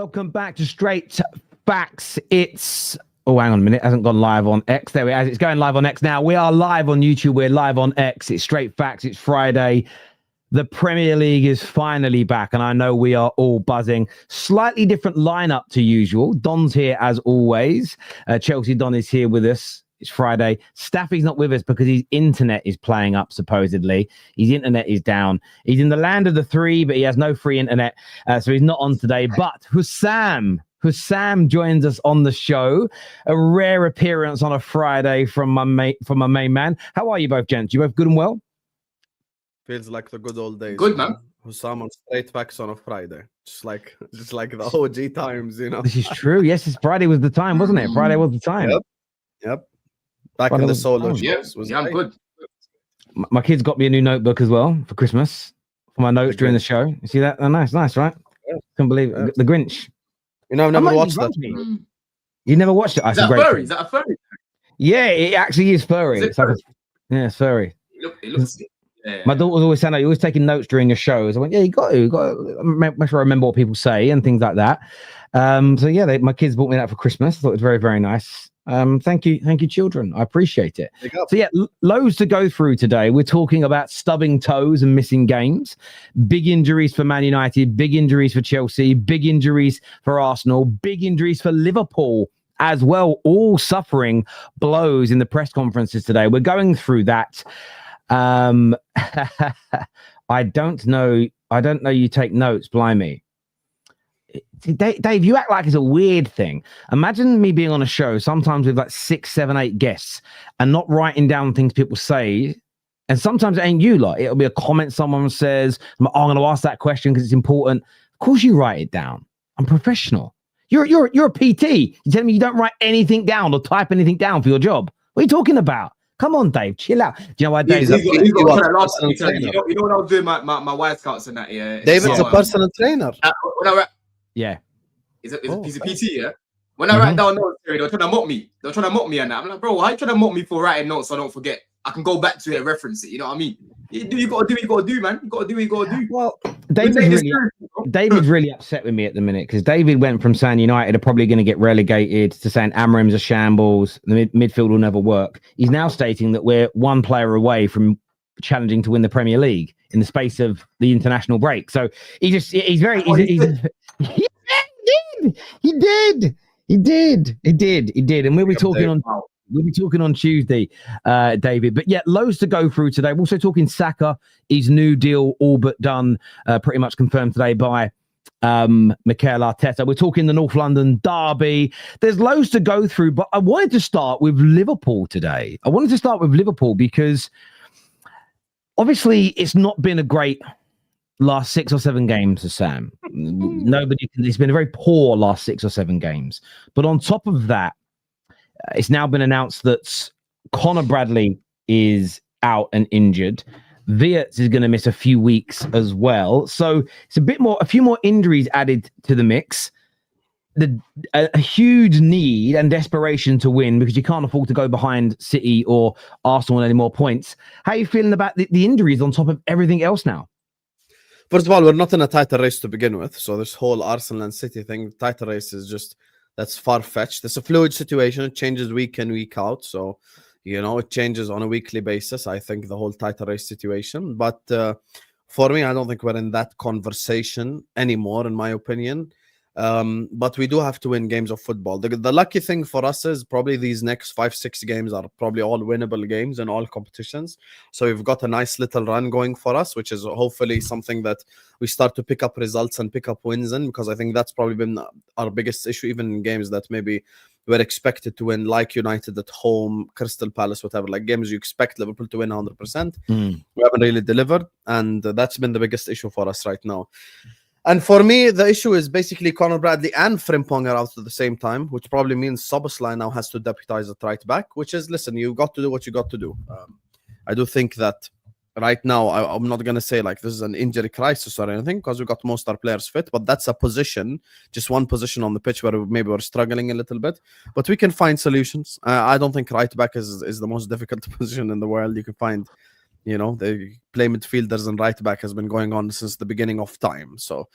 welcome back to Straight Facts. It's hang on a minute, it hasn't gone live on X. There it is. It's going live on X now. We are live on YouTube. We're live on X. It's Straight Facts. It's Friday. The Premier League is finally back, and I know we are all buzzing. Slightly different lineup to usual. Don's here as always. Chelsea Don is here with us. It's Friday. Staffy's not with us because his internet is playing up, supposedly. His internet is down. He's in the land of the three, but he has no free internet, so he's not on today. But Husam joins us on the show. A rare appearance on a Friday from my main man. How are you both, gents? You both good and well? Feels like the good old days. Good, man. Husam on Straight Facts on a Friday. Just like the OG times, you know. This is true. Yes, Friday was the time, wasn't it? Friday was the time. Yep. Back in the solo shows. Yeah, I'm good. My kids got me a new notebook as well for Christmas for my notes during the show. You see that? Oh, nice, right? Yeah. Couldn't believe it. The Grinch. You know, I've never watched that. You never watched it? Is that furry? Is that a furry? Yeah, it actually is furry. It's furry? It's furry. It looks yeah. My daughter was always saying, "You're always taking notes during your shows." I went, "Yeah, you got to make sure I remember what people say and things like that." So yeah, my kids bought me that for Christmas. I thought it was very, very nice. Thank you, children. I appreciate it. So yeah, loads to go through today. We're talking about stubbing toes and missing games, big injuries for Man United, big injuries for Chelsea, big injuries for Arsenal, big injuries for Liverpool as well, all suffering blows in the press conferences today. We're going through that. I don't know you take notes, blimey. Dave, you act like it's a weird thing. Imagine me being on a show sometimes with like 6, 7, 8 guests and not writing down things people say. And sometimes it ain't you lot. It'll be a comment someone says, I'm going to ask that question because it's important. Of course you write it down. I'm professional. You're a PT. You tell me you don't write anything down or type anything down for your job. What are you talking about? Come on, Dave, chill out. Do you know why Dave? You know what I was doing my White Scouts and that, yeah. David's a personal trainer. Yeah. He's a PT, yeah. When I write down notes, they're trying to mock me. They're trying to mock me and that. I'm like, bro, why are you trying to mock me for writing notes so I don't forget? I can go back to it and reference it. You know what I mean? You got to do what you got to do, man. You got to do what you got to do. Well, David's really upset with me at the minute because David went from saying United are probably going to get relegated to saying Amorim's a shambles, the midfield will never work. He's now stating that we're one player away from challenging to win the Premier League in the space of the international break. So he did. And we'll be talking on Tuesday, David. But yeah, loads to go through today. We're also talking Saka, his new deal all but done, pretty much confirmed today by Mikel Arteta. We're talking the North London derby. There's loads to go through, but I wanted to start with Liverpool today. Because obviously it's not been a great last 6 or 7 games for Sam. It's been a very poor last 6 or 7 games. But on top of that, it's now been announced that Conor Bradley is out and injured. Wirtz is going to miss a few weeks as well. So it's a few more injuries added to the mix. A huge need and desperation to win because you can't afford to go behind City or Arsenal on any more points. How are you feeling about the injuries on top of everything else now? First of all, we're not in a title race to begin with. So this whole Arsenal and City thing, title race is just, that's far-fetched. It's a fluid situation. It changes week in, week out. So, it changes on a weekly basis, I think, the whole title race situation. But for me, I don't think we're in that conversation anymore, in my opinion. But we do have to win games of football. The lucky thing for us is probably these next 5-6 games are probably all winnable games in all competitions. So we've got a nice little run going for us, which is hopefully something that we start to pick up results and pick up wins in, because I think that's probably been our biggest issue, even in games that maybe we're expected to win, like United at home, Crystal Palace, whatever, like games you expect Liverpool to win 100%. We haven't really delivered, and that's been the biggest issue for us right now. And for me, the issue is basically Conor Bradley and Frimpong are out at the same time, which probably means Szoboszlai now has to deputize at right back, which is, listen, you got to do what you got to do. I do think that right now, I'm not going to say like this is an injury crisis or anything, because we've got most of our players fit, but that's a position, just one position on the pitch where maybe we're struggling a little bit, but we can find solutions. I don't think right back is the most difficult position in the world. You can find, the play midfielders and right back has been going on since the beginning of time. So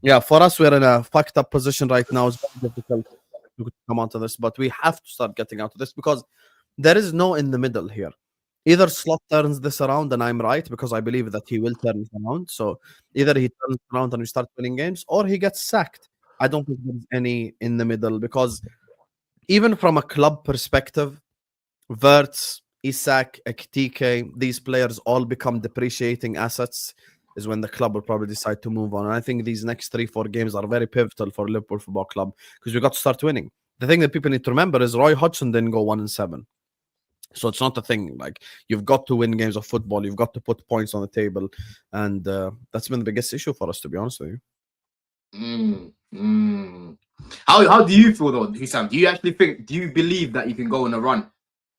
Yeah, for us, we're in a fucked up position right now. It's very difficult to come onto this, but we have to start getting out of this because there is no in the middle here. Either Slot turns this around and I'm right because I believe that he will turn it around. So either he turns it around and we start winning games, or he gets sacked. I don't think there's any in the middle because even from a club perspective, Wirtz, Isak, Ekitike, these players all become depreciating assets is when the club will probably decide to move on. And I think these next 3-4 games are very pivotal for Liverpool Football Club because we got to start winning. The thing that people need to remember is Roy Hodgson didn't go 1-7. So it's not a thing. Like, you've got to win games of football. You've got to put points on the table. And that's been the biggest issue for us, to be honest with you. How do you feel though, Husam? Do you believe that you can go on a run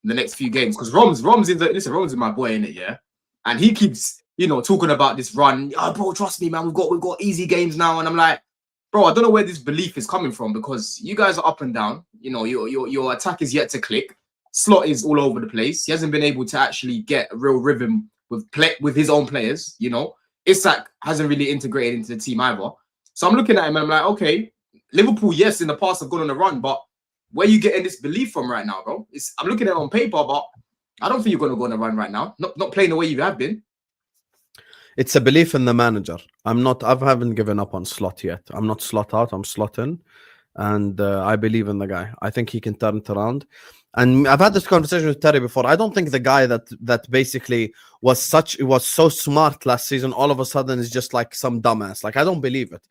in the next few games? Because Rom's is my boy, in it, yeah? And he keeps, talking about this run. Oh, bro, trust me, man, we've got easy games now. And I'm like, bro, I don't know where this belief is coming from because you guys are up and down. Your attack is yet to click. Slot is all over the place. He hasn't been able to actually get a real rhythm with his own players. Isak hasn't really integrated into the team either. So I'm looking at him and I'm like, okay, Liverpool, yes, in the past have gone on a run, but where you getting this belief from right now, bro? I'm looking at it on paper, but I don't think you're going to go on a run right now. Not playing the way you have been. It's a belief in the manager. I haven't given up on Slot yet. I'm not Slot out, I'm Slot in. And I believe in the guy. I think he can turn it around. And I've had this conversation with Terry before. I don't think the guy that basically was so smart last season all of a sudden is just like some dumbass. Like, I don't believe it.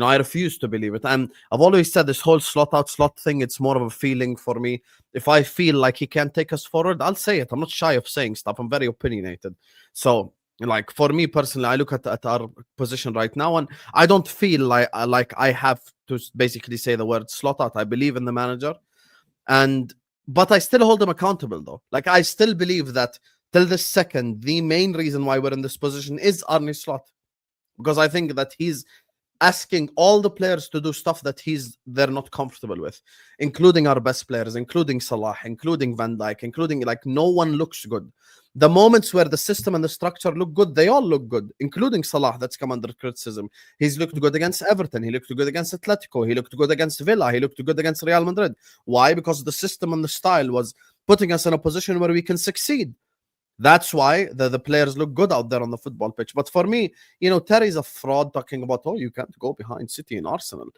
I refuse to believe it. And I've always said this whole Slot out, Slot thing, it's more of a feeling for me. If I feel like he can't take us forward, I'll say it. I'm not shy of saying stuff. I'm very opinionated. So, like, for me personally, I look at our position right now and I don't feel like I have to basically say the word Slot out. I believe in the manager. But I still hold him accountable, though. Like, I still believe that till this second, the main reason why we're in this position is Arne Slot. Because I think that he's asking all the players to do stuff that they're not comfortable with, including our best players, including Salah, including Van Dijk, including, like, no one looks good. The moments where the system and the structure look good, they all look good, including Salah, that's come under criticism. He's looked good against Everton. He looked good against Atletico. He looked good against Villa. He looked good against Real Madrid. Why? Because the system and the style was putting us in a position where we can succeed. That's why the players look good out there on the football pitch. But for me, Terry's a fraud talking about, you can't go behind City and Arsenal.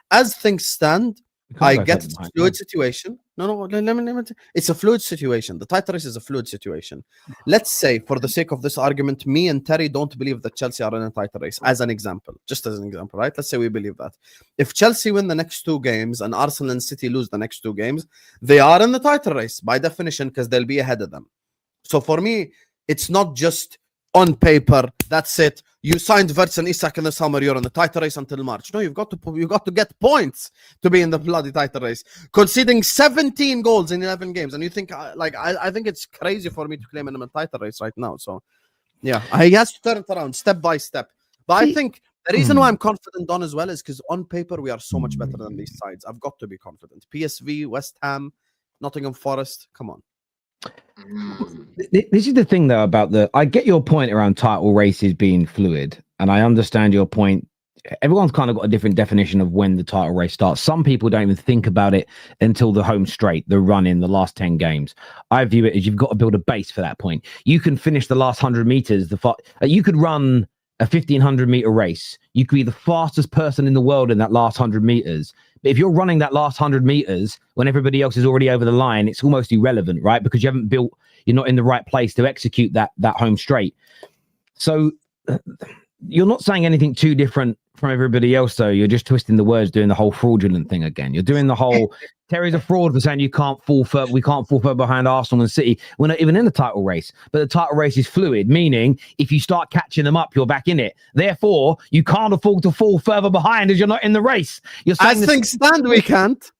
As things stand, I get it's a fluid situation. No, let me. It's a fluid situation. The title race is a fluid situation. Let's say, for the sake of this argument, me and Terry don't believe that Chelsea are in a title race, as an example. Just as an example, right? Let's say we believe that. If Chelsea win the next 2 games and Arsenal and City lose the next 2 games, they are in the title race by definition because they'll be ahead of them. So for me, it's not just on paper, that's it. You signed Wirtz and Isak in the summer, you're in the title race until March. No, you've got to get points to be in the bloody title race. Conceding 17 goals in 11 games. And you think, I think it's crazy for me to claim him in a title race right now. So, yeah, he has to turn it around step by step. But I think the reason why I'm confident on as well is because on paper, we are so much better than these sides. I've got to be confident. PSV, West Ham, Nottingham Forest, come on. This is the thing, though, about I get your point around title races being fluid, and I understand your point. Everyone's kind of got a different definition of when the title race starts. Some people don't even think about it until the home straight, the run in the last 10 games. I view it as you've got to build a base for that point. You can finish the last 100 meters. You could run a 1,500-meter race. You could be the fastest person in the world in that last 100 meters. But if you're running that last 100 meters when everybody else is already over the line, it's almost irrelevant, right? Because you're not in the right place to execute that home straight. So you're not saying anything too different from everybody else, though. You're just twisting the words, doing the whole fraudulent thing again. You're doing the whole Terry's a fraud for saying we can't fall further behind Arsenal and City. We're not even in the title race, but the title race is fluid, meaning if you start catching them up, you're back in it. Therefore, you can't afford to fall further behind as you're not in the race. You're saying as things stand, we can't.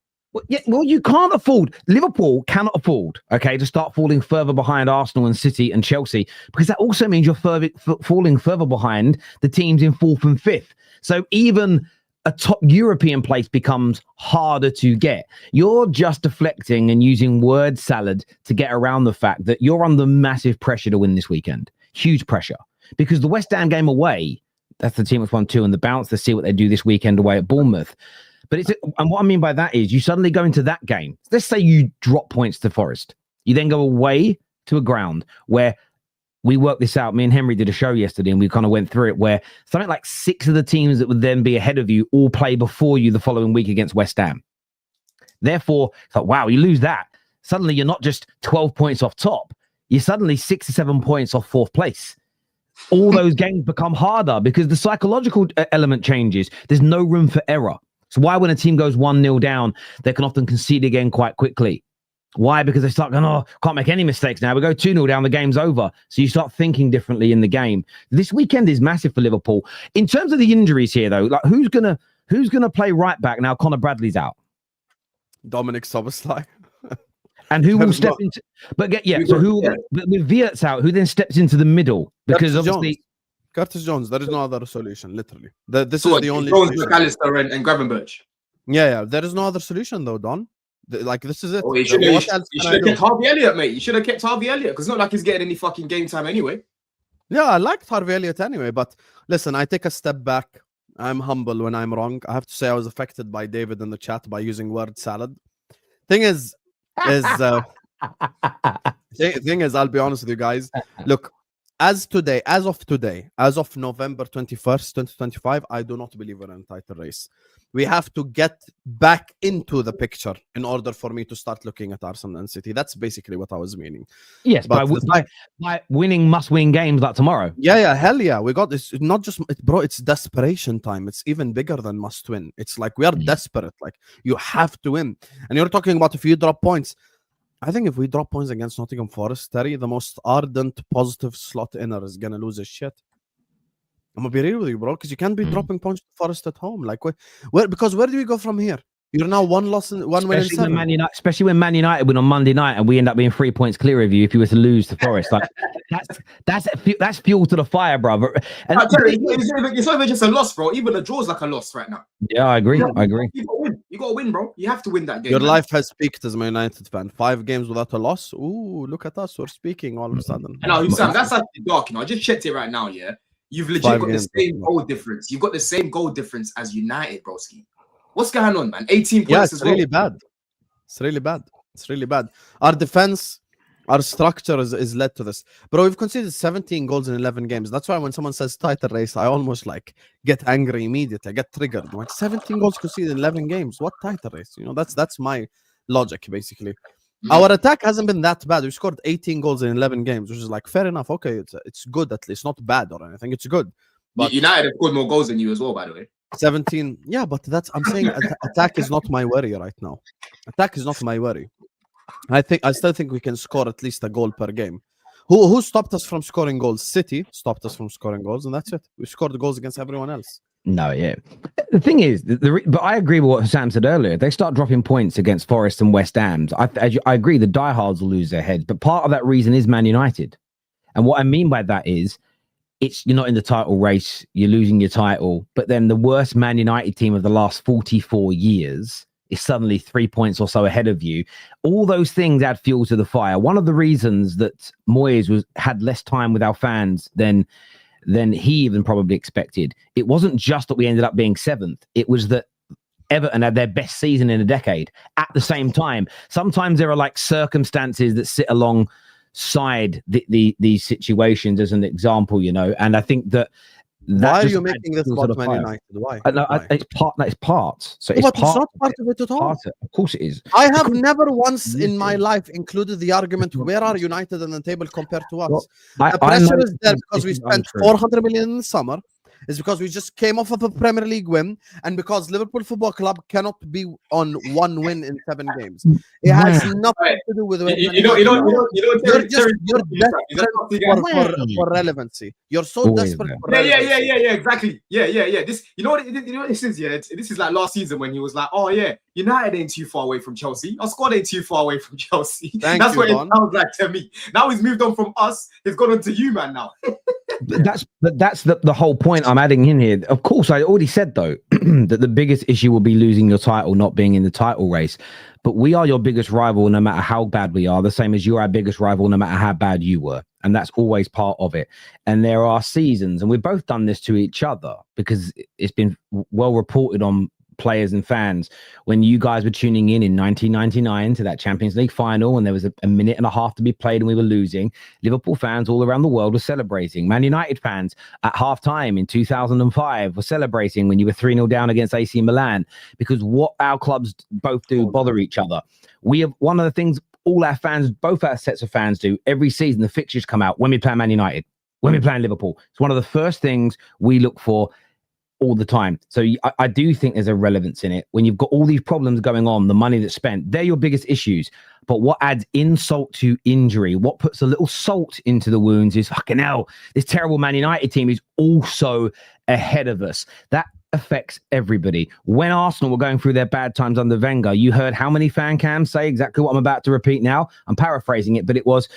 Well, you can't afford. Liverpool cannot afford, to start falling further behind Arsenal and City and Chelsea, because that also means you're falling further behind the teams in 4th and 5th. So even a top European place becomes harder to get. You're just deflecting and using word salad to get around the fact that you're under massive pressure to win this weekend. Huge pressure. Because the West Ham game away, That's the team that's won 2 on the bounce. Let's see what they do this weekend away at Bournemouth. But and what I mean by that is you suddenly go into that game. Let's say you drop points to Forest. You then go away to a ground where we worked this out. Me and Henry did a show yesterday and we kind of went through it where something like 6 of the teams that would then be ahead of you all play before you the following week against West Ham. Therefore, it's like, wow, you lose that. Suddenly you're not just 12 points off top. You're suddenly 6 or 7 points off 4th place. All those games become harder because the psychological element changes. There's no room for error. So why when a team goes 1-0 down, they can often concede again quite quickly. Why? Because they start going, oh, can't make any mistakes now. We go 2-0 down, the game's over. So you start thinking differently in the game. This weekend is massive for Liverpool. In terms of the injuries here, though, like who's gonna play right back now? Connor Bradley's out. Dominic Szoboszlai. And who will step into? But so who with Wirtz out? Who then steps into the middle? Because Curtis obviously. Jones. Curtis Jones, there is no other solution, literally. This is the only Jones, solution. McAllister and Gravenberch. Yeah, there is no other solution though, Don. This is it. Oh, you should have kept Harvey Elliott, mate. You should have kept Harvey Elliott because it's not like he's getting any fucking game time anyway. Yeah, I liked Harvey Elliott anyway, but listen, I take a step back. I'm humble when I'm wrong. I have to say I was affected by David in the chat by using word salad. Thing is, I'll be honest with you guys. Look, as of November 21st, 2025, I do not believe we're in a title race. We have to get back into the picture in order for me to start looking at Arsenal and City. That's basically what I was meaning. Yes, but by winning must-win games like tomorrow. Yeah, hell yeah. We got this. Not just, bro, it's desperation time. It's even bigger than must-win. It's like we are desperate. Like, you have to win. And you're talking about if you drop points. I think if we drop points against Nottingham Forest, Terry, the most ardent, positive slot inner is going to lose his shit. I'm going to be real with you, bro, because you can't be dropping points to Forest at home. Like, because where do we go from here? You're now one win in 7. Especially when Man United win on Monday night and we end up being 3 points clear of you if you were to lose to Forest. Like that's fuel to the fire, brother. And it's not even just a loss, bro. Even a draw is like a loss right now. Yeah, I agree. You got to win, bro. You have to win that game. Your life has peaked as a Man United fan. 5 games without a loss. Ooh, look at us. We're speaking all of a sudden. I know, Husam, that's actually dark. I just checked it right now. Yeah, you've legit got the same goal difference. You've got the same goal difference as United, broski. What's going on, man? 18 points. Yeah, it's really bad. It's really bad. Our defense, our structure is led to this. Bro, we've conceded 17 goals in 11 games. That's why when someone says title race, I almost like get angry immediately. I get triggered. I'm like, 17 goals conceded in 11 games. What title race? You know, that's my logic, basically. Our attack hasn't been that bad. We scored 18 goals in 11 games, which is like fair enough. Okay, it's good at least. Not bad or anything. It's good. But United have scored more goals than you as well, by the way. 17. Yeah, but I'm saying attack is not my worry right now. Attack is not my worry. I still think we can score at least a goal per game. Who stopped us from scoring goals? City stopped us from scoring goals, and that's it. We scored goals against everyone else. No, yeah. The thing is, but I agree with what Sam said earlier. If they start dropping points against Forest and West Ham, I agree the diehards will lose their heads. But part of that reason is Man United. And what I mean by that is, you're not in the title race, you're losing your title, but then the worst Man United team of the last 44 years is suddenly 3 points or so ahead of you. All those things add fuel to the fire. One of the reasons that Moyes had less time with our fans than he even probably expected, it wasn't just that we ended up being 7th. It was that Everton had their best season in a decade. At the same time, sometimes there are like circumstances that sit alongside these situations as an example, you know, and I think that why are you making this about Man United? Why? It's part. So it's not part of it at all. Of course it is. I have never once in my life included the argument, where are United on the table compared to us? Well, the pressure is there because we spent 400 million in the summer. It's because we just came off of a Premier League win, and because Liverpool Football Club cannot be on 1 win in 7 games. It has nothing to do with it. You're desperate for relevancy. You're so desperate for relevancy. Yeah, exactly. Yeah. This, you know what this is? Yeah, this is like last season when he was like, oh yeah, United ain't too far away from Chelsea. Our squad ain't too far away from Chelsea. That's what it sounds like to me. Now he's moved on from us. He's gone on to you, man. Now. that's the whole point I'm adding in here. Of course, I already said though that the biggest issue will be losing your title, not being in the title race. But we are your biggest rival, no matter how bad we are. The same as you're our biggest rival, no matter how bad you were, and that's always part of it. And there are seasons, and we've both done this to each other because it's been well reported on players and fans when you guys were tuning in 1999 to that Champions League final and there was a minute and a half to be played and we were losing. Liverpool fans all around the world were celebrating. Man United fans at half-time in 2005 were celebrating when you were 3-0 down against AC Milan, because what our clubs both do bother each other. We have one of the things all our fans, both our sets of fans do every season, the fixtures come out when we play Man United, when we play Liverpool. It's one of the first things we look for all the time. So I do think there's a relevance in it. When you've got all these problems going on, the money that's spent, they're your biggest issues. But what adds insult to injury, what puts a little salt into the wounds is fucking hell, this terrible Man United team is also ahead of us. That affects everybody. When Arsenal were going through their bad times under Wenger, you heard how many fan cams say exactly what I'm about to repeat now. I'm paraphrasing it, but it was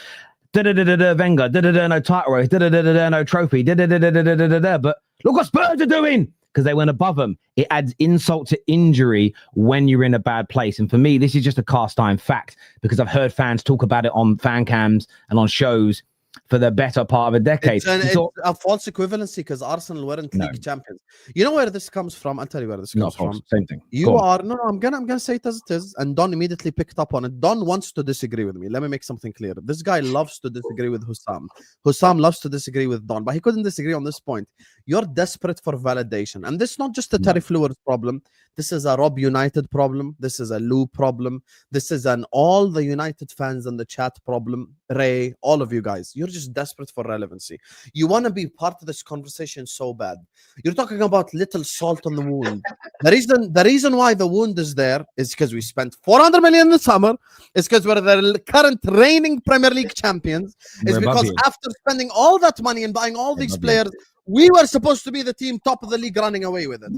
da-da-da-da-da Wenger, da-da-da, no title race, da-da-da-da-da, no trophy, da-da-da-da-da-da-da, but look what Spurs are doing, because they went above them. It adds insult to injury when you're in a bad place. And for me, this is just a cast iron fact, because I've heard fans talk about it on fan cams and on shows for the better part of a decade. It's a false equivalency because Arsenal weren't league champions. You know where this comes from? I'll tell you where this comes from. Same thing. I'm gonna say it as it is, and Don immediately picked up on it. Don wants to disagree with me. Let me make something clear. This guy loves to disagree with Husam. Husam loves to disagree with Don, but he couldn't disagree on this point. You're desperate for validation, and this is not just a Terry Fleurs problem. This is a Rob United problem. This is a Lou problem. This is an all the United fans in the chat problem. Ray, all of you guys, you're just desperate for relevancy. You want to be part of this conversation so bad. You're talking about little salt on the wound. The reason why the wound is there is because we spent 400 million in the summer. It's because we're the current reigning Premier League champions. It's because after spending all that money and buying all these players, we were supposed to be the team top of the league running away with it.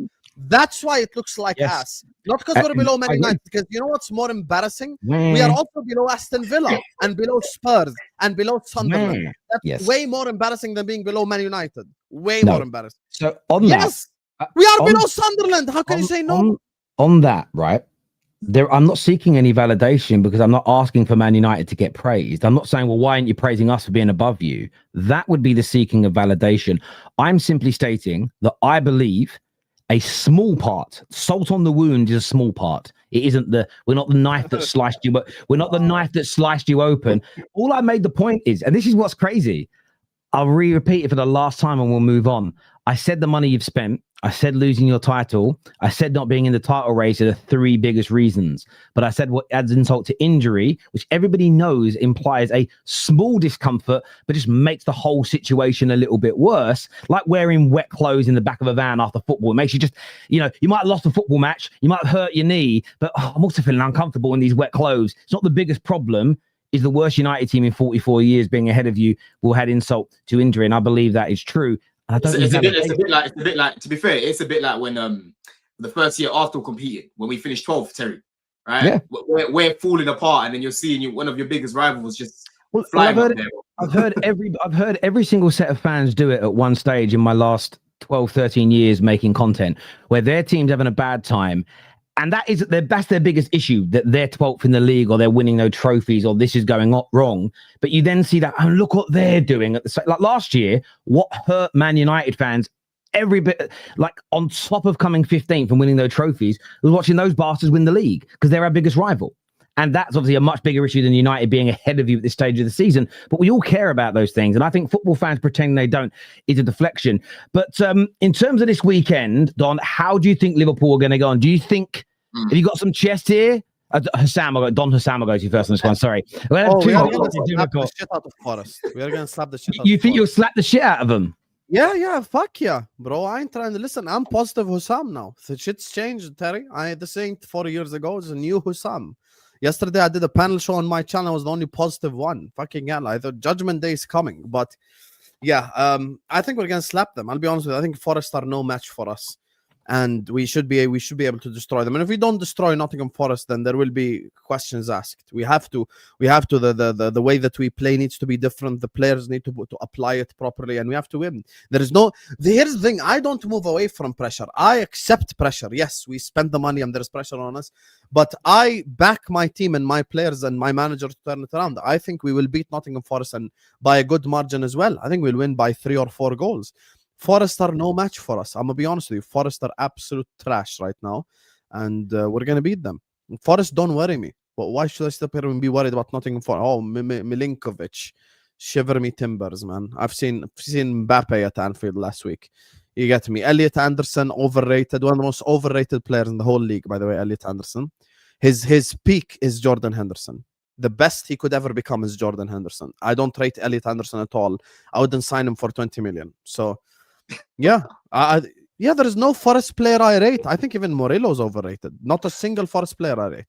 That's why it looks like ass. Not because we're below Man United, because you know what's more embarrassing? We are also below Aston Villa and below Spurs and below Sunderland. That's way more embarrassing than being below Man United. Way more embarrassing. So on that, we are below Sunderland. How can you say no? On that, right? I'm not seeking any validation because I'm not asking for Man United to get praised. I'm not saying, well, why aren't you praising us for being above you? That would be the seeking of validation. I'm simply stating that I believe a small part, salt on the wound is a small part. It isn't we're not the knife that sliced you, but we're not the knife that sliced you open. All I made the point is, and this is what's crazy, I'll repeat it for the last time and we'll move on. I said the money you've spent. I said losing your title. I said not being in the title race are the three biggest reasons. But I said what adds insult to injury, which everybody knows implies a small discomfort, but just makes the whole situation a little bit worse. Like wearing wet clothes in the back of a van after football. It makes you just, you might have lost a football match. You might have hurt your knee, but I'm also feeling uncomfortable in these wet clothes. It's not the biggest problem. Is the worst United team in 44 years being ahead of you will add insult to injury. And I believe that is true. It's a bit like, to be fair, it's a bit like when the first year Arsenal competed, when we finished 12th, Terry, right? Yeah. We're falling apart, and then you're seeing one of your biggest rivals just flying up there. I've heard every single set of fans do it at one stage in my last 12, 13 years making content, where their team's having a bad time. And that's their biggest issue, that they're 12th in the league or they're winning no trophies or this is going wrong. But you then see that, oh, look what they're doing. Like last year, what hurt Man United fans every bit, like on top of coming 15th and winning those trophies, was watching those bastards win the league because they're our biggest rival. And that's obviously a much bigger issue than United being ahead of you at this stage of the season. But we all care about those things. And I think football fans pretending they don't is a deflection. But in terms of this weekend, Don, how do you think Liverpool are going to go on? Do you think, have you got some chest here? Husam, Don Husam will go to you first on this one. Sorry. We are going to slap the shit out of Forest. We are going to slap the shit out of You think you'll slap the shit out of them? Yeah, fuck yeah, bro. I ain't trying to listen. I'm positive Husam now. The shit's changed, Terry. This ain't 4 years ago. It's a new Husam. Yesterday, I did a panel show on my channel. I was the only positive one. Fucking hell. I thought Judgment Day is coming. But yeah, I think we're going to slap them. I'll be honest with you. I think Forest are no match for us. and we should be able to destroy them. And if we don't destroy Nottingham Forest, then there will be questions asked. We have to. The way that we play needs to be different. The players need to apply it properly, and we have to win. Here's the thing. I don't move away from pressure. I accept pressure. Yes, we spend the money and there's pressure on us, but I back my team and my players and my manager to turn it around. I think we will beat Nottingham Forest, and by a good margin as well. I think we'll win by 3 or 4 goals. Forest are no match for us. I'm going to be honest with you. Forest are absolute trash right now, and we're going to beat them. Forest don't worry me. But why should I step here and be worried about Nottingham Forest? Oh, Milinkovic. Shiver me timbers, man. I've seen Mbappe at Anfield last week. You get me. Elliot Anderson, overrated. One of the most overrated players in the whole league, by the way, Elliot Anderson. His peak is Jordan Henderson. The best he could ever become is Jordan Henderson. I don't rate Elliot Anderson at all. I wouldn't sign him for 20 million. So... yeah, there is no Forest player I rate. I think even Murillo's overrated. Not a single Forest player I rate.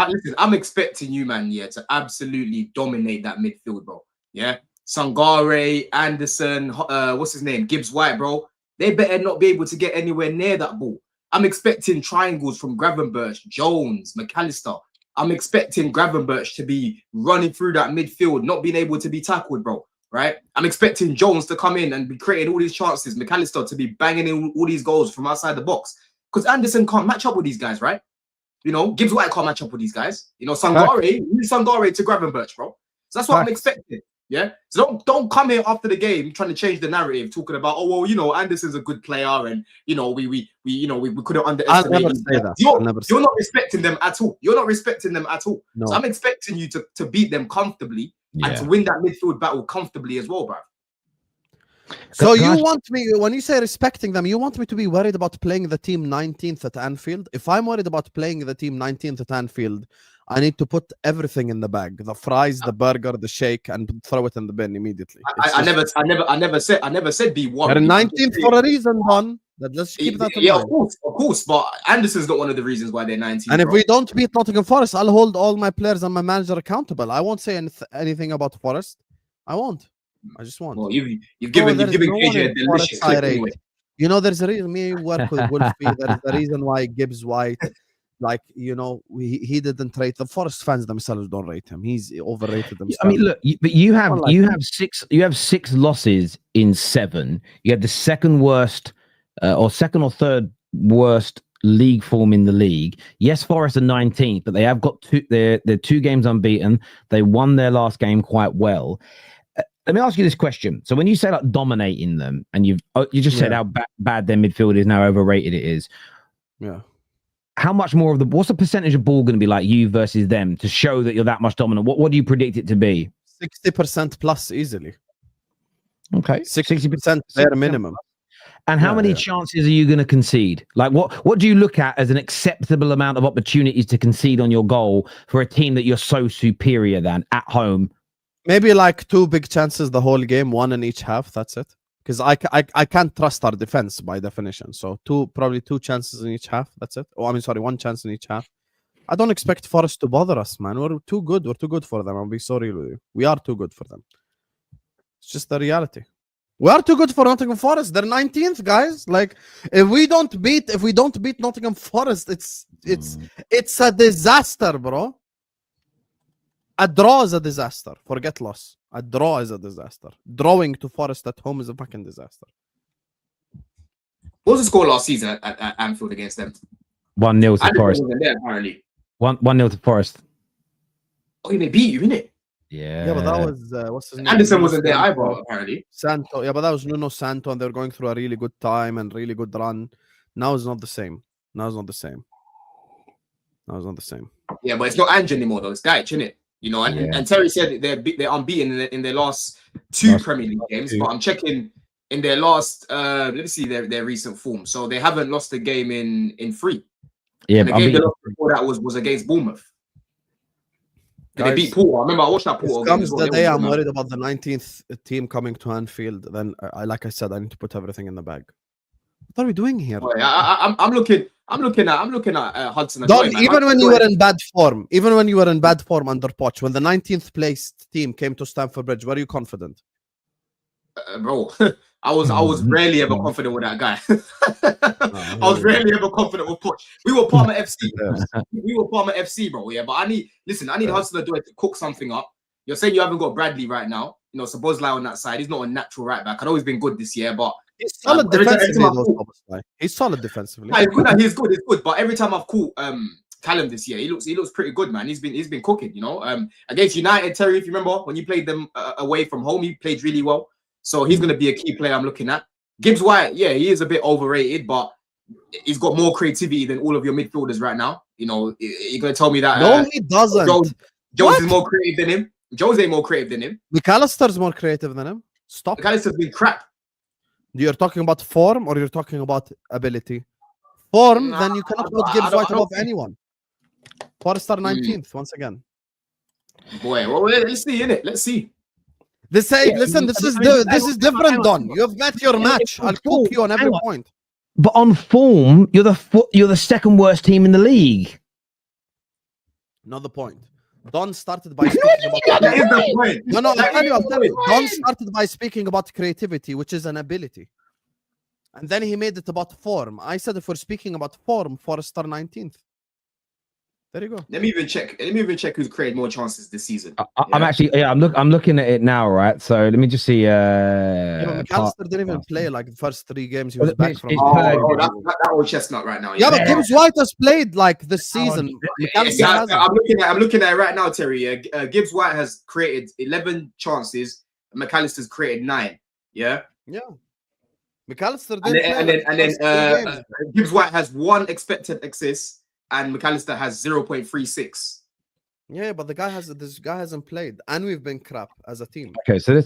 Listen, I'm expecting you, man, to absolutely dominate that midfield, bro. Yeah, Sangare, Anderson, what's his name, Gibbs White, bro. They better not be able to get anywhere near that ball. I'm expecting triangles from Gravenberch, Jones, McAllister. I'm expecting Gravenberch to be running through that midfield, not being able to be tackled, bro. Right? I'm expecting Jones to come in and be creating all these chances, McAllister to be banging in all these goals from outside the box. Because Anderson can't match up with these guys, right? You know, Gibbs White can't match up with these guys. You know, Sangare to Gravenberch, bro. So that's what I'm expecting. Yeah. So don't come here after the game trying to change the narrative, talking about, oh well, you know, Anderson's a good player, and you know, we couldn't underestimate. I'll never say that. You're not respecting them at all. You're not respecting them at all. No. So I'm expecting you to beat them comfortably. And to win that midfield battle comfortably as well, bro. So you want me, when you say respecting them, you want me to be worried about playing the team 19th at Anfield? If I'm worried about playing the team 19th at Anfield, I need to put everything in the bag: the fries, the burger, the shake, and throw it in the bin immediately. I never said be worried. You're 19th for a reason, Don. Let's keep that in mind. Of course, but Anderson's not one of the reasons why they're 19th. And if we don't beat Nottingham Forest, I'll hold all my players and my manager accountable. I won't say anything about Forest. I won't. I just won't. Well, you've given KJ a delicious clip anyway. You know, there's a reason me work with Wolfie. There's a reason why Gibbs White, like, you know, he didn't rate. The Forest fans themselves don't rate him. He's overrated himself. I mean, look, but you have 6 losses in 7. You had the second worst or second or third worst league form in the league. Yes, Forest are 19th, but they have got they're 2 games unbeaten. They won their last game quite well. Let me ask you this question. So when you say like dominating them, and you just said how bad their midfield is, now overrated it is. Yeah. How much more of what's the percentage of ball going to be like you versus them to show that you're that much dominant? What do you predict it to be? 60% plus easily. Okay. 60% bare minimum. And how many chances are you going to concede? Like what do you look at as an acceptable amount of opportunities to concede on your goal for a team that you're so superior than at home? Maybe like 2 big chances the whole game, 1 in each half. That's it. Because I can't trust our defense by definition. So probably 2 chances in each half. That's it. Oh, I mean, sorry, 1 chance in each half. I don't expect Forest to bother us, man. We're too good. We're too good for them. I'll be sorry with you. We are too good for them. It's just the reality. We are too good for Nottingham Forest. They're 19th, guys. Like, if we don't beat Nottingham Forest, it's a disaster, bro. A draw is a disaster. Forget loss. A draw is a disaster. Drawing to Forest at home is a fucking disaster. What was the score last season at Anfield against them? 1-0 to Forest. There, apparently. 1-0 to Forest. Oh, they beat you, innit? Yeah. Yeah, but that was what's his name? Anderson wasn't there either, apparently. Santo. Yeah, but that was Nuno Santo, and they were going through a really good time and really good run. Now it's not the same. Now it's not the same. Yeah, but it's not Ange anymore, though. It's Gaich, innit? You know, and Terry said they're unbeaten in their last 2 Premier League games, but I'm checking in their last let's see their recent form. So they haven't lost a game in 3. Yeah, and the game they lost before that was against Bournemouth. Guys, they beat Porto. I remember I watched that Porto game. Comes the day I'm worried about the 19th team coming to Anfield. Then, like I said, I need to put everything in the bag. What are we doing here? Oh, yeah, I'm looking at Hudson. Even when you were in bad form under Poch, when the 19th placed team came to Stamford Bridge, were you confident? Bro, I was rarely ever confident with that guy. I was rarely ever confident with Poch. We were Palmer FC. We were Palmer FC, bro. Yeah, but I need Hudson-Odoi to cook something up. You're saying you haven't got Bradley right now. You know, Szoboszlai on that side. He's not a natural right back. I've always been good this year, but he's solid defensively. He's solid defensively. He's good. But every time I've caught Callum this year, he looks pretty good, man. He's been cooking. You know, against United, Terry, if you remember when you played them away from home, he played really well. So he's going to be a key player I'm looking at. Gibbs White, yeah, he is a bit overrated, but he's got more creativity than all of your midfielders right now. You know, you're going to tell me that? No, he doesn't. Jones is more creative than him. Jones ain't more creative than him. McAllister's more creative than him. Stop. McAllister's been crap. You're talking about form or you're talking about ability? Form, then you cannot put Gibbs White above anyone. Forrester 19th, once again. Boy, well, let's see, innit? Let's see. Listen, this is different, Don. You've met your match. I'll cook you on every point. But on form, you're the second worst team in the league. Not the point. Don started by speaking about I'll tell you. Don started by speaking about creativity, which is an ability. And then he made it about form. I said if we're speaking about form, Forrester 19th. There you go. Let me even check who's created more chances this season. I'm looking at it now, right? So let me just see. McAllister didn't even play like the first 3 games. He was back from. That old chestnut right now. Yeah, but Gibbs White has played like this season. I'm looking at it right now, Terry. Gibbs White has created 11 chances. McAllister's created 9. Yeah. Yeah. McAllister and then Gibbs White has 1 expected assist. And McAllister has 0.36. Yeah, but this guy hasn't played, and we've been crap as a team. Okay, so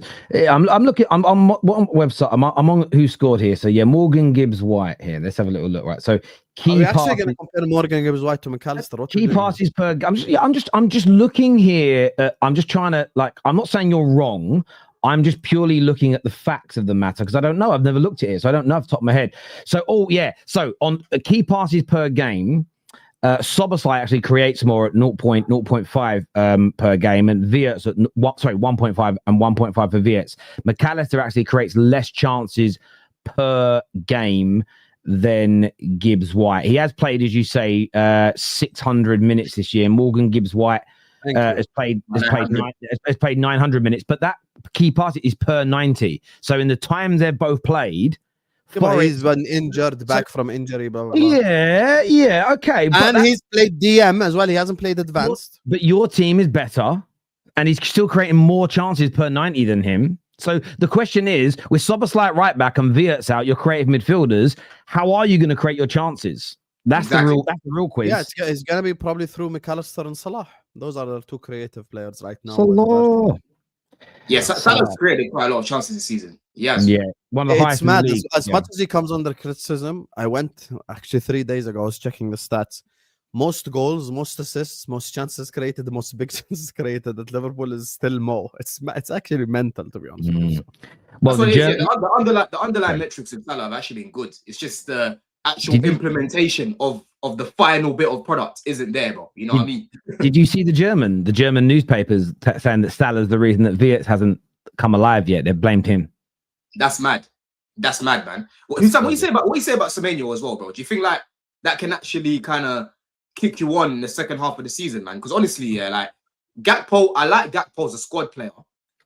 I'm looking. I'm on what website? I'm on who scored here. So yeah, Morgan Gibbs White here. Let's have a little look. Right. So key. Are actually going to compare Morgan Gibbs White to McAllister? Key passes per. I'm just looking here. I'm just trying to I'm not saying you're wrong. I'm just purely looking at the facts of the matter because I don't know. I've never looked at it, so I don't know off the top of my head. So So on key passes per game. Szoboszlai actually creates more at 0.5 per game, and Wirtz at 1.5 and 1.5 for Wirtz. McAllister actually creates less chances per game than Gibbs White. He has played, as you say, 600 minutes this year. Morgan Gibbs White has played 900 minutes, but that key pass is per 90. So in the time they've both played. He's been injured, back from injury, blah, blah, blah. Yeah, okay. And he's played DM as well. He hasn't played advanced. But your team is better, and he's still creating more chances per 90 than him. So the question is, with Szoboszlai right back and Wirtz out, your creative midfielders, how are you going to create your chances? That's the real quiz. Yeah, it's going to be probably through McAllister and Salah. Those are the 2 creative players right now. Salah. Yeah, Salah's created quite a lot of chances this season. Yes. Yeah. One of the highest. It's mad. As much as he comes under criticism, I went actually 3 days ago. I was checking the stats. Most goals, most assists, most chances created, the most big chances created at Liverpool is still more. It's actually mental, to be honest. With you. Well, the underlying metrics of Salah have actually been good. It's just the actual implementation of the final bit of product isn't there, bro. You know what I mean? Did you see the German newspapers saying that Salah's the reason that Wirtz hasn't come alive yet? They blamed him. That's mad. That's mad, man. What you say about Semenyo as well, bro? Do you think like that can actually kind of kick you on in the second half of the season, man? Because honestly, like Gakpo, I like Gakpo as a squad player.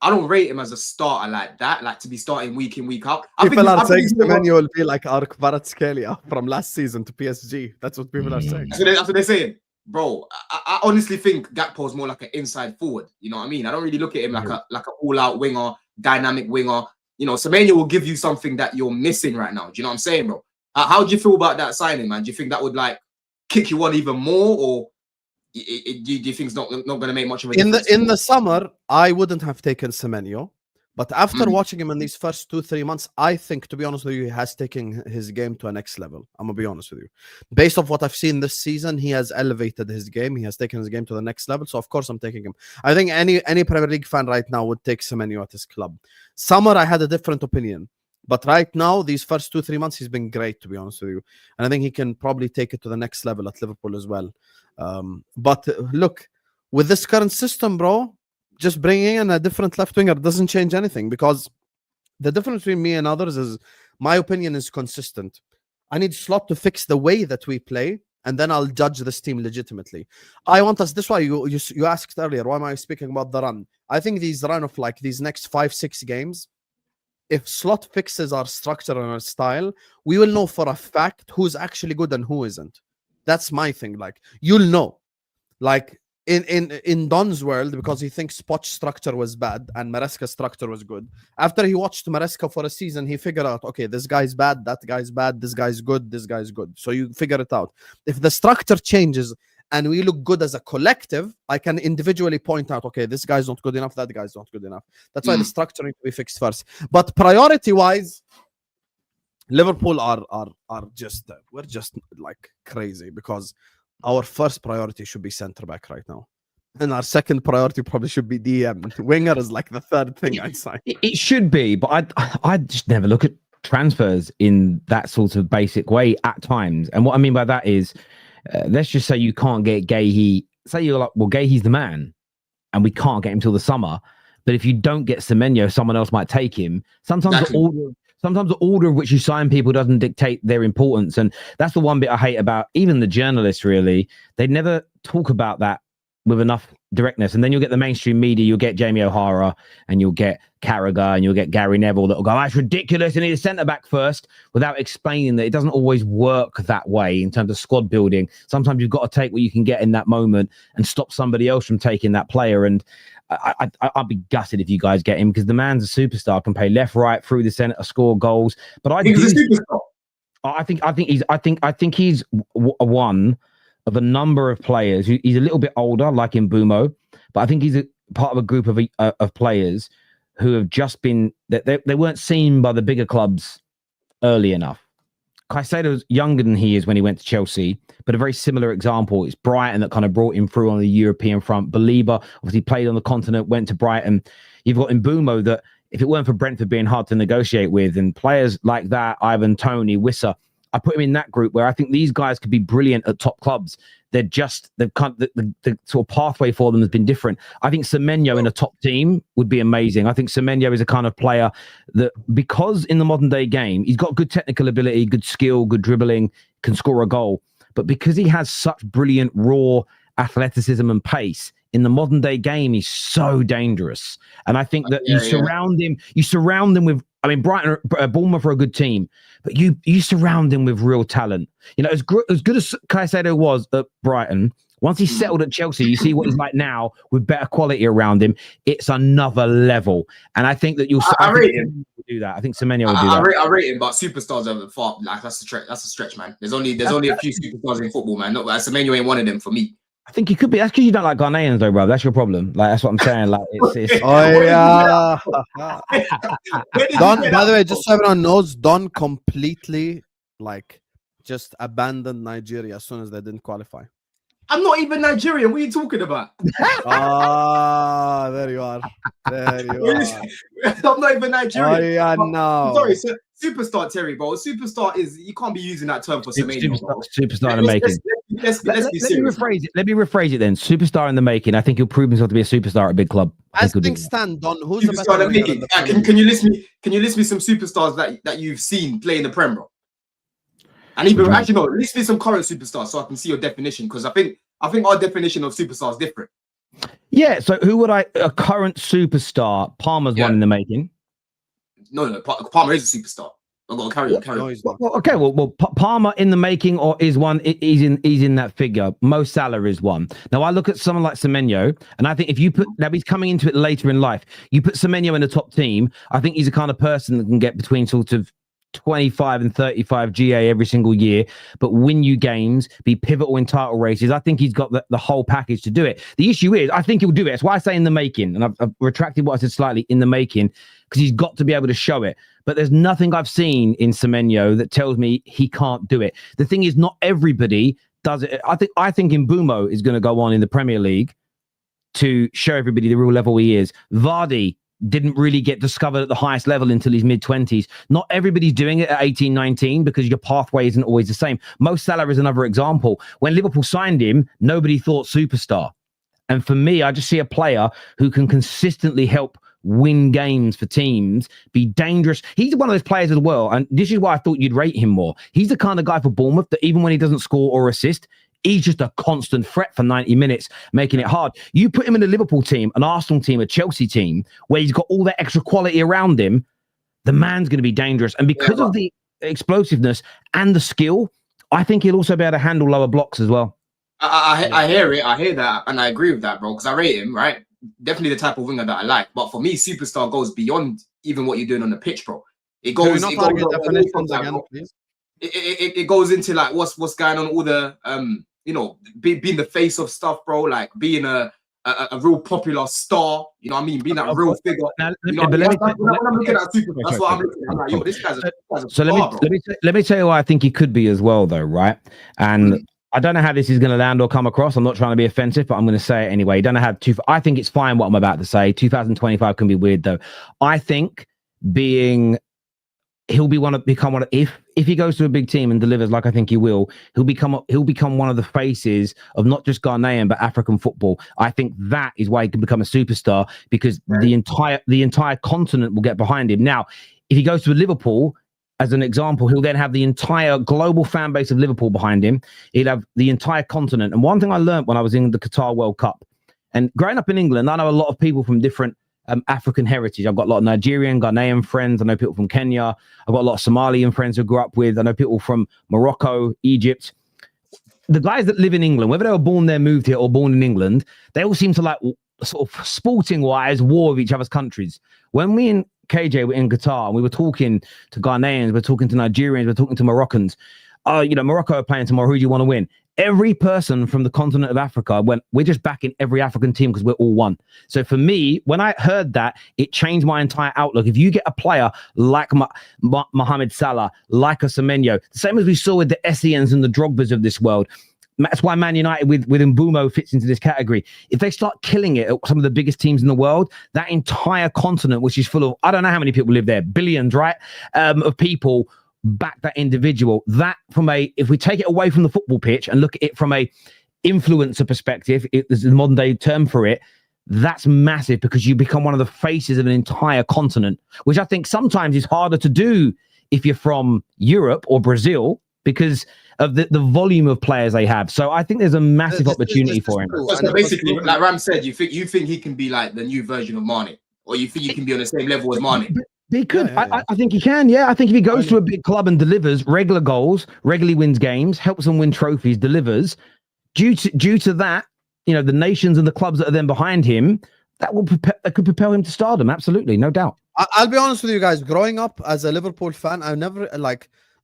I don't rate him as a starter like that, like to be starting week in, week out. People are saying Semenyo will be like our Kvaratskhelia from last season to PSG. That's what people are saying. That's what they're saying. Bro, I honestly think Gakpo is more like an inside forward. You know what I mean? I don't really look at him like an all-out winger, dynamic winger. You know, Semenyo will give you something that you're missing right now. Do you know what I'm saying, bro? How do you feel about that signing, man? Do you think that would like kick you on even more, or do you think it's not going to make much of a difference? In the summer, I wouldn't have taken Semenyo, but after watching him in these first 2-3 months, I think, to be honest with you, he has taken his game to a next level. I'm gonna be honest with you. Based off what I've seen this season, he has elevated his game. He has taken his game to the next level. So of course I'm taking him. I think any Premier League fan right now would take Semenyo at his club. Summer, I had a different opinion. But right now, these first 2-3 months, he's been great, to be honest with you. And I think he can probably take it to the next level at Liverpool as well. But look, with this current system, bro, just bringing in a different left winger doesn't change anything, because the difference between me and others is my opinion is consistent. I need Slot to fix the way that we play, and then I'll judge this team legitimately. I want us. This is why you asked earlier. Why am I speaking about the run? I think these run of like these next 5-6 games, if Slot fixes our structure and our style, we will know for a fact who's actually good and who isn't. That's my thing. Like, you'll know. Like in Don's world, because he thinks Poch's structure was bad and Maresca's structure was good. After he watched Maresca for a season, he figured out, okay, this guy's bad, that guy's bad, this guy's good, this guy's good. So you figure it out. If the structure changes and we look good as a collective, I can individually point out, okay, this guy's not good enough, that guy's not good enough. That's why the structure needs to be fixed first. But priority-wise, Liverpool are just we're just like crazy, because our first priority should be centre back right now, and our second priority probably should be DM. Winger is like the third thing I'd say. It should be, but I just never look at transfers in that sort of basic way at times. And what I mean by that is, let's just say you can't get Gahey. Say you're like, well, Gahey's the man, and we can't get him till the summer. But if you don't get Semenyo, someone else might take him. Sometimes the order of which you sign people doesn't dictate their importance. And that's the one bit I hate about even the journalists, really. They never talk about that with enough directness. And then you'll get the mainstream media, you'll get Jamie O'Hara, and you'll get Carragher, and you'll get Gary Neville that will go, that's ridiculous, I need a centre-back first, without explaining that it doesn't always work that way in terms of squad building. Sometimes you've got to take what you can get in that moment and stop somebody else from taking that player. And I'd be gutted if you guys get him, because the man's a superstar, can play left, right, through the centre, score goals. But I think he's one of a number of players who, he's a little bit older, like in Mbumo, but I think he's a part of a group of players who have just been that they weren't seen by the bigger clubs early enough. Caicedo's younger than he is when he went to Chelsea, but a very similar example is Brighton that kind of brought him through on the European front. Belieber obviously played on the continent, went to Brighton. You've got Mbumo that, if it weren't for Brentford being hard to negotiate with, and players like that, Ivan Toney, Wissa, I put him in that group where I think these guys could be brilliant at top clubs. They've kind of, the sort of pathway for them has been different. I think Semenyo in a top team would be amazing. I think Semenyo is a kind of player that, because in the modern day game, he's got good technical ability, good skill, good dribbling, can score a goal. But because he has such brilliant raw athleticism and pace, in the modern day game, he's so dangerous. And I think that you surround him with, I mean, Bournemouth are a good team, but you surround him with real talent. You know, as good as Caicedo was at Brighton, once he settled at Chelsea, you see what he's like now with better quality around him. It's another level. And I think that I rate him. Do that. I think Semenyo will do that. I rate him, but superstars are far. Like, that's a stretch, man. There's only a few superstars in football, man. Not Semenyo ain't one of them for me. I think he could be. That's because you don't like Ghanaians, though, bro. That's your problem. Like, that's what I'm saying. Like, it's oh yeah. Don, by the way, just so everyone knows, Don completely just abandoned Nigeria as soon as they didn't qualify. I'm not even Nigerian. What are you talking about? There you are. There you are. I'm not even Nigerian. Oh yeah, no. Sorry, superstar Terry, bro. Superstar is, you can't be using that term for Semenyo. Superstar in the making. Let's be serious. Let me rephrase it then. Superstar in the making. I think he'll prove himself to be a superstar at a big club. As things stand, Don, who's superstar the best player? Can you list me some superstars that you've seen play in the Prem, bro? And even actually no, list me some current superstars so I can see your definition, because I think our definition of superstar is different. Yeah. So who would a current superstar? Palmer's one in the making. No, Palmer is a superstar. I've got to carry on. Well, okay, well, Palmer in the making, or is one? He's in that figure. Mo Salah is one. Now I look at someone like Semenyo, and I think if you put, now he's coming into it later in life, you put Semenyo in the top team, I think he's the kind of person that can get between sort of 25 and 35 GA every single year, but win you games, be pivotal in title races. I think he's got the whole package to do it. The issue is, I think he'll do it. That's why I say in the making, and I've retracted what I said slightly, in the making, because he's got to be able to show it. But there's nothing I've seen in Semenyo that tells me he can't do it. The thing is, not everybody does it. I think Mbumo is going to go on in the Premier League to show everybody the real level he is. Vardy didn't really get discovered at the highest level until his mid-20s. Not everybody's doing it at 18, 19 because your pathway isn't always the same. Mo Salah is another example. When Liverpool signed him, nobody thought superstar. And for me, I just see a player who can consistently help win games for teams, be dangerous. He's one of those players as well, and this is why I thought you'd rate him more. He's the kind of guy for Bournemouth that even when he doesn't score or assist, he's just a constant threat for 90 minutes, making it hard. You put him in a Liverpool team, an Arsenal team, a Chelsea team, where he's got all that extra quality around him, the man's going to be dangerous. And because of the explosiveness and the skill, I think he'll also be able to handle lower blocks as well. I hear it. I hear that. And I agree with that, bro, because I rate him, right? Definitely the type of winger that I like. But for me, superstar goes beyond even what you're doing on the pitch, bro. It goes into like what's going on, all the being the face of stuff, bro, like being a real popular star, you know what I mean? Being that real figure. Now, when I'm looking at super, that's what I'm looking at. I'm like, yo, this guy's a so star, let me tell you what I think he could be as well, though, right? And I don't know how this is going to land or come across. I'm not trying to be offensive, but I'm going to say it anyway. Don't know how I think it's fine what I'm about to say. 2025 can be weird, though. I think he'll become one of, if he goes to a big team and delivers like I think he will, he'll become one of the faces of not just Ghanaian but African football. I think that is why he can become a superstar, because the entire continent will get behind him. Now, if he goes to Liverpool, as an example, he'll then have the entire global fan base of Liverpool behind him. He'll have the entire continent. And one thing I learned when I was in the Qatar World Cup, and growing up in England, I know a lot of people from different African heritage. I've got a lot of Nigerian, Ghanaian friends. I know people from Kenya. I've got a lot of Somalian friends who I grew up with. I know people from Morocco, Egypt. The guys that live in England, whether they were born there, moved here, or born in England, they all seem to like, sort of sporting-wise, war with each other's countries. When we in KJ were in Qatar and we were talking to Ghanaians, we're talking to Nigerians, we're talking to Moroccans. Morocco are playing tomorrow. Who do you want to win? Every person from the continent of Africa went, we're just backing every African team because we're all one. So for me, when I heard that, it changed my entire outlook. If you get a player like Mohamed Salah, like a Semenyo, the same as we saw with the Essiens and the Drogbas of this world, that's why Man United with Mbumo fits into this category. If they start killing it at some of the biggest teams in the world, that entire continent, which is full of, I don't know how many people live there, billions, right? Of people back that individual. That if we take it away from the football pitch and look at it from a influencer perspective, there's a modern day term for it, that's massive, because you become one of the faces of an entire continent, which I think sometimes is harder to do if you're from Europe or Brazil, because of the volume of players they have. So I think there's a massive opportunity for him. So basically, like Ram said, you think he can be like the new version of Mane, or you think he can be on the same level as Mane? He could. Yeah. I think he can. Yeah, I think if he goes to a big club and delivers regular goals, regularly wins games, helps them win trophies, delivers, due to that, the nations and the clubs that are then behind him, that could propel him to stardom. Absolutely, no doubt. I'll be honest with you guys. Growing up as a Liverpool fan, I never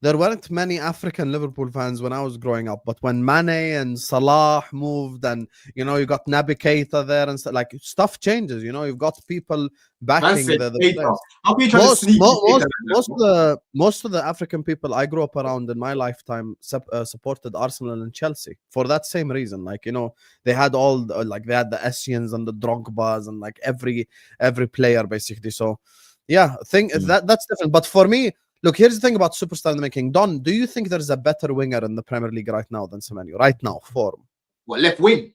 there weren't many African Liverpool fans when I was growing up, but when Mane and Salah moved, and you got Naby Keita there, and stuff changes. You've got people backing the players. Most of the African people I grew up around in my lifetime supported Arsenal and Chelsea for that same reason. They had all they had the Essiens and the Drogbas and every player basically. So yeah, that's different. But for me, look, here's the thing about superstar in the making. Don, do you think there's a better winger in the Premier League right now than Semenyo? Right now, form. What, left wing?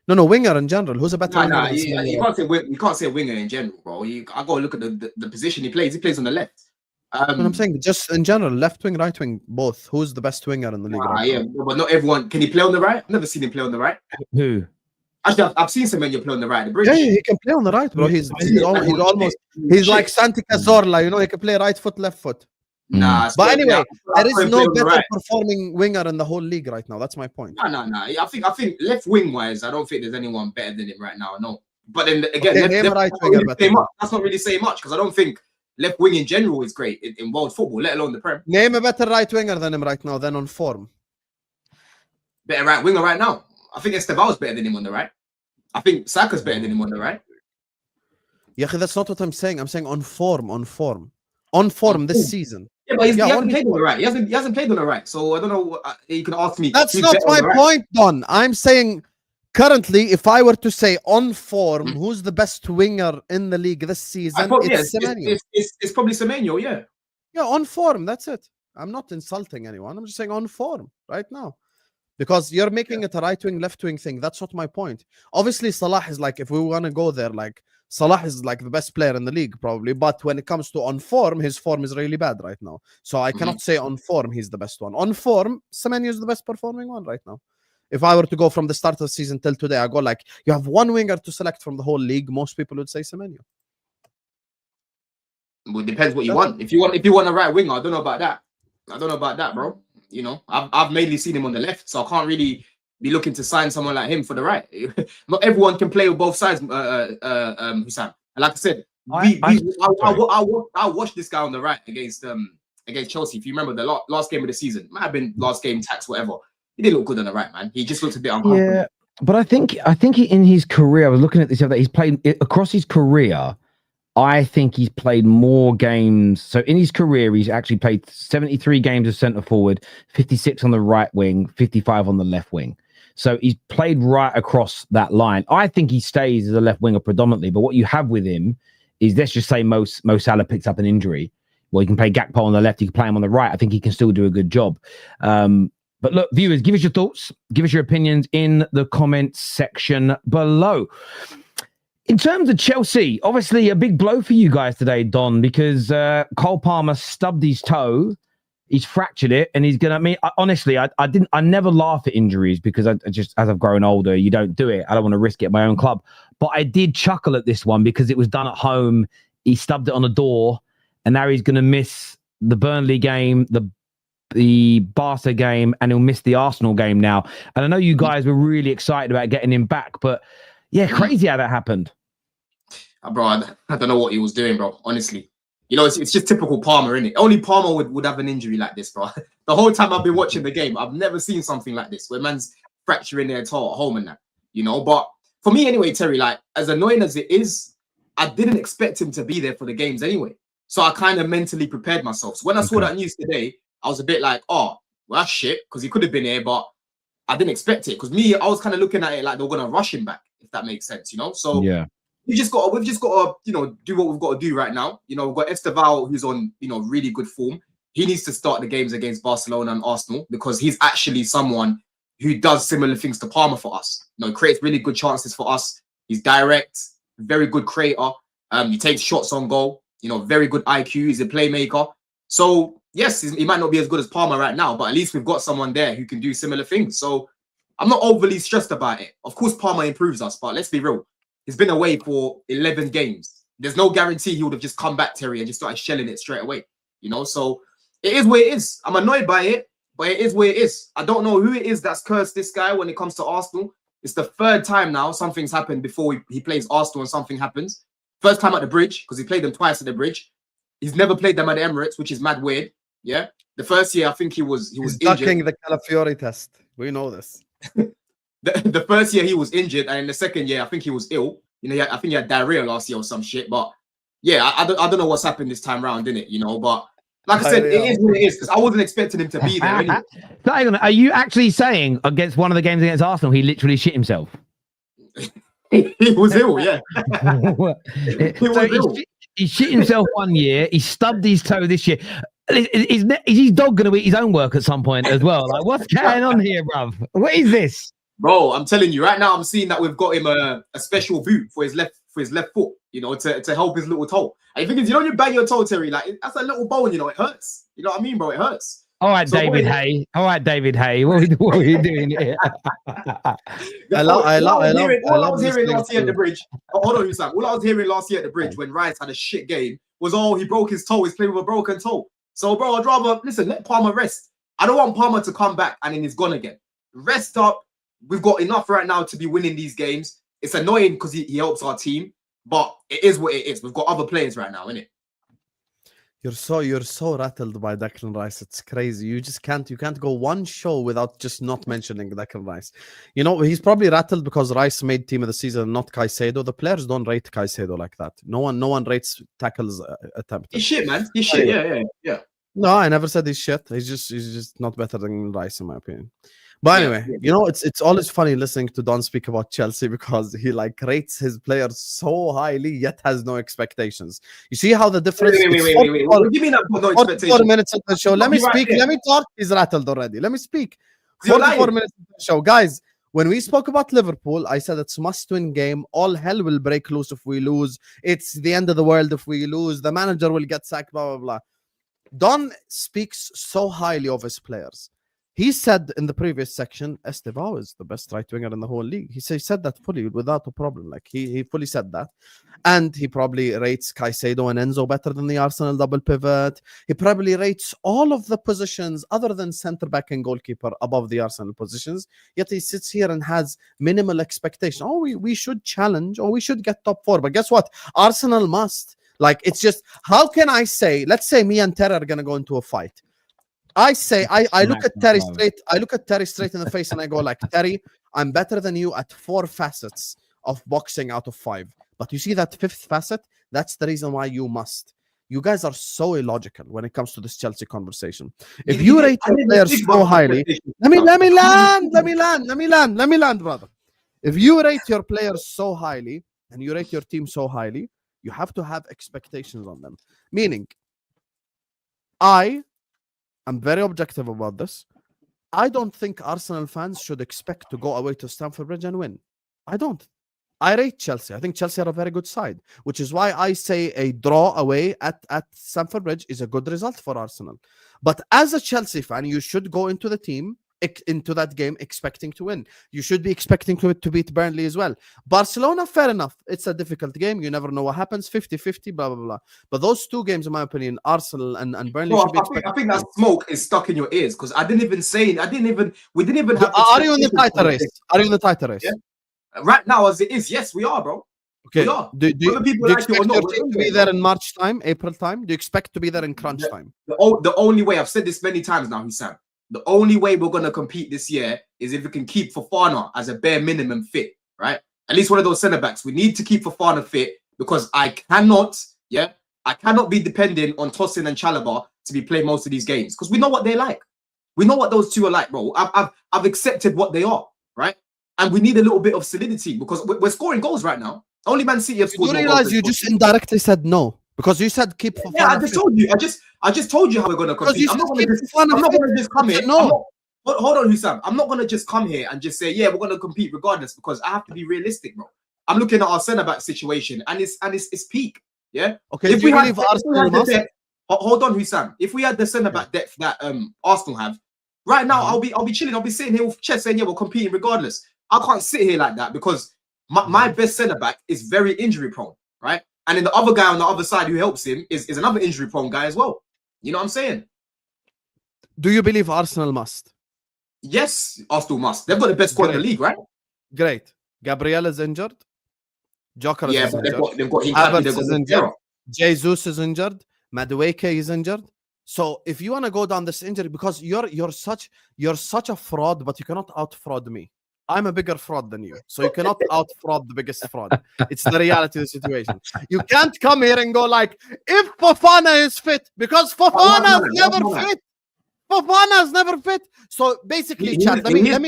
No, winger in general. Who's a better winger? You can't say winger in general, bro. I got to look at the position he plays. He plays on the left. I'm saying just in general, left wing, right wing, both. Who's the best winger in the league? But not everyone. Can he play on the right? I've never seen him play on the right. Who? Actually, I've seen Semenyo play on the right. Yeah, he can play on the right, bro. He's like Santi Cazorla, he can play right foot, left foot. Nah, but anyway, there is no better performing winger in the whole league right now. That's my point. No. I think left wing wise, I don't think there's anyone better than him right now. No. But then again, that's not really saying much, because I don't think left wing in general is great in world football, let alone the Prem. Name a better right winger than him right now, than on form. Better right winger right now. I think Esteval's better than him on the right. I think Saka's better than him on the right. Yeah, that's not what I'm saying. I'm saying on form this season. Yeah, but he hasn't played on the right. He hasn't played on the right. So I don't know. You can ask me. That's not my point, Don. I'm saying currently, if I were to say on form, who's the best winger in the league this season? It's Semenyo. It's probably Semenyo, yeah. Yeah, on form. That's it. I'm not insulting anyone. I'm just saying on form right now. Because you're making it a right wing, left wing thing. That's not my point. Obviously, Salah is if we want to go there, Salah is like the best player in the league, probably. But when it comes to on form, his form is really bad right now. So I cannot say on form he's the best one. On form, Semenyo is the best performing one right now. If I were to go from the start of the season till today, I go like, you have one winger to select from the whole league. Most people would say Semenyo. Well, it depends what you want. If you want a right winger, I don't know about that, bro. You know, I've mainly seen him on the left, so I can't really be looking to sign someone like him for the right. Not everyone can play with both sides, Husam. And like I said, I watched this guy on the right against Chelsea. If you remember the last game of the season, might have been last game, tax, whatever. He didn't look good on the right, man. He just looked a bit uncomfortable. Yeah, but I think he, in his career, I was looking at this other day, he's played across his career. I think he's played more games. So in his career, he's actually played 73 games as centre forward, 56 on the right wing, 55 on the left wing. So he's played right across that line. I think he stays as a left winger predominantly. But what you have with him is, let's just say Mo Salah picks up an injury. Well, you can play Gakpo on the left. You can play him on the right. I think he can still do a good job. But look, viewers, give us your thoughts. Give us your opinions in the comments section below. In terms of Chelsea, obviously a big blow for you guys today, Don, because Cole Palmer stubbed his toe. He's fractured it, and he's gonna. I mean, honestly, I never laugh at injuries because I just, as I've grown older, you don't do it. I don't want to risk it at my own club. But I did chuckle at this one because it was done at home. He stubbed it on the door, and now he's gonna miss the Burnley game, the Barca game, and he'll miss the Arsenal game now. And I know you guys were really excited about getting him back, but yeah, crazy how that happened. Bro, I don't know what he was doing, bro. Honestly, you know, it's just typical Palmer, innit? Only Palmer would have an injury like this, bro. The whole time I've been watching the game, I've never seen something like this where man's fracturing their toe at home and that, you know. But for me, anyway, Terry, like, as annoying as it is, I didn't expect him to be there for the games anyway. So I kind of mentally prepared myself. So when I saw that news today, I was a bit like, oh, well, that's shit, because he could have been here, but I didn't expect it. Because I was kind of looking at it like they were gonna rush him back, if that makes sense, you know. So yeah. We've just got to, you know, do what we've got to do right now. You know, we've got Esteval, who's on, you know, really good form. He needs to start the games against Barcelona and Arsenal because he's actually someone who does similar things to Palmer for us. You know, creates really good chances for us. He's direct, very good creator. He takes shots on goal. You know, very good IQ. He's a playmaker. So yes, he might not be as good as Palmer right now, but at least we've got someone there who can do similar things. So I'm not overly stressed about it. Of course, Palmer improves us, but let's be real. He's been away for 11 games. There's no guarantee he would have just come back, Terry, and just started shelling it straight away. You know, so it is where it is. I'm annoyed by it, but it is where it is. I don't know who it is that's cursed this guy when it comes to Arsenal. It's the third time now something's happened before he plays Arsenal and something happens. First time at the Bridge, because he played them twice at the Bridge. He's never played them at the Emirates, which is mad weird. Yeah. The first year, I think he was injured. Ducking the Calafiori test. We know this. The first year he was injured, and in the second year I think he was ill. You know, I think he had diarrhea last year or some shit. But yeah, I don't know what's happened this time round, didn't it? You know, but like I said, it is what it is because I wasn't expecting him to be there. Anyway. So hang on, are you actually saying against one of the games against Arsenal he literally shit himself? He was ill, yeah. He shit himself one year. He stubbed his toe this year. Is his dog going to eat his own work at some point as well? Like, what's going on here, bruv? What is this? Bro, I'm telling you right now, I'm seeing that we've got him a special boot for his left foot, you know, to help his little toe. And the thing is, you know, when you bang your toe, Terry, like that's a little bone, you know, it hurts. You know what I mean, bro? It hurts. All right, so David Hay. All right, David Hay. What are you doing here? All I was hearing last year at the Bridge. Hold on, Husam. All I was hearing last year at the Bridge when Rice had a shit game was, oh, he broke his toe. He's playing with a broken toe. So, bro, I'd rather let Palmer rest. I don't want Palmer to come back and then he's gone again. Rest up. We've got enough right now to be winning these games. It's annoying because he helps our team, but it is what it is. We've got other players right now, innit? You're so rattled by Declan Rice. It's crazy. You can't go one show without just not mentioning Declan Rice. You know, he's probably rattled because Rice made team of the season, not Caicedo. The players don't rate Caicedo like that. No one rates tackles attempted. He's shit, man. He's shit. Yeah. No, I never said he's shit. He's just not better than Rice, in my opinion. But anyway, you know, it's always funny listening to Don speak about Chelsea because he like rates his players so highly yet has no expectations. You see how the difference? Wait. What do you mean no expectations? 4 minutes of the show. Let me speak. Let me talk. He's rattled already. Let me speak. 44 minutes of the show, guys. When we spoke about Liverpool, I said it's must-win game. All hell will break loose if we lose. It's the end of the world if we lose. The manager will get sacked, blah, blah, blah. Don speaks so highly of his players. He said in the previous section, Estevao is the best right winger in the whole league. He said that fully without a problem. Like he fully said that. And he probably rates Caicedo and Enzo better than the Arsenal double pivot. He probably rates all of the positions other than centre back and goalkeeper above the Arsenal positions. Yet he sits here and has minimal expectation. Oh, we should challenge, or we should get top 4. But guess what? Arsenal must. Like, it's just, how can I say, let's say me and Terry are going to go into a fight. I say, I look at Terry straight. I look at Terry straight in the face and I go like, Terry, I'm better than you at 4 facets of boxing out of 5. But you see that 5th facet? That's the reason why you must. You guys are so illogical when it comes to this Chelsea conversation. If you rate your players so highly, let me land, brother. If you rate your players so highly and you rate your team so highly, you have to have expectations on them. Meaning, I'm very objective about this. I don't think Arsenal fans should expect to go away to Stamford Bridge and win. I don't. I rate Chelsea. I think Chelsea are a very good side, which is why I say a draw away at Stamford Bridge is a good result for Arsenal. But as a Chelsea fan, you should go into that game expecting to win. You should be expecting to beat Burnley as well. Barcelona, fair enough. It's a difficult game. You never know what happens. 50-50, blah, blah, blah. But those 2 games, in my opinion, Arsenal and Burnley should be I think that smoke is stuck in your ears because we didn't even have... Are you in the title race? Are you in the title race? Yeah. Right now, as it is, yes, we are, bro. Okay. We are. Do you expect your team to be there in March time, April time? Do you expect to be there in crunch time? The only way, I've said this many times now, Husam, the only way we're going to compete this year is if we can keep Fofana as a bare minimum fit, right? At least one of those centre-backs. We need to keep Fofana fit because I cannot be dependent on Tosin and Chalobah to be playing most of these games because we know what they're like. We know what those 2 are like, bro. I've accepted what they are, right? And we need a little bit of solidity because we're scoring goals right now. Only Man City have scored. You realize you just indirectly said no because you said keep Fofana. Yeah, I just told you. I just told you how we're going to compete. I'm not going to just come here. No. Hold on, Husam. I'm not going to just come here and just say, yeah, we're going to compete regardless because I have to be realistic, bro. I'm looking at our centre-back situation and it's peak. Yeah. Okay. If we have hold on, Husam. If we had the centre-back depth that Arsenal have, right now I'll be chilling. I'll be sitting here with chest saying, yeah, we're competing regardless. I can't sit here like that because my best centre-back is very injury-prone, right? And then the other guy on the other side who helps him is another injury-prone guy as well. You know what I'm saying? Do you believe Arsenal must? Yes, Arsenal must. They've got the best squad in the league, right? Great. Gabriel is injured. Joker is injured. They've got Havertz is injured. Jesus is injured. Madueke is injured. So if you want to go down this injury, because you're such a fraud, but you cannot out-fraud me. I'm a bigger fraud than you. So you cannot out-fraud the biggest fraud. It's the reality of the situation. You can't come here and go like, if Fofana is fit, because Fofana is never fit. Fofana is never fit. So basically, chat, let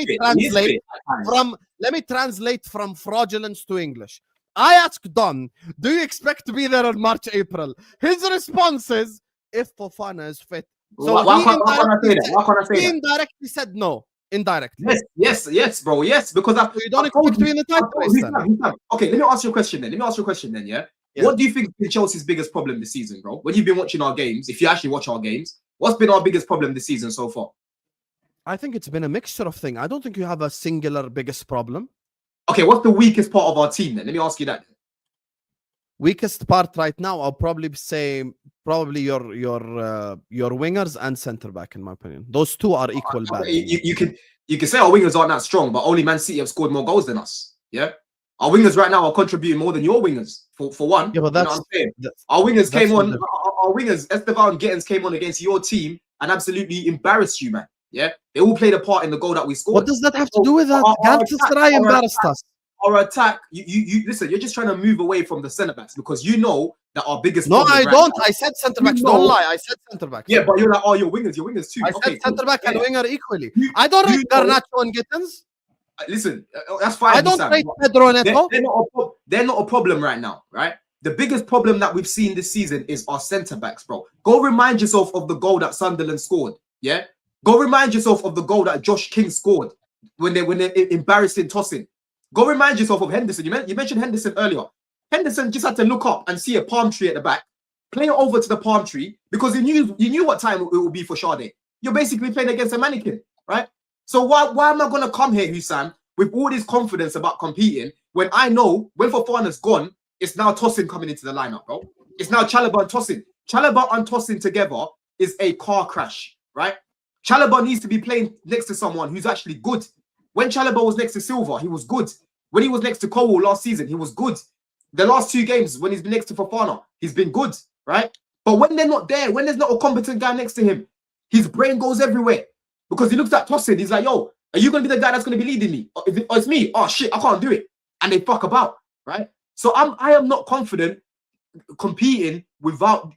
me translate from fraudulence to English. I asked Don, do you expect to be there in March, April? His response is, if Fofana is fit. So he indirectly said no. Indirectly. Yes, bro. Yes, because you don't expect to be in the title race. Okay, let me ask you a question then. Yeah. What do you think is Chelsea's biggest problem this season, bro? When you've been watching our games, if you actually watch our games, what's been our biggest problem this season so far? I think it's been a mixture of things. I don't think you have a singular biggest problem. Okay, what's the weakest part of our team then? Let me ask you that. Weakest part right now, I'll probably say your wingers and centre back, in my opinion. Those 2 are equal bad. You can say our wingers aren't that strong, but only Man City have scored more goals than us. Yeah, our wingers right now are contributing more than your wingers. For one, yeah, but that's, you know what I'm saying? Our wingers came on. Our wingers, Esteban and Gittins came on against your team and absolutely embarrassed you, man. Yeah, they all played a part in the goal that we scored. What does that have to do with that? Galatasaray embarrassed us. Our attack, you listen. You're just trying to move away from the centre backs because you know that our biggest. No, I don't. I said centre backs. Don't lie. I said centre backs. Yeah, but you're like, oh, your wingers too. I said centre back and winger equally. I don't rate Garnacho and Gittins. Listen, that's fine. I don't rate Pedro Neto. They're not a problem right now, right? The biggest problem that we've seen this season is our centre backs, bro. Go remind yourself of the goal that Sunderland scored. Yeah, go remind yourself of the goal that Josh King scored. when they're embarrassing tossing. Go remind yourself of Henderson. You mentioned Henderson earlier. Henderson just had to look up and see a palm tree at the back, play it over to the palm tree because he knew what time it would be for Sade. You're basically playing against a mannequin, right? So why am I gonna come here, Husam, with all this confidence about competing when I know when Fofana's gone, it's now Tosin coming into the lineup, bro. It's now Chalobah and Tosin. Chalobah and Tosin together is a car crash, right? Chalobah needs to be playing next to someone who's actually good. When Chalobah was next to Silva, he was good. When he was next to Cole last season, he was good. The last 2 games, when he's been next to Fofana, he's been good, right? But when they're not there, when there's not a competent guy next to him, his brain goes everywhere. Because he looks at Tosin, he's like, yo, are you going to be the guy that's going to be leading me? Or it's me. Oh, shit, I can't do it. And they fuck about, right? So I am not confident competing without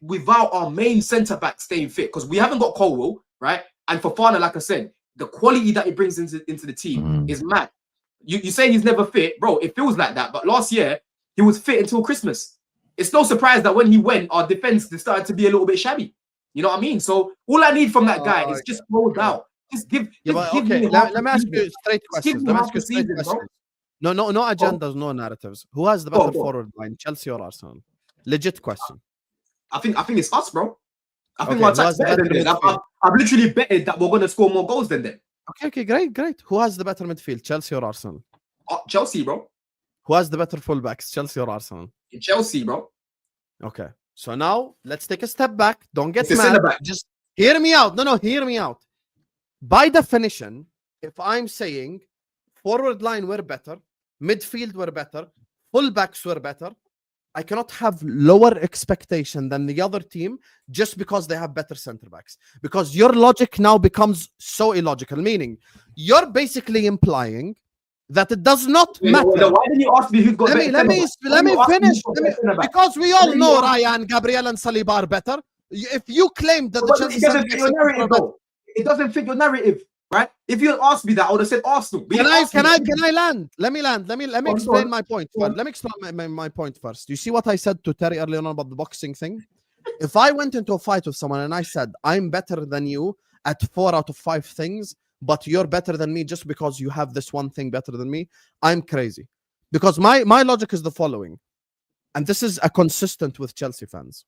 our main centre-back staying fit. Because we haven't got Cole, right? And Fofana, like I said, the quality that he brings into the team is mad. You say he's never fit. Bro, it feels like that. But last year, he was fit until Christmas. It's no surprise that when he went, our defense started to be a little bit shabby. You know what I mean? So all I need from that guy is just roll out. Just give me. Let me ask you straight questions. No agendas, no narratives. Who has the better forward line, Chelsea or Arsenal? Legit question. I think it's us, bro. I think our attack's better than them. I've literally betted that we're going to score more goals than them. Okay, great. Who has the better midfield, Chelsea or Arsenal? Chelsea, bro. Who has the better fullbacks, Chelsea or Arsenal? Chelsea, bro. Okay. So now let's take a step back. Don't get mad. Just hear me out. No, hear me out. By definition, if I'm saying forward line were better, midfield were better, fullbacks were better, I cannot have lower expectation than the other team just because they have better center backs. Because your logic now becomes so illogical, meaning you're basically implying that it does not matter. Why didn't you ask me who's got let me finish. Because we all know Ryan, Gabriel, and Saliba are better. If you claim that the Chelsea it doesn't fit your narrative, right? If you had asked me that, I would have said Arsenal. Can I land? Let me land. Let me explain my point first. Let me explain my point first. You see what I said to Terry earlier on about the boxing thing? If I went into a fight with someone and I said, I'm better than you at 4 out of 5 things, but you're better than me just because you have this one thing better than me, I'm crazy. Because my logic is the following, and this is a consistent with Chelsea fans.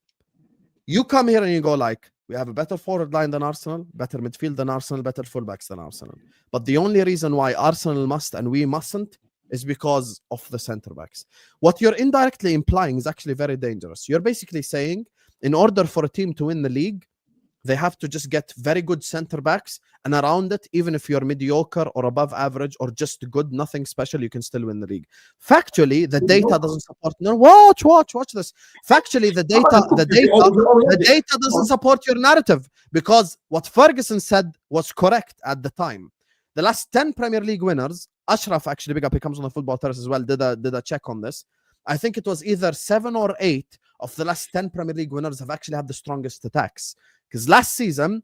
You come here and you go like, we have a better forward line than Arsenal, better midfield than Arsenal, better fullbacks than Arsenal. But the only reason why Arsenal must and we mustn't is because of the centre backs. What you're indirectly implying is actually very dangerous. You're basically saying, in order for a team to win the league, they have to just get very good center backs, and around it, even if you're mediocre or above average or just good, nothing special, you can still win the league. Factually, the data doesn't support. No, watch this. Factually, the data doesn't support your narrative, because what Ferguson said was correct at the time. The last 10 Premier League winners, Ashraf actually, big up, he comes on the Football Terrace as well, did a check on this. I think it was either 7 or 8 of the last 10 Premier League winners have actually had the strongest attacks. Because last season,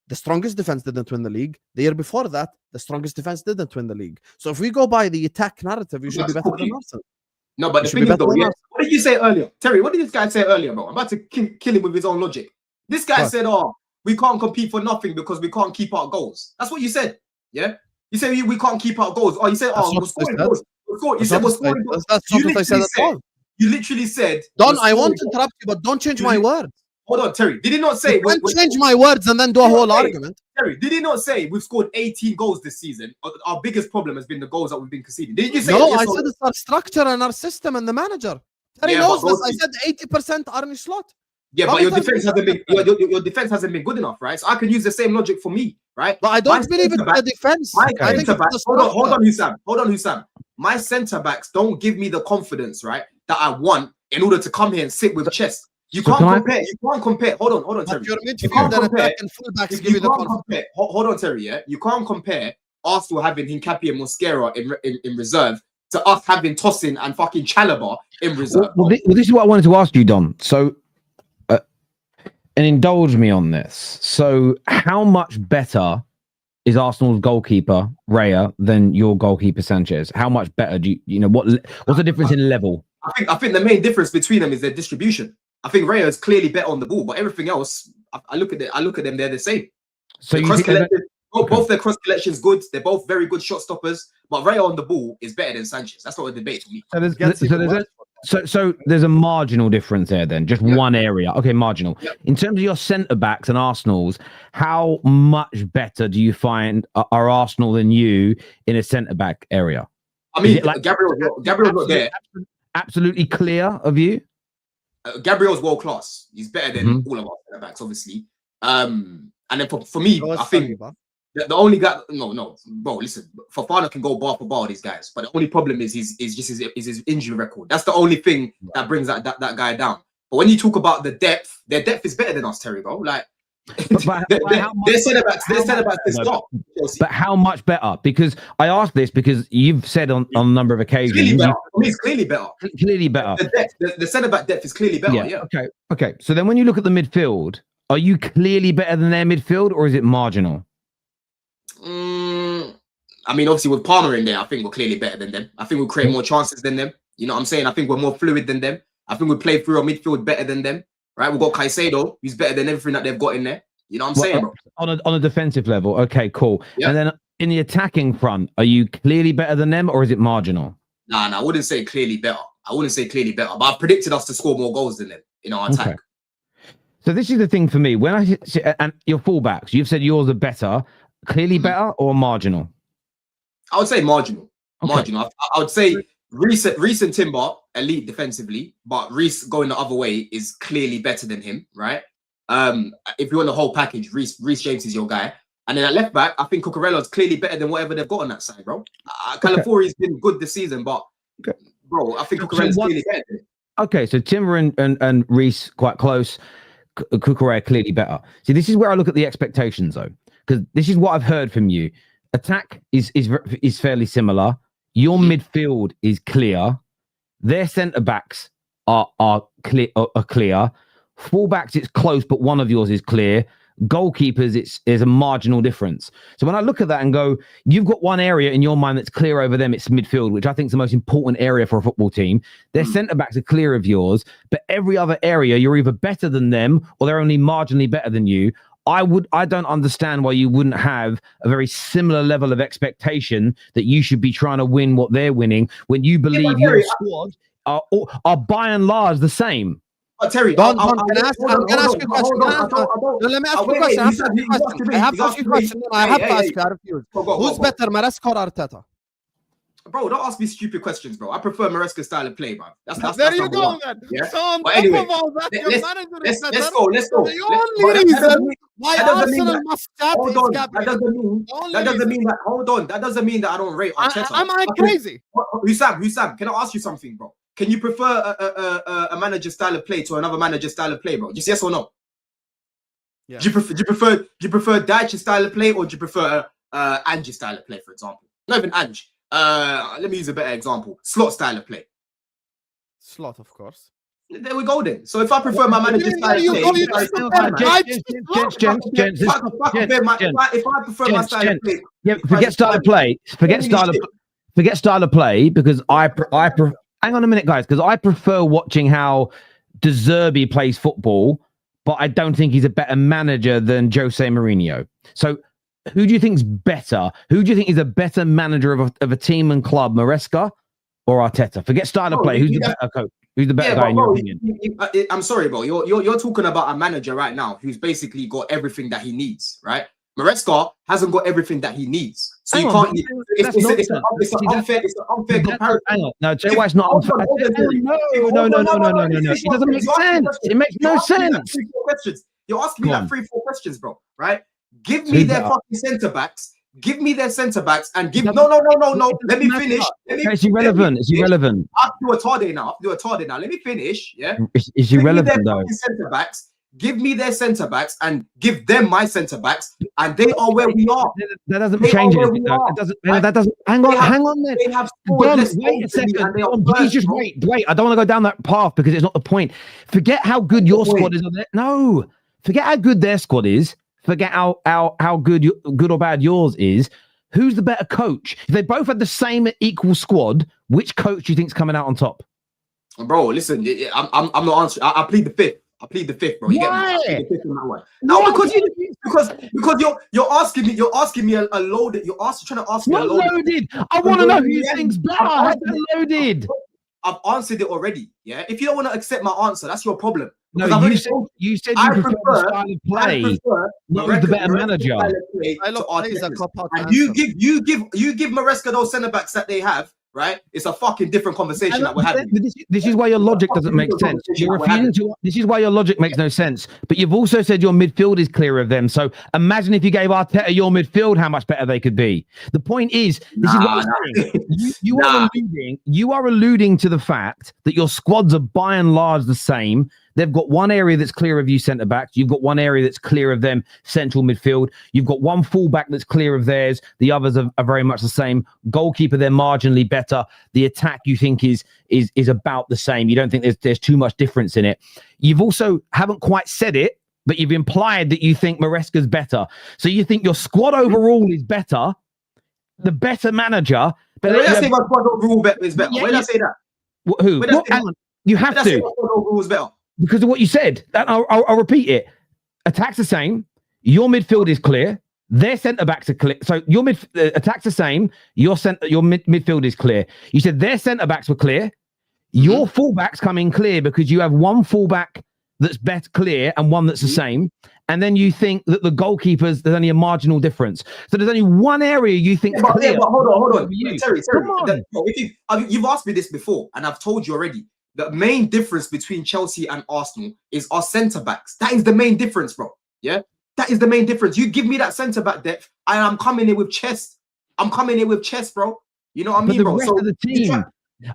the strongest defense didn't win the league. The year before that, the strongest defense didn't win the league. So if we go by the attack narrative, you should be better than Arsenal. No, but the thing is, though, what did you say earlier? Terry, what did this guy say earlier, bro? I'm about to kill him with his own logic. This guy said, we can't compete for nothing because we can't keep our goals. That's what you said, yeah? You said we can't keep our goals. Oh, you said, we're scoring goals. You said we're scoring goals. That's not what I said at all. You literally said... Don, I won't interrupt you, but don't change my words. Hold on, Terry. Did he not say... Don't change my words and then do a whole argument. Terry, did he not say we've scored 18 goals this season? Our biggest problem has been the goals that we've been conceding. Did you say... No, I said it's our structure and our system and the manager. Terry knows this. I said 80% Arne Slot. Yeah, but your defense hasn't been your defense hasn't been good enough, right? So I can use the same logic for me, right? But I don't believe it's the defense. I think hold on, Husam. My centre backs don't give me the confidence, right, that I want in order to come here and sit with chest. You can't compare. You can't compare. Hold on, Terry. Your midfield and attack and fullbacks give you the confidence. Hold on, Terry. Yeah, you can't compare Arsenal having Hincapié and Mosquera in reserve to us having Tosin and fucking Chalobah in reserve. Well, this is what I wanted to ask you, Don. So, and indulge me on this. So, how much better is Arsenal's goalkeeper Raya than your goalkeeper Sanchez? How much better do you know? What's the difference in level? I think the main difference between them is their distribution. I think Raya is clearly better on the ball, but everything else, I look at them, they're the same. So Both their cross collections good. They're both very good shot stoppers. But Rayo on the ball is better than Sanchez. That's not a debate for me. So there's a marginal difference there then, just one area. Okay, marginal. In terms of your centre-backs and Arsenal's, how much better do you find are Arsenal than you in a centre-back area? I mean, Gabriel's not there. Absolutely clear of you? Gabriel's world-class. He's better than all of our centre-backs, obviously. And then for me, I think the only guy, no, bro, listen, Fofana can go bar for bar, these guys, but the only problem is his injury record. That's the only thing that brings that guy down. But when you talk about the depth, their depth is better than us, Terry, bro. Like, their centre-backs is top. But how much better? Because I asked this because you've said on a number of occasions. It's clearly better. Clearly better. The centre-back depth is clearly better, yeah. Okay. So then when you look at the midfield, are you clearly better than their midfield, or is it marginal? I mean, obviously with Palmer in there, I think we're clearly better than them. I think we'll create more chances than them. You know what I'm saying? I think we're more fluid than them. I think we play through our midfield better than them. Right? We've got Caicedo, who's better than everything that they've got in there. You know what I'm saying, bro? On a defensive level, okay, cool. Yeah. And then in the attacking front, are you clearly better than them, or is it marginal? Nah, I wouldn't say clearly better. But I've predicted us to score more goals than them in our attack. Okay. So this is the thing for me. When and your fullbacks, you've said yours are better, clearly better or marginal? I would say marginal. Okay. Marginal. I would say recent Timber, elite defensively, but Reece going the other way is clearly better than him, right? If you want the whole package, Reece James is your guy. And then at left back, I think Cucurella's clearly better than whatever they've got on that side, bro. Calafori's been good this season, but bro, I think Cucurella's clearly better. Okay, so Timber and Reece quite close. Cucurella clearly better. See, this is where I look at the expectations, though, because this is what I've heard from you. Attack is fairly similar. Your midfield is clear. Their centre backs are clear. Fullbacks, it's close, but one of yours is clear. Goalkeepers, is a marginal difference. So when I look at that and go, you've got one area in your mind that's clear over them, it's midfield, which I think is the most important area for a football team. Their centre backs are clear of yours, but every other area you're either better than them or they're only marginally better than you. I don't understand why you wouldn't have a very similar level of expectation that you should be trying to win what they're winning when you believe your squad are by and large the same. Terry, I'm going to ask you a question. Let me ask you a question. I have to ask you a question. I have to ask you. I refuse. Who's better, Maresca or Arteta? Bro, don't ask me stupid questions, bro. I prefer Maresca's style of play, bro. There you go, then. Yeah? So on but anyway, top of that, your manager is better. Let's go. The only reason why Arsenal must stop is that doesn't mean that I don't rate Arteta. Am I crazy? Husam, can I ask you something, bro? Can you prefer a manager's style of play to another manager's style of play, bro? Just yes or no? Yeah. Do you prefer Dyche's style of play, or do you prefer Ange's style of play, for example? Not even Ange. Let me use a better example. Slot style of play. Slot, of course. There we go then. So if I prefer my manager's style of play, if I prefer my style of play, forget style of play because I hang on a minute, guys, because I prefer watching how De Zerbi plays football, but I don't think he's a better manager than Jose Mourinho. So who do you think is better? Who do you think is a better manager of a team and club, Maresca or Arteta? Forget style of play. Who's the better coach? Who's the better guy in your opinion? I'm sorry, bro. You're talking about a manager right now who's basically got everything that he needs, right? Maresca hasn't got everything that he needs. So you can't. It's an unfair comparison. Hang on. No, tell you why it's not unfair. No. It doesn't make sense. It makes no sense. You're asking me like 3-4 questions, bro. Right? Give me their fucking centre backs. Give me their centre backs and give. No. Let me finish. It's irrelevant. It's irrelevant. I have to do a tardy now. Let me finish. Yeah. It's irrelevant though. Centre backs. Give me their centre backs and give them my centre backs, and they are where we are. That doesn't change it. That doesn't. Hang on. Then. They have scored. Wait a second. Please just wait. I don't want to go down that path because it's not the point. Forget how good your squad is on it. No. Forget how good their squad is. Forget how good or bad yours is. Who's the better coach? If they both had the same equal squad, which coach do you think's coming out on top? Bro, listen, I'm not answering. I plead the fifth. I plead the fifth, bro. You Why? get me? I plead the fifth on that one. No, because you're asking me a loaded. You're trying to ask me a Not loaded. I want to know who you think's better. How's that loaded? I've answered it already. Yeah. If you don't want to accept my answer, that's your problem. No, you said you prefer the style of play. Not who's the better manager. And you give Maresca those centre backs that they have. Right, it's a fucking different conversation that we're having. This is why your logic doesn't make sense. You're refusing to. This is why your logic makes no sense. But you've also said your midfield is clear of them. So imagine if you gave Arteta your midfield, how much better they could be. The point is, this is what I'm saying. You are alluding to the fact that your squads are by and large the same. They've got one area that's clear of you centre backs. You've got one area that's clear of them central midfield. You've got one fullback that's clear of theirs. The others are very much the same. Goalkeeper, they're marginally better. The attack you think is about the same. You don't think there's too much difference in it. You've also haven't quite said it, but you've implied that you think Maresca's better. So you think your squad overall is better, the better manager. But when I say my squad overall is better, why did I say that? Who? You have to. Overall is better. Because of what you said. I'll repeat it. Attack's the same. Your midfield is clear. Their centre-backs are clear. So your attack's the same. Your midfield is clear. You said their centre-backs were clear. Your fullbacks come in clear because you have one fullback that's better clear and one that's the same. And then you think that the goalkeepers, there's only a marginal difference. So there's only one area you think clear. Yeah, but hold on. Terry, you've asked me this before, and I've told you already. The main difference between Chelsea and Arsenal is our centre-backs. That is the main difference, bro. Yeah? That is the main difference. You give me that centre-back depth, and I'm coming in with chest. Bro. You know what I mean, bro? The rest of the team,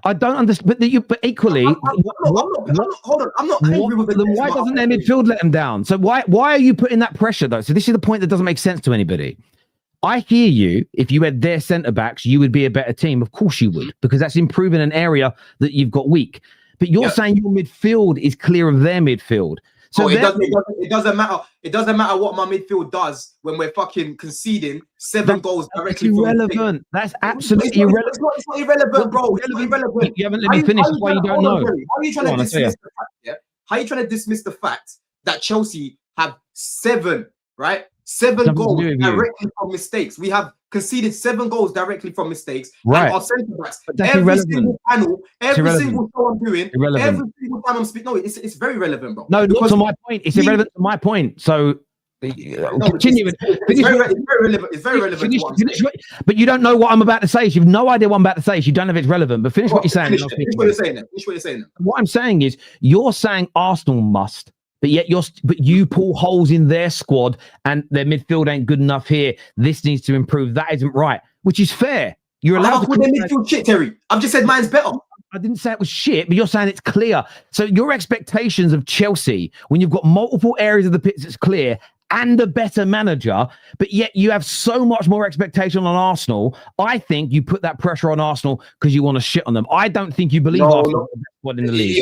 I don't understand. But equally, hold on. I'm not angry with them. Why doesn't their midfield let them down? So why are you putting that pressure, though? So this is the point that doesn't make sense to anybody. I hear you. If you had their centre-backs, you would be a better team. Of course you would, because that's improving an area that you've got weak. But you're saying your midfield is clear of their midfield. So it doesn't matter. It doesn't matter what my midfield does when we're fucking conceding 7 goals directly. That's irrelevant. That's absolutely irrelevant. It's not irrelevant, bro. It's not irrelevant. You haven't let me finish. Why you don't know? How are you trying to dismiss the fact? Yeah. How are you trying to dismiss the fact that Chelsea have 7 goals directly from mistakes? We have conceded 7 goals directly from mistakes. Right. And our centre backs. That's every irrelevant. single panel, every single show I'm doing, irrelevant. Every single time I'm speaking. No, it's very relevant, bro. No, not to my point. It's irrelevant to my point. So continue. It's very relevant. But you don't know what I'm about to say. So you've no idea what I'm about to say. So you don't know if it's relevant. But finish what you're saying. Finish what you're saying. What I'm saying is, you're saying Arsenal must. But yet you pull holes in their squad and their midfield ain't good enough here. This needs to improve. That isn't right, which is fair. You're allowed to their midfield shit, Terry. I've just said mine's better. I didn't say it was shit, but you're saying it's clear. So your expectations of Chelsea, when you've got multiple areas of the pitch that's clear and a better manager, but yet you have so much more expectation on Arsenal. I think you put that pressure on Arsenal because you want to shit on them. I don't think you believe Arsenal is the best squad in the league.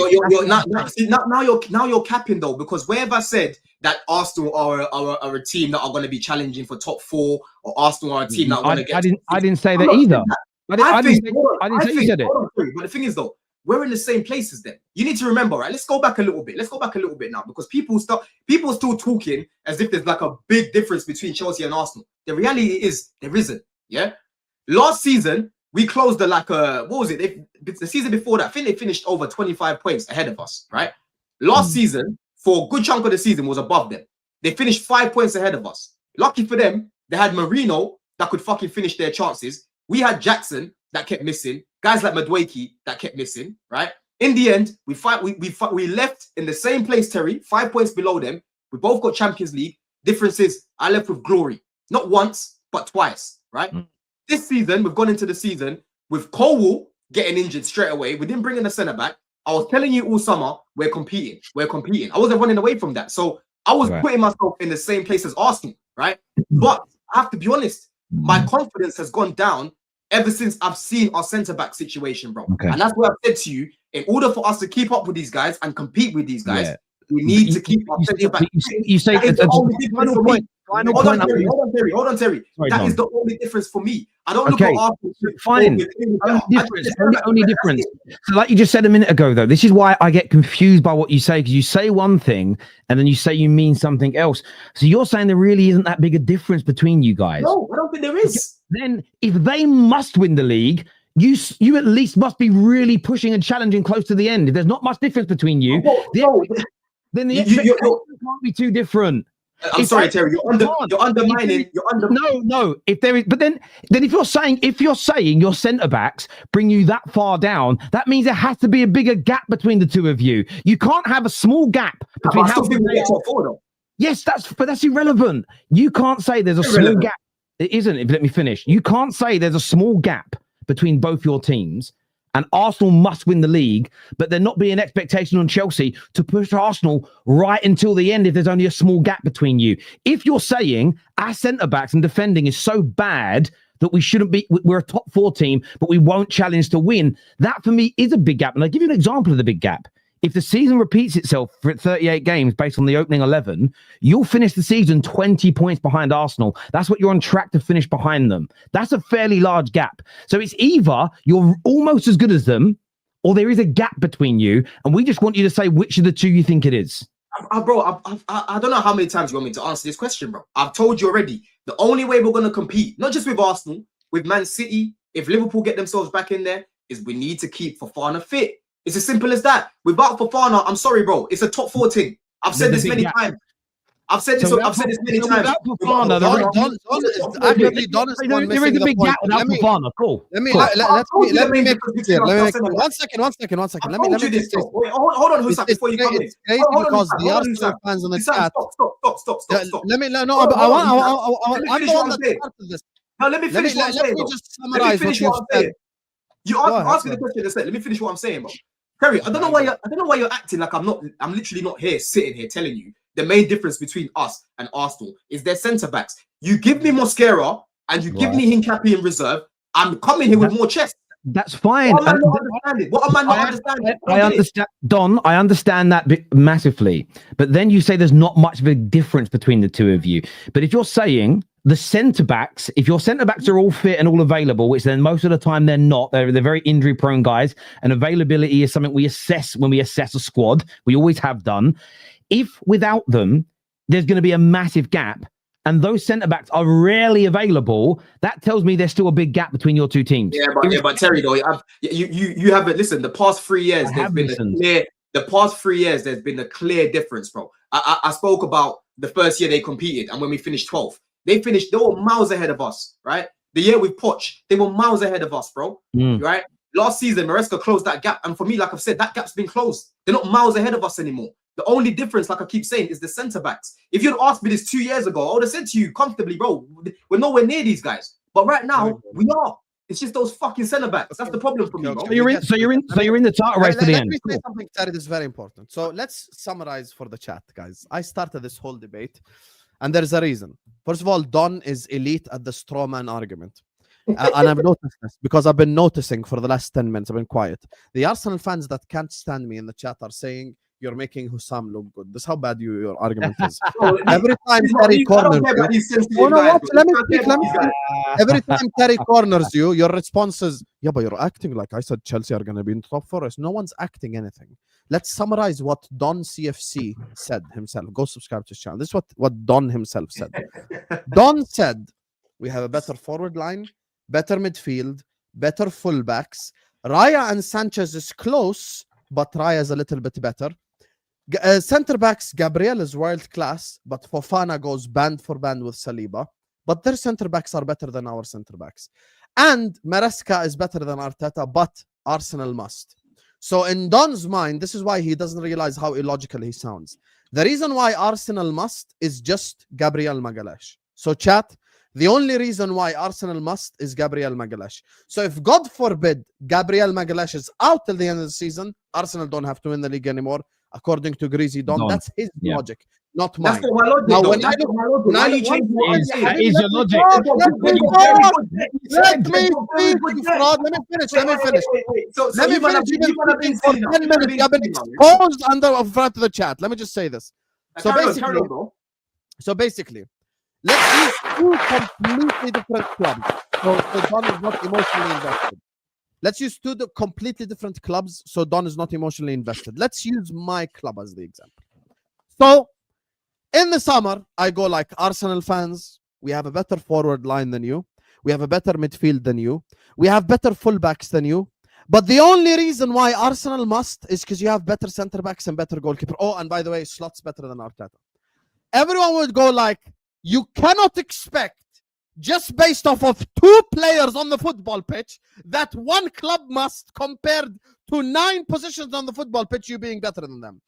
Now you're capping though, because where have I said that Arsenal are a team that are going to be challenging for top 4, or Arsenal are a team that are going to get? I didn't say that either. I didn't say you said it. But the thing is though, we're in the same places then. You need to remember, right? Let's go back a little bit. Now, because people are still talking as if there's like a big difference between Chelsea and Arsenal. The reality is there isn't. Yeah. Last season, we closed what was it? The season before that, I think they finished over 25 points ahead of us, right? Last season, for a good chunk of the season, was above them. They finished 5 points ahead of us. Lucky for them, they had Marino that could fucking finish their chances. We had Jackson that kept missing. Guys like Madueke that kept missing, right? In the end, we left in the same place, Terry, 5 points below them. We both got Champions League. Difference is I left with glory. Not once, but twice, right? This season, we've gone into the season with Colwell getting injured straight away. We didn't bring in a centre-back. I was telling you all summer, we're competing. I wasn't running away from that. So I was putting myself in the same place as Arsenal, right? But I have to be honest, my confidence has gone down ever since I've seen our centre-back situation, bro. Okay. And that's what I've said to you. In order for us to keep up with these guys and compete with these guys, we need to keep our centre-back. You say final Hold point. on, Terry. Sorry, That Dom. is the only difference for me. I don't look Okay, at Arsenal. fine. Only difference. So, like you just said a minute ago, though, this is why I get confused by what you say, because you say one thing and then you say you mean something else. So you're saying there really isn't that big a difference between you guys. No, I don't think there is. Then, if they must win the league, you at least must be really pushing and challenging close to the end. If there's not much difference between you, then the expectations can't be too different. I'm sorry, Terry. You're undermining. No. If there is, but then if you're saying your centre backs bring you that far down, that means there has to be a bigger gap between the two of you. You can't have a small gap between how good they are. Yes, that's irrelevant. You can't say there's a small gap. It isn't. Let me finish. You can't say there's a small gap between both your teams. And Arsenal must win the league, but there not be an expectation on Chelsea to push Arsenal right until the end if there's only a small gap between you. If you're saying our centre-backs and defending is so bad that we're a top 4 team, but we won't challenge to win, that for me is a big gap. And I'll give you an example of the big gap. If the season repeats itself for 38 games based on the opening 11, you'll finish the season 20 points behind Arsenal. That's what you're on track to finish behind them. That's a fairly large gap. So it's either you're almost as good as them, or there is a gap between you, and we just want you to say which of the two you think it is. Bro, I don't know how many times you want me to answer this question, bro. I've told you already. The only way we're going to compete, not just with Arsenal, with Man City, if Liverpool get themselves back in there, is we need to keep Fofana fit. It's as simple as that. Without Fofana, I'm sorry, bro. It's a top 4 team. I've said this many times. I've said this many times. Without Fofana, there is a big gap without Fofana. Cool. Let me make it clear. One second. Let me make it clear. Hold on, Husam, before you come in. It's crazy because the Arsenal fans on the chat. Stop. Let me. No, I'm the one that started this. Now let me finish what I'm saying. Let me just summarize what you said. You asked me the question and said, let me finish what I'm saying, bro. Terry, I don't know why you're acting like I'm literally not here, sitting here telling you the main difference between us and Arsenal is their centre backs. You give me Mosquera and you give me Hincapié in reserve. I'm coming here with more chest. That's fine. What am I not understanding? I understand, Don. I understand that bit massively. But then you say there's not much of a difference between the two of you. But if you're saying the centre backs, if your centre backs are all fit and all available, which then most of the time they're not, they're very injury prone guys, and availability is something we assess when we assess a squad. We always have done. If without them, there's going to be a massive gap, and those centre backs are rarely available, that tells me there's still a big gap between your two teams. But Terry, though, you haven't listened. The past 3 years, there's been a clear difference, bro. I spoke about the first year they competed, and when we finished 12th, they were miles ahead of us, right? The year with Poch, they were miles ahead of us, bro. Right? Last season, Maresca closed that gap, and for me, like I've said, that gap's been closed. They're not miles ahead of us anymore. The only difference, like I keep saying, is the centre backs. If you'd asked me this 2 years ago, I would have said to you comfortably, bro, we're nowhere near these guys. But right now, we are. It's just those fucking centre backs. That's the problem for me, bro. So you're in the title race to the end. Let me say something, Terry. This is very important. So let's summarize for the chat, guys. I started this whole debate, and there's a reason. First of all, Don is elite at the straw man argument. And I've noticed this because I've been noticing for the last 10 minutes. I've been quiet. The Arsenal fans that can't stand me in the chat are saying, you're making Husam look good. This is how bad your argument is. Every time Terry corners you, let me speak. Every time Terry corners you, your response is, yeah, but you're acting like I said Chelsea are going to be in top 4. No one's acting anything. Let's summarize what Don CFC said himself. Go subscribe to his channel. This is what Don himself said. Don said, we have a better forward line, better midfield, better fullbacks. Raya and Sanchez is close, but Raya is a little bit better. Centre backs, Gabriel is world class, but Fofana goes band for band with Saliba. But their centre backs are better than our centre backs. And Maresca is better than Arteta, but Arsenal must. So in Don's mind, this is why he doesn't realize how illogical he sounds. The reason why Arsenal must is just Gabriel Magalhaes. So chat, the only reason why Arsenal must is Gabriel Magalhaes. So if God forbid Gabriel Magalhaes is out till the end of the season, Arsenal don't have to win the league anymore. According to Greasy Don, that's his logic, not mine. That's not my logic. Now, when I look, now you change what I'm saying. That is your logic. Let me finish. Let me finish. For 10 minutes, you have been exposed under front of the chat. Let me just say this. So basically, Let's use two completely different clubs. So Don is not emotionally invested. Let's use two completely different clubs so Don is not emotionally invested. Let's use my club as the example. So in the summer, I go like, Arsenal fans, we have a better forward line than you. We have a better midfield than you. We have better fullbacks than you. But the only reason why Arsenal must is because you have better centre backs and better goalkeeper. Oh, and by the way, Slot's better than Arteta. Everyone would go like, you cannot expect, just based off of two players on the football pitch, that one club must, compared to 9 positions on the football pitch, you being better than them.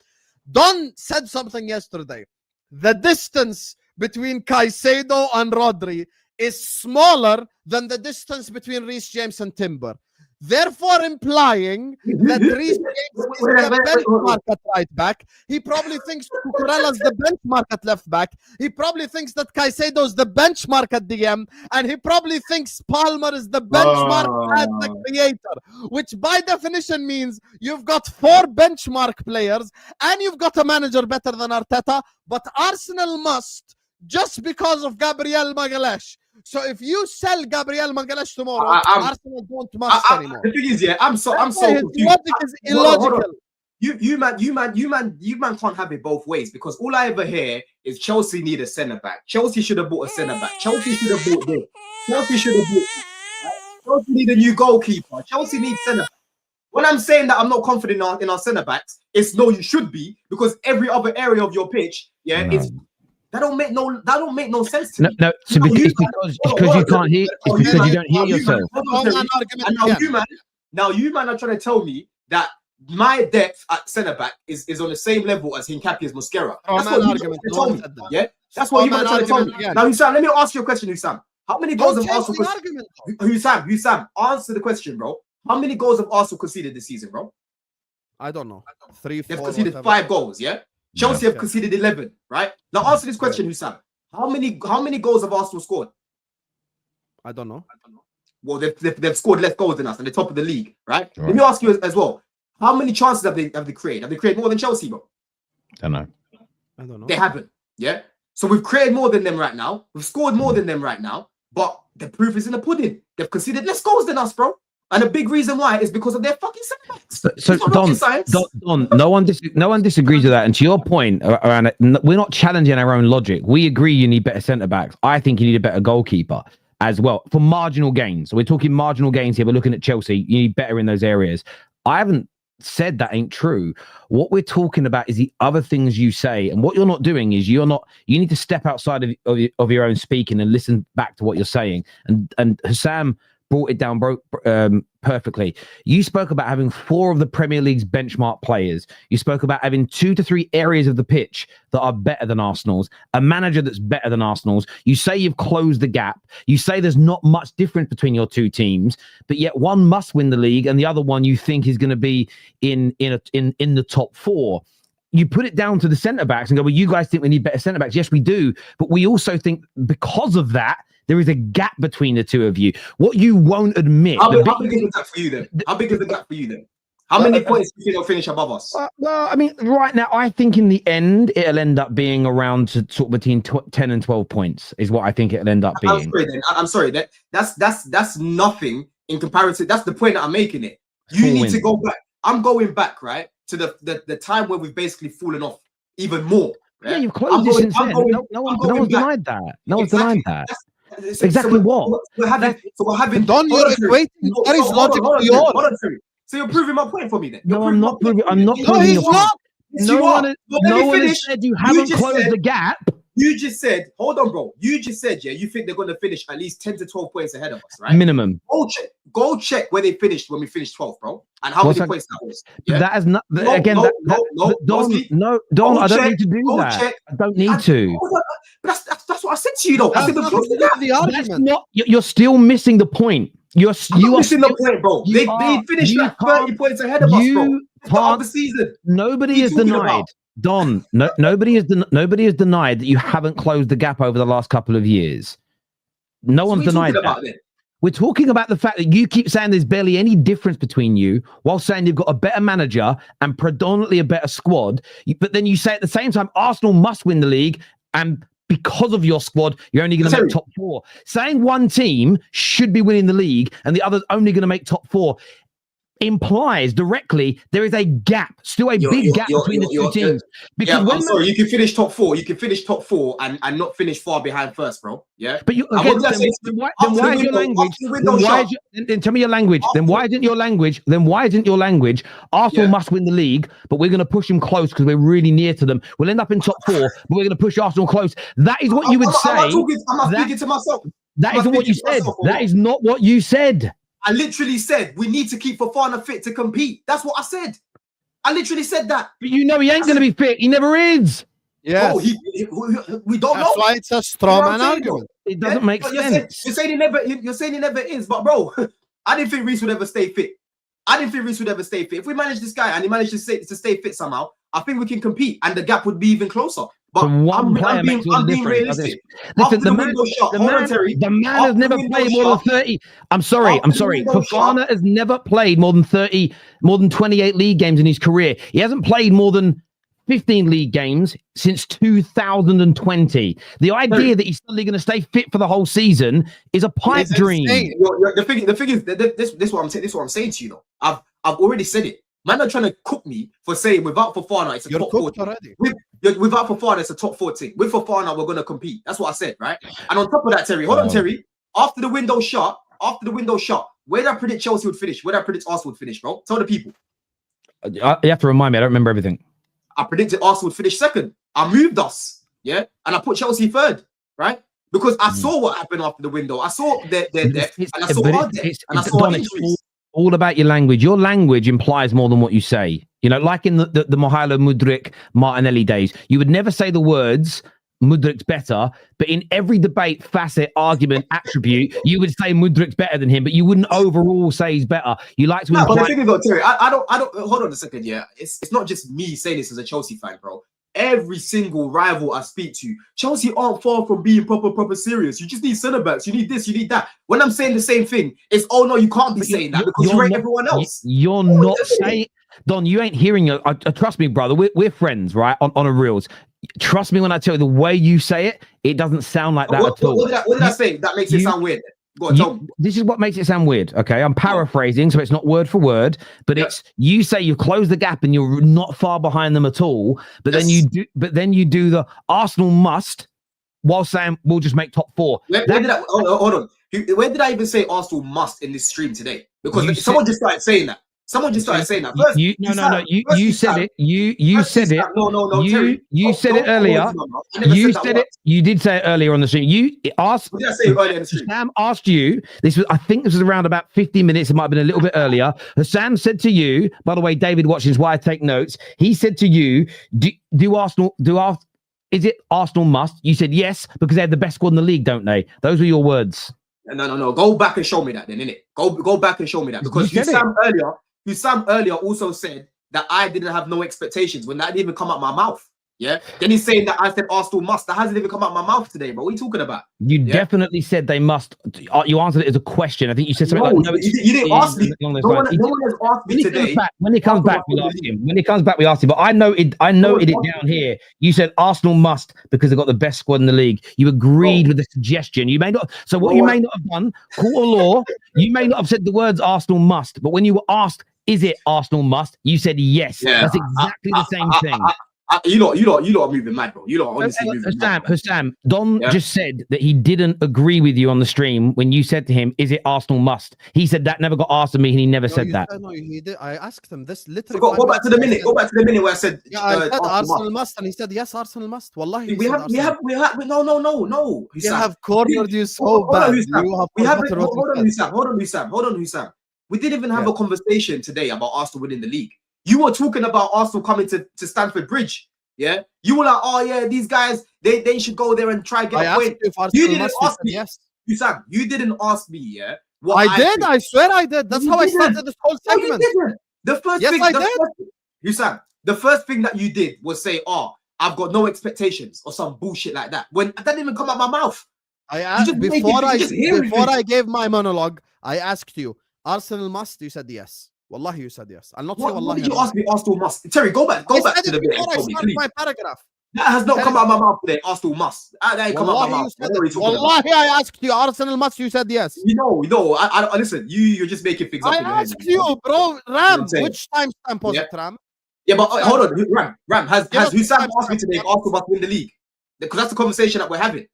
Don said something yesterday. The distance between Caicedo and Rodri is smaller than the distance between Reece James and Timber. Therefore implying that Reece James is the benchmark at right back. He probably thinks Cucurella's the benchmark at left back. He probably thinks that Caicedo's the benchmark at DM. And he probably thinks Palmer is the benchmark as the creator. Which by definition means you've got 4 benchmark players and you've got a manager better than Arteta. But Arsenal must, just because of Gabriel Magalhaes. So if you sell Gabriel Magalhaes tomorrow, Arsenal don't must anymore. The thing is, yeah, I'm so confused. Logic is illogical. Hold on. You man can't have it both ways, because all I ever hear is Chelsea need a centre back. Chelsea should have bought a centre back. Chelsea should have bought this. Chelsea should have bought this. Chelsea need a new goalkeeper. Chelsea needs centre back. When I'm saying that I'm not confident in our centre backs, it's no, you should be, because every other area of your pitch, it's. That don't make no sense to me. No, so it's because you can't hear. It's because you don't hear yourself. Now you man are trying to tell me that my depth at centre back is on the same level as Hincapié's Mosquera. That's what you man are trying to tell me. Now, Husam, let me ask you a question, Husam. How many goals have Arsenal? Husam, answer the question, bro. How many goals have Arsenal conceded this season, bro? I don't know. 3, 4. They've conceded 5 goals, yeah? Chelsea have conceded 11, right? Now answer this question, Husam. How many goals have Arsenal scored? I don't know. Well, they've scored less goals than us, and they're top of the league, right? Let me ask you as well. How many chances have they created? Have they created more than Chelsea, bro? I don't know. They haven't, yeah? So we've created more than them right now. We've scored more than them right now, but the proof is in the pudding. They've conceded less goals than us, bro. And a big reason why is because of their fucking centre-backs. So Don, no one disagrees with that. And to your point around it, we're not challenging our own logic. We agree you need better centre-backs. I think you need a better goalkeeper as well for marginal gains. So we're talking marginal gains here. We're looking at Chelsea. You need better in those areas. I haven't said that ain't true. What we're talking about is the other things you say. And what you're not doing is you need to step outside of your own speaking and listen back to what you're saying. And Husam brought it down perfectly. You spoke about having 4 of the Premier League's benchmark players. You spoke about having 2 to 3 areas of the pitch that are better than Arsenal's, a manager that's better than Arsenal's. You say you've closed the gap. You say there's not much difference between your 2 teams, but yet one must win the league and the other one you think is going to be in the top 4. You put it down to the centre-backs and go, well, you guys think we need better centre-backs. Yes, we do. But we also think because of that, there is a gap between the 2 of you. What you won't admit. How big is the gap for you then? How big is the gap for you then? How many points do you think they'll finish above us? Well, I mean, right now, I think in the end, it'll end up being around to sort of between 10 and 12 points is what I think it'll end up being. I'm sorry. That's nothing in comparison. That's the point that I'm making it. You need to go back. I'm going back, right, to the time where we've basically fallen off even more. Right? Yeah, you've closed it since then. No one's denied that. No one's denied that. Exactly what? We're having Don, you're equating Terry's logic to yours. So you're proving my point for me then? No, I'm not proving. I'm not proving your point. No one has said you haven't closed the gap. You just said, hold on, bro. You just said, yeah, you think they're going to finish at least 10 to 12 points ahead of us, right? Minimum. Go check where they finished when we finished 12th, bro. And how many points that was. Yeah? That is not, again, Don, I don't need to do that. I don't need to. But that's what I said to you, though. I said that's not, you're still missing the point. You are missing the point, bro. They finished like 30 points ahead of us, bro. Part of the season. Nobody is denied. Don, nobody has denied that you haven't closed the gap over the last couple of years. No one's denied that. We're talking about the fact that you keep saying there's barely any difference between you, while saying you've got a better manager and predominantly a better squad. But then you say at the same time, Arsenal must win the league, and because of your squad, you're only going to make top 4. Saying one team should be winning the league and the other's only going to make top 4 implies directly there is a gap, still a big gap between the two teams. Because I'm sorry, you can finish top 4. You can finish top 4 and not finish far behind first, bro. Yeah. But then why is your language? Then tell me your language. Then why isn't your language? Arsenal must win the league, but we're going to push them close because we're really near to them. We'll end up in top 4, but we're going to push Arsenal close. That is what you would say. I'm not speaking to myself. That isn't what you said. That is not what you said. I literally said we need to keep Fofana fit to compete. That's what I said. I literally said that. But you know he ain't going to be fit. He never is. Yeah. We don't know. That's why it's a straw man argument. It doesn't make sense. You're saying he never is, but bro, I didn't think Reece would ever stay fit. If we manage this guy and he managed to stay fit somehow, I think we can compete and the gap would be even closer. But I'm being realistic. Listen, the man has never played more than 30. I'm sorry. Fofana has never played more than 28 league games in his career. He hasn't played more than 15 league games since 2020. The idea that he's suddenly going to stay fit for the whole season is a pipe dream. The thing is, this is what I'm saying. This is what I'm saying to you. Though I've already said it. Man are trying to cook me for saying without Fofana it's a top 4 team. Without Fofana it's a top 4 team. With Fofana we're going to compete. That's what I said, right? And on top of that, Terry, hold on, Terry. After the window shut, where did I predict Chelsea would finish? Where did I predict Arsenal would finish, bro? Tell the people. You have to remind me. I don't remember everything. I predicted Arsenal would finish 2nd. I moved us, and I put Chelsea 3rd, right? Because I saw what happened after the window. I saw their depth, and I saw our depth, and I saw our injuries. All about your language. Your language implies more than what you say. You know, like in the Mohailo Mudryk Martinelli days, you would never say the words Mudryk's better, but in every debate, facet, argument, attribute, you would say Mudryk's better than him, but you wouldn't overall say he's better. You like to imply. But the thing about Terry, I don't. Hold on a second. Yeah, it's not just me saying this as a Chelsea fan, bro. Every single rival I speak to, Chelsea aren't far from being proper serious. You just need centre backs. You need this. You need that. When I'm saying the same thing, it's no, you can't be saying that because you rate everyone else. You're not saying, Don. You ain't hearing it. Trust me, brother. We're friends, right? On a reels. Trust me when I tell you the way you say it, it doesn't sound like that at all. What did I say? That makes it sound weird. Go on, tell me. This is what makes it sound weird. Okay, I'm paraphrasing, so it's not word for word, but it's you say you close the gap and you're not far behind them at all. But then you do the Arsenal must, while saying we'll just make top 4. Hold on. Where did I even say Arsenal must in this stream today? Because someone just started saying that. First, you said it. You said it. No. You said it earlier. You said it. You did say it earlier on the stream. You asked. What did I say earlier in the stream? Sam asked you. I think this was around about 50 minutes. It might have been a little bit earlier. Sam said to you. By the way, David watching is why I take notes. He said to you, is it Arsenal must? You said yes because they have the best squad in the league, don't they? Those were your words. No. Go back and show me that then, innit? Go back and show me that because Husam earlier also said that I didn't have no expectations when that didn't even come out my mouth. Yeah. Then he's saying that I said Arsenal must. That hasn't even come out my mouth today, bro. What are you talking about? You definitely said they must. You answered it as a question. I think you said something like, no, you didn't ask me. No one has asked me today. When he comes back, we ask him. But I noted it down here. You said Arsenal must because they've got the best squad in the league. You agreed with the suggestion. You may not. So what you may not have done, court of law, you may not have said the words Arsenal must. But when you were asked, is it Arsenal must? You said yes. Yeah, that's exactly the same thing. You lot are moving mad, bro. You lot are honestly moving mad. Husam, Don just said that he didn't agree with you on the stream when you said to him, is it Arsenal must? He said that never got asked of me and he never said that. No, he did. I asked him this literally. Go back to the minute. Go back to the minute where I said, I said Arsenal must, and he said yes, Arsenal must. Wallahi, we have no. You have cornered you so bad. Hold on, Husam. We didn't even have a conversation today about Arsenal winning the league. You were talking about Arsenal coming to Stamford Bridge. Yeah. You were like, oh yeah, these guys, they should go there and try and get a point. You didn't ask me. Yes. Husam, you didn't ask me, yeah. I did. I swear I did. That's how I started this whole segment. You didn't. Husam, the first thing that you did was say, oh, I've got no expectations or some bullshit like that. When that didn't even come out my mouth. Before I gave my monologue, I asked you, Arsenal must. You said yes. Wallahi, you said yes. I'll not say wallahi. What did you ask me? Arsenal must. Terry, go back to the bit. I started my paragraph. That has not come out of my mouth today. Arsenal must. That ain't come out of my mouth. Wallahi, I asked you. Arsenal must. You said yes. You know. I listen. You're just making things up. I asked you, bro. Ram, which timestamp was it, Ram? Yeah, but hold on, Ram. Has Husam asked me today if Arsenal must win the league? Because that's the conversation that we're having.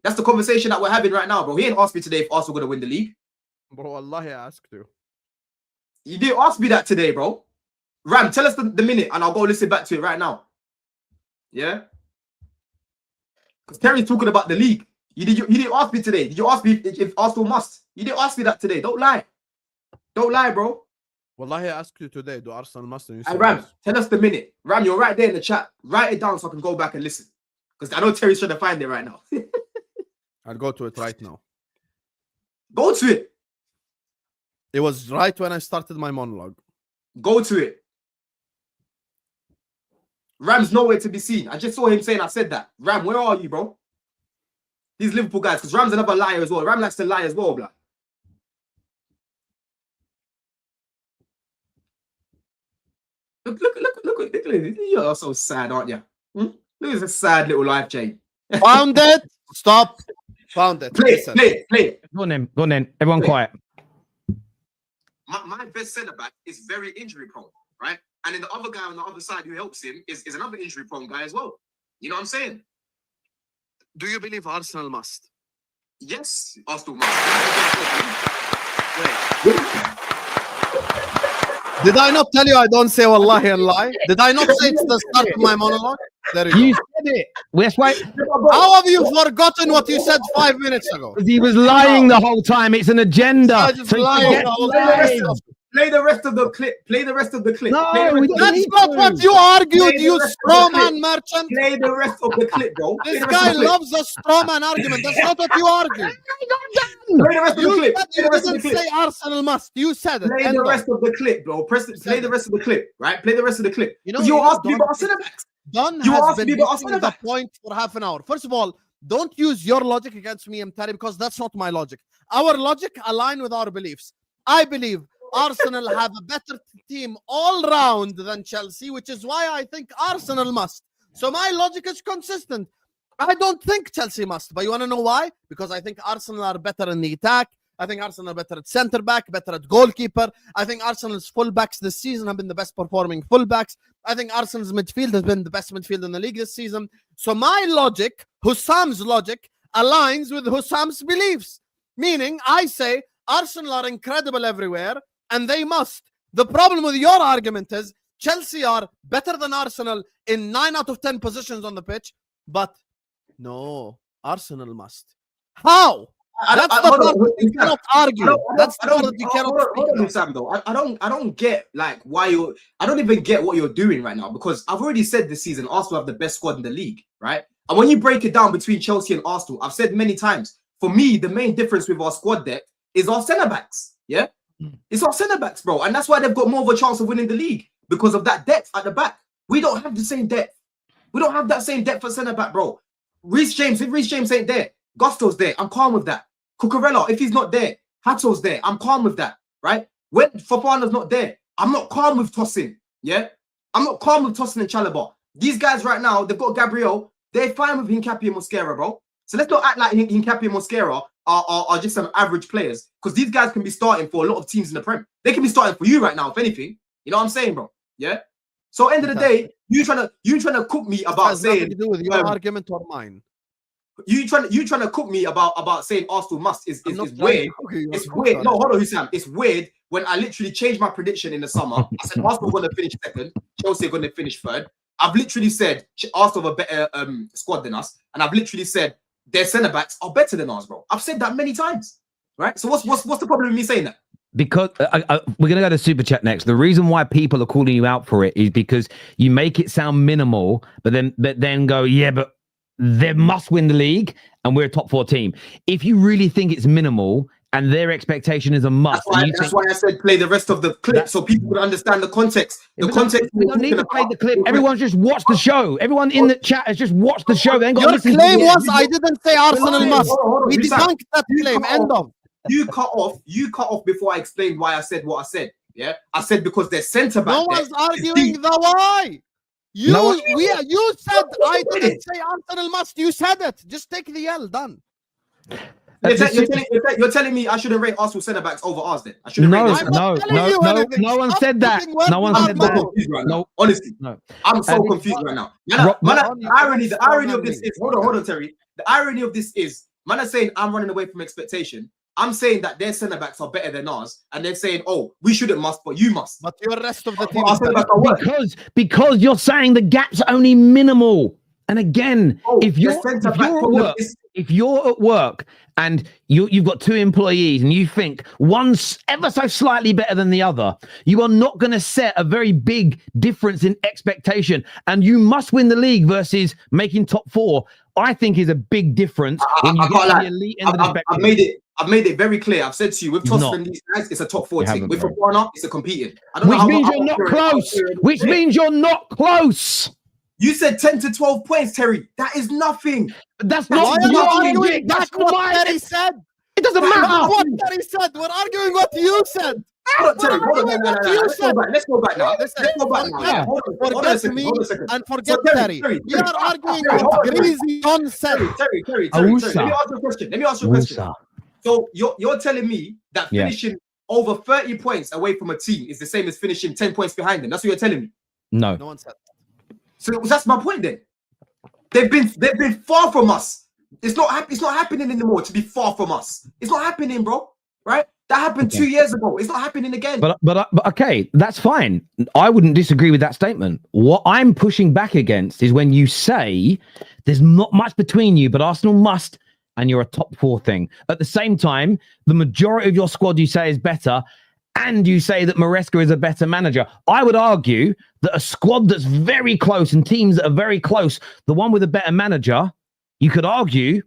That's the conversation that we're having right now, bro. He ain't asked me today if Arsenal gonna win the league. Bro, wallahi, I asked you. You didn't ask me that today, bro. Ram, tell us the minute, and I'll go listen back to it right now. Yeah, because Terry's talking about the league. You didn't ask me today. Did you ask me if Arsenal must? You didn't ask me that today. Don't lie, bro. Wallahi, I asked you today. Do Arsenal must? Hey, Ram, tell us the minute. Ram, you're right there in the chat. Write it down so I can go back and listen. Because I know Terry's trying to find it right now. I'll go to it right now. Go to it. It was right when I started my monologue. Go to it. Ram's nowhere to be seen. I just saw him saying I said that. Ram, where are you, bro? These Liverpool guys, because Ram's another liar as well. Ram likes to lie as well, blah. Look at it. You're so sad, aren't you? Look at this sad little life chain. Found it. Stop. Found it. Play. Go on then. Everyone quiet. My best centre-back is very injury-prone, right? And then the other guy on the other side who helps him is another injury-prone guy as well. You know what I'm saying? Do you believe Arsenal must? Yes, Arsenal must. Did I not tell you I don't say wallahi and lie? Did I not say it's the start of my monologue? There you said it. That's why. How have you forgotten what you said 5 minutes ago? He was lying the whole time. It's an agenda. Play the rest of the clip. Play the rest of the clip. No, that's not what you argued, you strawman merchant. Play the rest of the clip, bro. This guy loves a strawman argument. That's not what you argued. Play the rest of the clip. You didn't say Arsenal must. You said it. Play the rest of the clip, bro. Play the rest of the clip, right? Play the rest of the clip. You know, you asked me about centre-backs. Don has been making the point for half an hour. First of all, don't use your logic against me and Terry, because that's not my logic. Our logic align with our beliefs. I believe Arsenal have a better team all round than Chelsea, which is why I think Arsenal must. So my logic is consistent. I don't think Chelsea must, but you want to know why? Because I think Arsenal are better in the attack. I think Arsenal are better at centre back, better at goalkeeper. I think Arsenal's fullbacks this season have been the best performing fullbacks. I think Arsenal's midfield has been the best midfield in the league this season. So my logic, Husam's logic, aligns with Husam's beliefs. Meaning, I say Arsenal are incredible everywhere, and they must. The problem with your argument is Chelsea are better than Arsenal in 9 out of 10 positions on the pitch, but no, Arsenal must. How? That's the part that you cannot argue. That's the part that you cannot speak Sam, though. I don't get like why you're. I don't even get what you're doing right now, because I've already said this season Arsenal have the best squad in the league, right? And when you break it down between Chelsea and Arsenal, I've said many times, for me, the main difference with our squad depth is our centre backs. Yeah, it's our centre backs, bro, and that's why they've got more of a chance of winning the league, because of that depth at the back. We don't have the same depth. We don't have that same depth for centre back, bro. If Reece James ain't there, Gusto's there, I'm calm with that. Cucurella, if he's not there, Hato's there, I'm calm with that, right? When Fofana's not there, I'm not calm with Tosin, yeah? I'm not calm with Tosin and Chalobah. These guys right now, they've got Gabriel, they're fine with Hincapié and Mosquera, bro. So let's not act like Hincapié and Mosquera are just some average players, because these guys can be starting for a lot of teams in the Prem. They can be starting for you right now, if anything. You know what I'm saying, bro? Yeah? So end of the day, you trying to cook me about saying... nothing to do with your argument or mine. You trying to cook me about saying Arsenal must is weird. It's weird. No, hold on, Husam. It's weird when I literally changed my prediction in the summer. I said Arsenal going to finish second, Chelsea are going to finish third. I've literally said Arsenal have a better squad than us, and I've literally said their centre backs are better than ours, bro. I've said that many times, right? So what's the problem with me saying that? Because we're going to go to Super Chat next. The reason why people are calling you out for it is because you make it sound minimal, but then go, yeah, but they must win the league and we're a top 4 team. If you really think it's minimal and their expectation is a must, that's why I said play the rest of the clip so people can understand the context. The context. We don't need to play the clip. Everyone's just watched the show. Everyone in the chat has just watched the show. They ain't got Your claim was I didn't say Arsenal must. We debunked that claim. End of. You cut off before I explained why I said what I said. Yeah, I said because they're centre back. No one's arguing the why. You said I didn't say Arsenal must. You said it. Just take the L. Done. You're telling me I shouldn't rate Arsenal centre backs over ours then? I shouldn't rate no one said that. No one said that. No, honestly, I'm so confused right now. The irony of this is, hold on, Terry. The irony of this is, man are saying I'm running away from expectation. I'm saying that their centre backs are better than ours, and they're saying, "Oh, we shouldn't must, but you must." But your rest of the team because you're saying the gap's only minimal. And again, if you're at work and you've got two employees and you think one's ever so slightly better than the other, you are not going to set a very big difference in expectation. And you must win the league versus making top 4. I think is a big difference when you get the elite end of the spectrum. I've made it very clear. I've said to you, with Tottenham these guys, it's a top 4 team. With Fofana, it's a competing. Which means you're not close. Which means you're not close. You said 10 to 12 points, Terry. That is nothing. That's not nothing. That's what Terry said. It doesn't matter. What Terry said. We're arguing what you said. Terry, let's go back now. Forget me and forget Terry. We are arguing what greasy nonsense. Terry. Let me ask you a question. So you're telling me that finishing over 30 points away from a team is the same as finishing 10 points behind them? That's what you're telling me? No one said that. So that's my point then. They've been far from us. It's not happening anymore to be far from us. It's not happening, bro. Right? That happened 2 years ago. It's not happening again. But okay, that's fine. I wouldn't disagree with that statement. What I'm pushing back against is when you say there's not much between you, but Arsenal must, and you're a top 4 thing. At the same time, the majority of your squad you say is better, and you say that Maresca is a better manager. I would argue that a squad that's very close and teams that are very close, the one with a better manager, you could argue,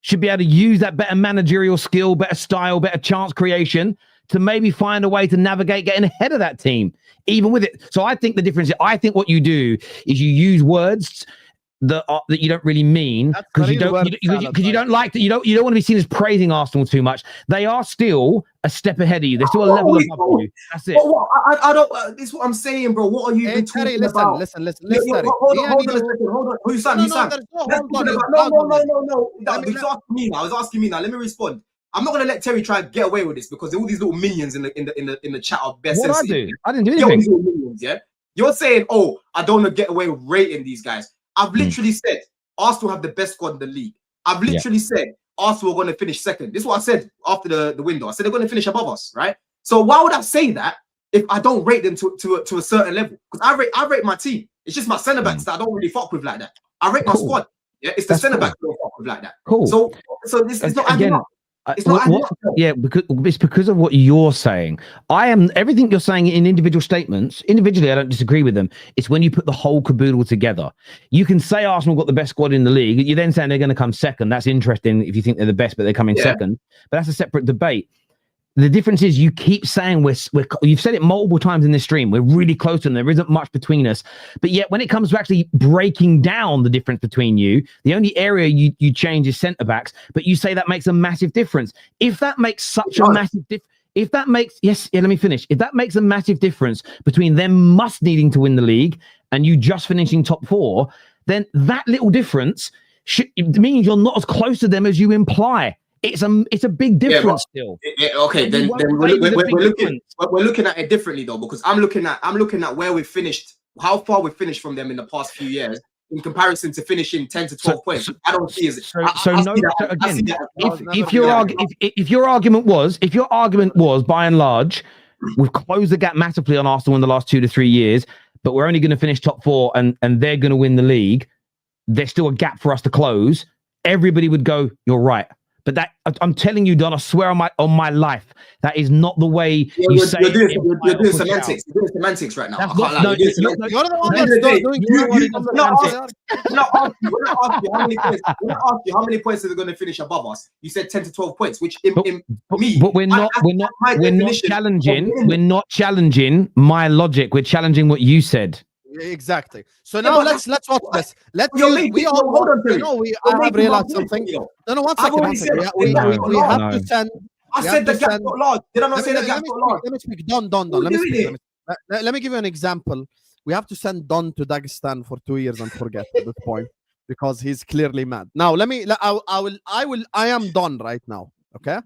should be able to use that better managerial skill, better style, better chance creation to maybe find a way to navigate getting ahead of that team, even with it. So I think the difference, I think what you do is you use words that you don't really mean because you don't like that. You don't want to be seen as praising Arsenal too much. They are still a step ahead of you. They're still a level above you. That's it. I don't. This is what I'm saying, bro. What are you even talking about? Listen. Hold on. Husam. No. I was asking me now. Let me respond. I'm not gonna let Terry try and get away with this because all these little minions in the chat are best. What I do? I didn't do anything. Minions, yeah. You're saying, oh, I don't want to get away with rating these guys. I've literally said Arsenal have the best squad in the league. I've literally said Arsenal are going to finish second. This is what I said after the window. I said they're going to finish above us, right? So why would I say that if I don't rate them to a certain level? Because I rate my team. It's just my centre backs that I don't really fuck with like that. I rate my squad. Yeah, it's the centre backs that I don't fuck with like that. Cool. So this is not adding up. Because of what you're saying. I am everything you're saying in individual statements. Individually, I don't disagree with them. It's when you put the whole caboodle together. You can say Arsenal got the best squad in the league. You're then saying they're going to come second. That's interesting if you think they're the best, but they're coming second. But that's a separate debate. The difference is you keep saying you've said it multiple times in this stream. We're really close and there isn't much between us. But yet when it comes to actually breaking down the difference between you, the only area you change is centre backs, but you say that makes a massive difference. If that makes such a massive difference, if that makes a massive difference between them must needing to win the league and you just finishing top 4, then that little difference means you're not as close to them as you imply. It's a big difference still. Okay, then we're looking at it differently though, because I'm looking at where we finished, how far we finished from them in the past few years in comparison to finishing 10 to 12 points. I don't see it. If your argument was by and large, we've closed the gap massively on Arsenal in the last 2 to 3 years, but we're only going to finish top 4 and they're going to win the league. There's still a gap for us to close. Everybody would go, you're right. But that I'm telling you, Don, I swear on my life, that is not the way you say. You're doing semantics. You're doing semantics right now. I can't lie. You're the one that's doing. We're not asking you how many points are they going to finish above us. You said 10 to 12 points, which but we're not challenging. We're not challenging my logic. We're challenging what you said. Exactly. So now let's watch this. Hold on. I have realized something. No, 1 second. We have to send. I said the gap's not large. Did I not say the gap's not large? Let me speak. Don. Let me speak. Let me give you an example we have to send Don to Dagestan for 2 years and forget at this point because he's clearly mad. Now, I am Don right now. Okay,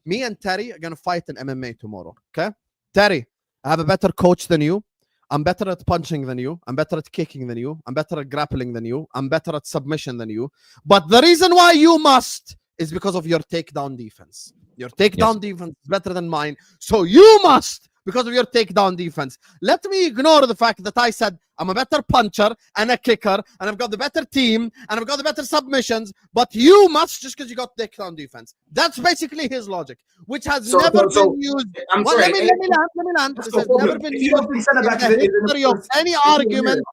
me and Terry are gonna fight in MMA tomorrow. Okay, Terry, I have a better coach than you. I'm better at punching than you. I'm better at kicking than you. I'm better at grappling than you. I'm better at submission than you. But the reason why you must is because of your takedown defense. Your takedown defense is better than mine. So you must because of your takedown defense. Let me ignore the fact that I said I'm a better puncher and a kicker and I've got the better team and I've got the better submissions, but you must just because you got takedown defense. That's basically his logic, which has never been used. Let me land. This has never been used in the history of any argument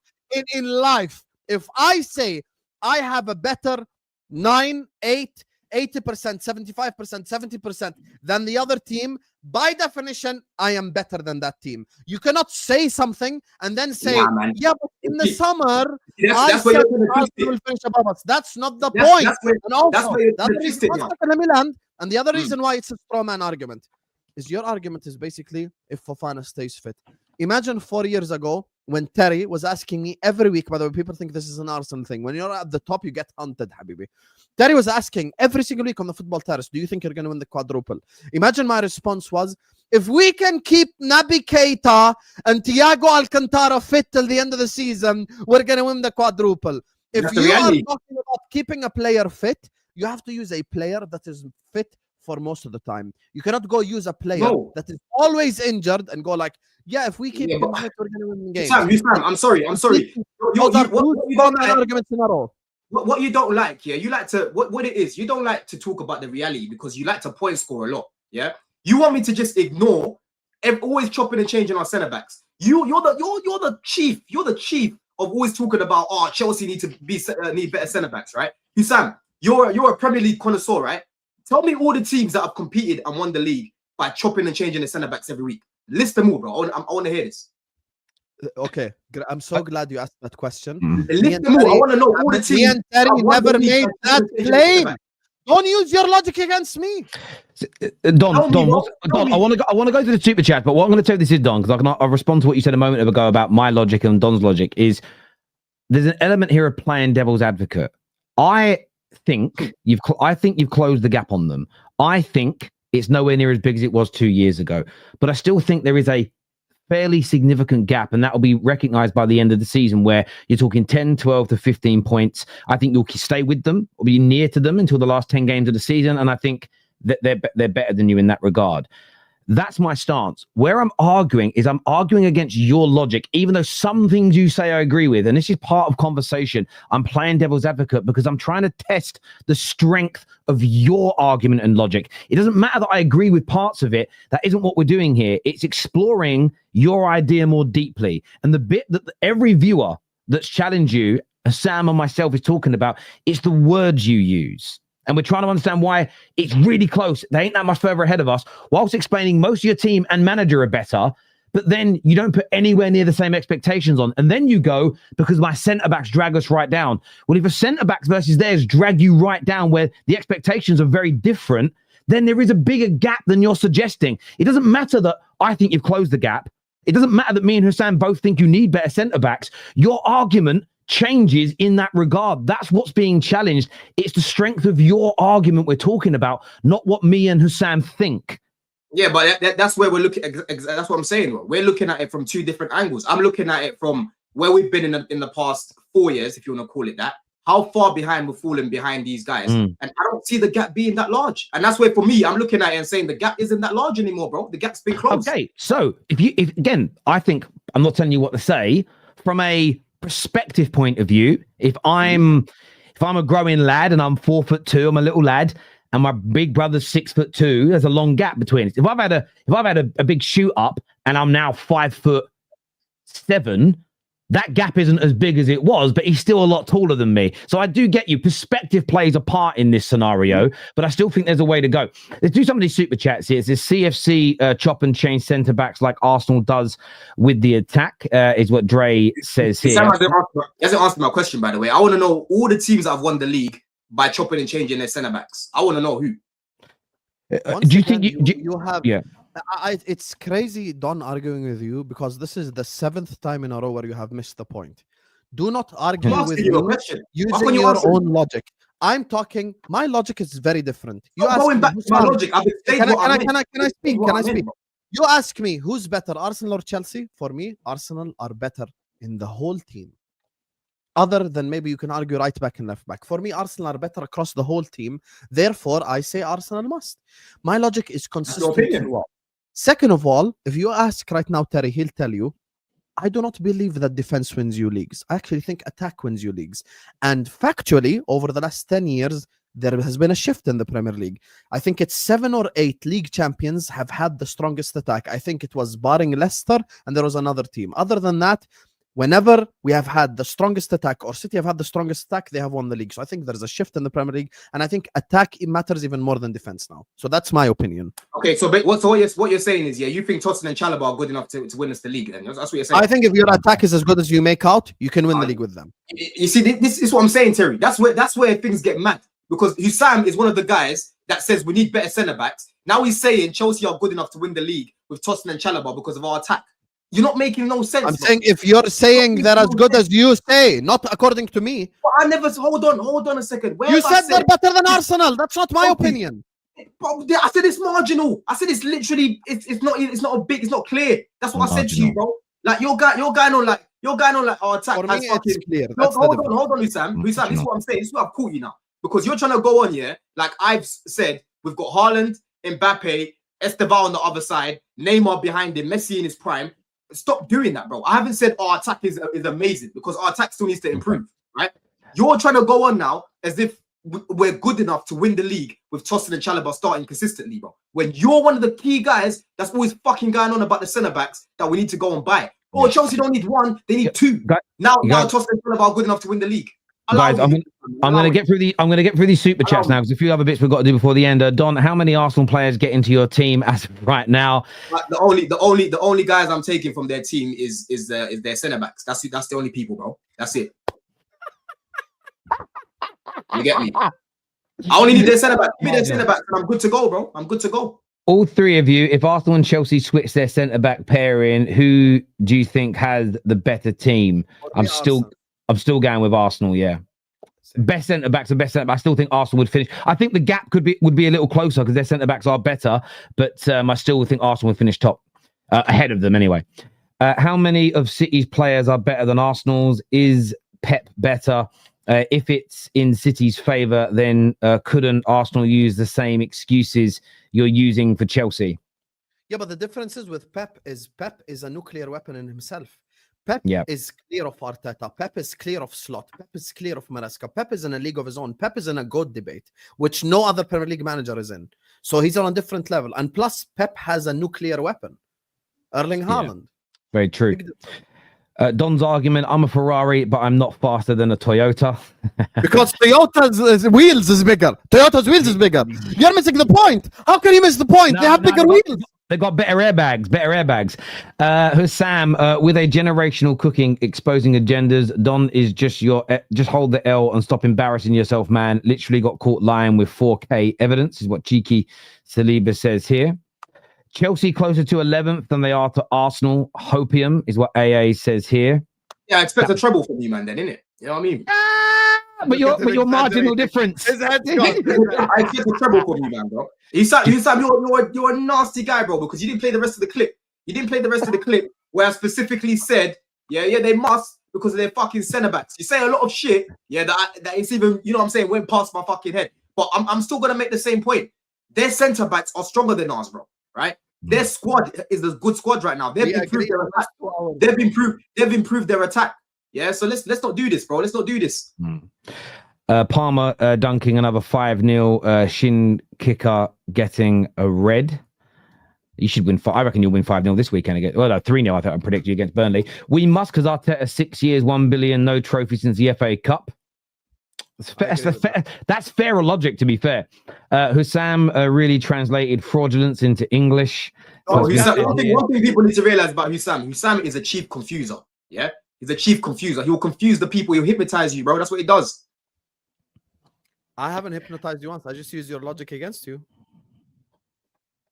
in life. If I say I have a better 9, 8, 80%, 75%, 70% than the other team, by definition, I am better than that team. You cannot say something and then say, yeah, but in the summer, I said Arsenal will finish above us. That's not the point. And also, let me land. And the other reason why it's a straw man argument is your argument is basically if Fofana stays fit. Imagine 4 years ago when Terry was asking me every week, by the way, people think this is an Arsenal thing. When you're at the top, you get hunted, Habibi. Terry was asking every single week on the Football Terrace, do you think you're going to win the quadruple? Imagine my response was, if we can keep Naby Keita and Thiago Alcantara fit till the end of the season, we're going to win the quadruple. If you are talking about keeping a player fit, you have to use a player that is fit for most of the time. You cannot go use a player that is always injured and go like, yeah, if we keep him fit, we're going to win the game. Sam, I'm sorry. What you don't like, you like to what it is. You don't like to talk about the reality because you like to point score a lot. Yeah, you want me to just ignore always chopping and changing our centre backs. You're the chief. You're the chief of always talking about Chelsea need better centre backs, right? Husam, you're a Premier League connoisseur, right? Tell me all the teams that have competed and won the league by chopping and changing the centre backs every week. List them all, bro. I want to hear this. Okay, I'm so glad you asked that question. List them all. I want to know all the teams. Me and Terry never made that claim. Don't use your logic against me. Don, I want to go to the super chat, but what I'm going to tell you this is, Don, because I'll respond to what you said a moment ago about my logic and Don's logic. Is there's an element here of playing devil's advocate. I think you've closed the gap on them. I think it's nowhere near as big as it was 2 years ago, but I still think there is a fairly significant gap, and that will be recognized by the end of the season, where you're talking 10, 12 to 15 points. I think you'll stay with them or be near to them until the last 10 games of the season, and I think that they're better than you in that regard. That's my stance. Where I'm arguing against your logic, even though some things you say I agree with, and this is part of conversation. I'm playing devil's advocate because I'm trying to test the strength of your argument and logic. It doesn't matter that I agree with parts of it. That isn't what we're doing here. It's exploring your idea more deeply. And the bit that every viewer that's challenged you, Sam and myself, is talking about, it's the words you use. And we're trying to understand why it's really close. They ain't that much further ahead of us, whilst explaining most of your team and manager are better, but then you don't put anywhere near the same expectations on. And then you go, because my centre-backs drag us right down. Well, if a centre-backs versus theirs drag you right down where the expectations are very different, then there is a bigger gap than you're suggesting. It doesn't matter that I think you've closed the gap. It doesn't matter that me and Husam both think you need better centre-backs. Your argument changes in that regard. That's what's being challenged. It's the strength of your argument we're talking about, not what me and Husam think. Yeah, but that's where we're looking. That's what I'm saying. We're looking at it from two different angles. I'm looking at it from where we've been in the past 4 years, if you want to call it that. How far behind we're falling behind these guys. And I don't see the gap being that large. And that's where, for me, I'm looking at it and saying the gap isn't that large anymore, bro. The gap's been closed. Okay, so if again, I think I'm not telling you what to say from a perspective point of view. If I'm a growing lad and I'm 4'2", I'm a little lad, and my big brother's 6'2", there's a long gap between us. If I've had a big shoot up and I'm now 5'7", that gap isn't as big as it was, but he's still a lot taller than me. So I do get you. Perspective plays a part in this scenario, but I still think there's a way to go. Let's do some of these super chats here. It's this CFC chop and change centre backs like Arsenal does with the attack, is what Dre says here. Sam hasn't answered my question, by the way. I want to know all the teams that have won the league by chopping and changing their centre backs. I want to know who. Do you think you have? Yeah. It's crazy, Don, arguing with you because this is the 7th time in a row where you have missed the point. Do not argue I'm with asking you a me question. using your own logic. I'm talking. My logic is very different. You ask going me, back to my logic. I've explained what I meant. Can I speak? Can I speak? You ask me who's better, Arsenal or Chelsea? For me, Arsenal are better in the whole team. Other than maybe you can argue right back and left back. For me, Arsenal are better across the whole team. Therefore, I say Arsenal must. My logic is consistent. Second of all, if you ask right now Terry, he'll tell you, I do not believe that defense wins you leagues. I actually think attack wins you leagues. And factually, over the last 10 years, there has been a shift in the Premier League. I think it's 7 or 8 league champions have had the strongest attack. I think it was barring Leicester and there was another team. Other than that, whenever we have had the strongest attack or City have had the strongest attack, they have won the league. So I think there's a shift in the Premier League, and I think attack matters even more than defense now. So that's my opinion. Okay, so what you're saying is, you think Tottenham and Chalobah are good enough to win us the league? Then that's what you're saying. I think if your attack is as good as you make out, you can win the league with them. You see, this is what I'm saying, Terry. That's where things get mad, because Husam is one of the guys that says we need better centre backs. Now he's saying Chelsea are good enough to win the league with Tottenham and Chalobah because of our attack. You're not making no sense. I'm saying if you're saying they're as good as you say, not according to me. But I never. Hold on a second. You said they're better than Arsenal. That's not my opinion. I said it's marginal. I said it's literally. It's not clear. That's what I said to you, bro. Like you're going on like our attack. For me, it's clear. Hold on, Husam. This is what I'm saying. This is what I've caught you now, because you're trying to go on here. Like I've said, we've got Haaland, Mbappe, Esteban on the other side, Neymar behind him, Messi in his prime. Stop doing that, bro. I haven't said our attack is amazing, because our attack still needs to improve, right? You're trying to go on now as if we're good enough to win the league with Tosin and Chalobah starting consistently, bro. When you're one of the key guys that's always fucking going on about the centre backs that we need to go and buy. Oh, Chelsea don't need one, they need two. Now Tosin and Chalobah are good enough to win the league. Guys, I'm going to get through these super chats now, because a few other bits we've got to do before the end. Don, how many Arsenal players get into your team as of right now? The only guys I'm taking from their team is their centre backs. That's the only people, bro. That's it. You get me? I only need their centre back. Give me their centre back, and I'm good to go, bro. I'm good to go. All three of you, if Arsenal and Chelsea switch their centre back pairing, who do you think has the better team? I'm still going with Arsenal, yeah. Best centre-backs and best centre-backs. I still think Arsenal would finish. I think the gap would be a little closer because their centre-backs are better, but I still think Arsenal would finish top, ahead of them anyway. How many of City's players are better than Arsenal's? Is Pep better? If it's in City's favour, then couldn't Arsenal use the same excuses you're using for Chelsea? Yeah, but the difference is with Pep is a nuclear weapon in himself. Pep is clear of Arteta. Pep is clear of Slot. Pep is clear of Maresca. Pep is in a league of his own. Pep is in a GOAT debate, which no other Premier League manager is in. So he's on a different level. And plus, Pep has a nuclear weapon. Erling Haaland. Very true. Don's argument, I'm a Ferrari, but I'm not faster than a Toyota. Because Toyota's wheels is bigger. Toyota's wheels is bigger. You're missing the point. How can you miss the point? They have bigger wheels. They got better airbags. Husam, with a generational cooking exposing agendas, Don is just hold the L and stop embarrassing yourself, man. Literally got caught lying with 4K evidence, is what Cheeky Saliba says here. Chelsea closer to 11th than they are to Arsenal. Hopium is what AA says here. Yeah, I expect a treble from you, man, then, innit? You know what I mean? But your marginal difference. I expect a treble from you, man, bro. You're a nasty guy, bro, because you didn't play the rest of the clip. You didn't play the rest of the clip where I specifically said, they must because of their fucking centre backs. You say a lot of shit, that it's even, you know what I'm saying, went past my fucking head. But I'm still gonna make the same point. Their centre backs are stronger than ours, bro. Right? Their squad is a good squad right now. They've improved their attack. They've improved their attack. Yeah, so let's not do this, bro. Let's not do this. Palmer dunking another 5-0. Shin kicker getting a red. You should win. I reckon you'll win 5-0 this weekend again. Well, no, 3-0. I think I predict you against Burnley. We must, because Arteta 6 years, 1 billion, no trophy since the FA Cup. That's fairer logic, to be fair. Husam really translated fraudulence into English. One thing people need to realize about Husam is a chief confuser. Yeah, he's a chief confuser. He will confuse the people. He'll hypnotize you, bro. That's what he does. I haven't hypnotized you once. I just used your logic against you.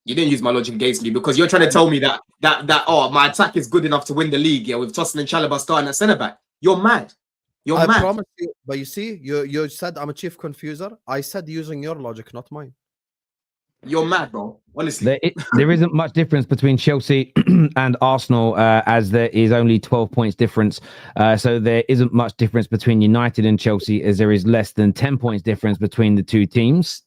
You didn't use my logic against me because you're trying to tell me that my attack is good enough to win the league. Yeah, with Tosin and Chalobah starting at centre back. You're mad. I promise you, but you see, you said I'm a chief confuser. I said using your logic, not mine. You're mad, bro. Honestly, there isn't much difference between Chelsea and Arsenal, as there is only 12 points difference. So there isn't much difference between United and Chelsea, as there is less than 10 points difference between the two teams.